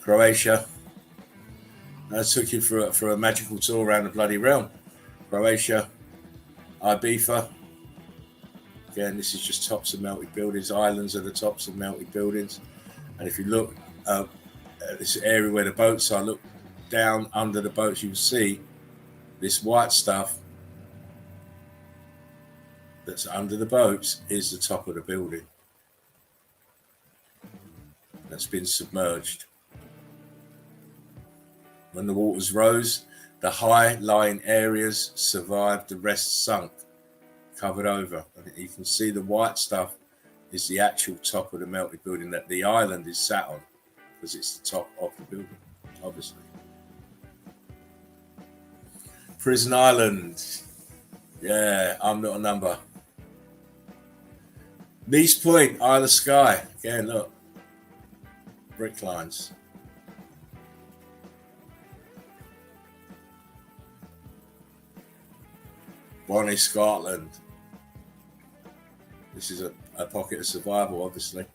Croatia. I took you for a magical tour around the bloody realm. Croatia, Ibiza. Again, this is just tops of melted buildings. Islands are the tops of melted buildings. And if you look at this area where the boats are, look down under the boats, you will see this white stuff that's under the boats is the top of the building that's been submerged. When the waters rose, the high-lying areas survived, the rest sunk, covered over. And you can see the white stuff is the actual top of the melted building that the island is sat on, because it's the top of the building, obviously. Prison Island. Yeah, I'm not a number. Nice Point, Isle of Skye. Again, look. Brick lines. Bonnie, Scotland. This is a pocket of survival, obviously.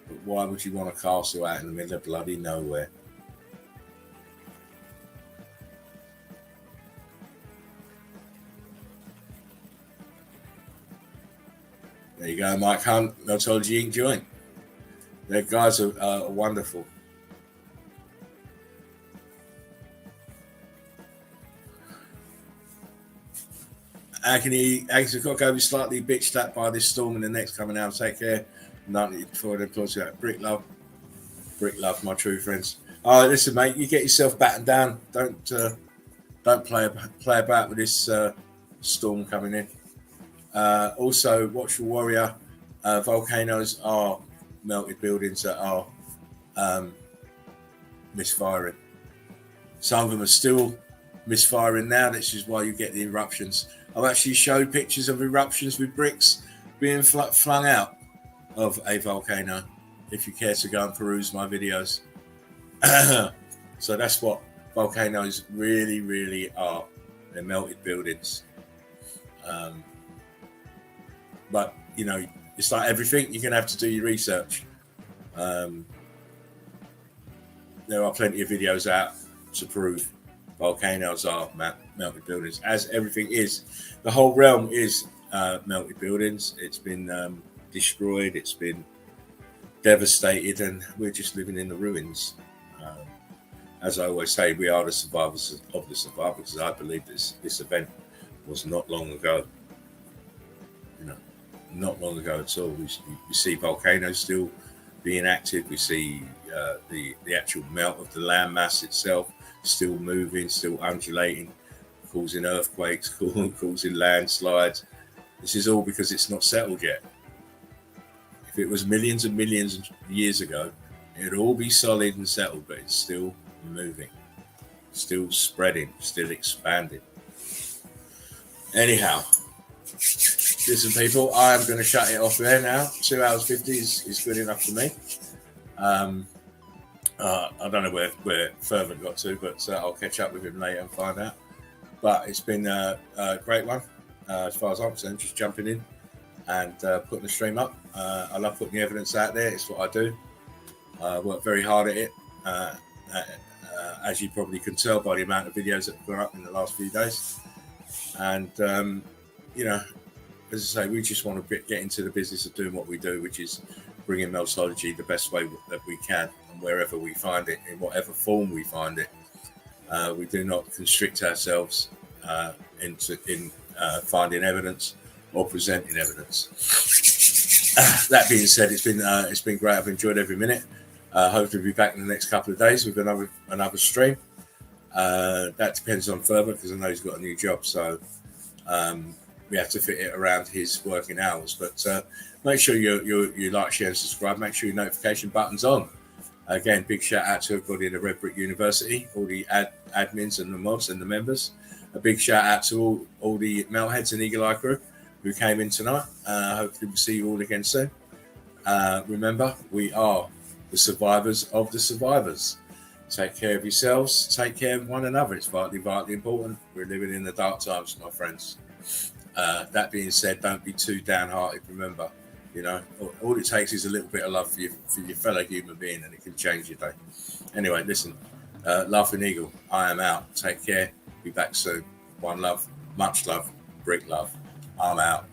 But why would you want a castle out in the middle of bloody nowhere? There you go, Mike Hunt, Meltology Inc. joint. Their guys are wonderful. Agony Coco be slightly bitched at by this storm in the next coming out. Take care. 94 the applause. Brick love, my true friends. Oh, listen, mate, you get yourself battened down. Don't play about with this storm coming in. Also, Watchful Warrior, volcanoes are melted buildings that are misfiring. Some of them are still misfiring now. This is why you get the eruptions. I've actually showed pictures of eruptions with bricks being flung out of a volcano, if you care to go and peruse my videos. So that's what volcanoes really, really are. They're melted buildings. But, you know, it's like everything, you're going to have to do your research. There are plenty of videos out to prove volcanoes are melted buildings, as everything is. The whole realm is melted buildings. It's been destroyed, it's been devastated, and we're just living in the ruins. As I always say, we are the survivors of the survivors, because I believe this event was not long ago. You know, not long ago at all. We see volcanoes still being active. We see the actual melt of the landmass itself still moving, still undulating, causing earthquakes, causing landslides. This is all because it's not settled yet. If it was millions and millions of years ago, it'd all be solid and settled, but it's still moving, still spreading, still expanding. Anyhow, listen, people, I am going to shut it off there now. 2 hours 50 is good enough for me. I don't know where Fervent got to, but I'll catch up with him later and find out. But it's been a great one, as far as I'm concerned, just jumping in and putting the stream up. I love putting the evidence out there. It's what I do. I work very hard at it, as you probably can tell by the amount of videos that have gone up in the last few days. And, you know, as I say, we just want to get into the business of doing what we do, which is bringing Meltology the best way that we can, and wherever we find it, in whatever form we find it. We do not constrict ourselves in finding evidence or presenting evidence. That being said, it's been great. I've enjoyed every minute. Hopefully, we'll be back in the next couple of days with another stream. That depends on Fervent, because I know he's got a new job, so we have to fit it around his working hours. But make sure you like, share, and subscribe. Make sure your notification button's on. Again, big shout out to everybody in the Red Brick University, all the admins and the mods and the members. A big shout out to all the Meltheads and Eagle Eye crew who came in tonight. Hopefully we'll see you all again soon. Remember, we are the survivors of the survivors. Take care of yourselves. Take care of one another. It's vitally important. We're living in the dark times, my friends. That being said, don't be too downhearted. Remember, you know, all it takes is a little bit of love for your fellow human being, and it can change your day. Anyway, listen, Laughing Eagle, I am out. Take care. Be back soon. One love. Much love. Brick love. I'm out.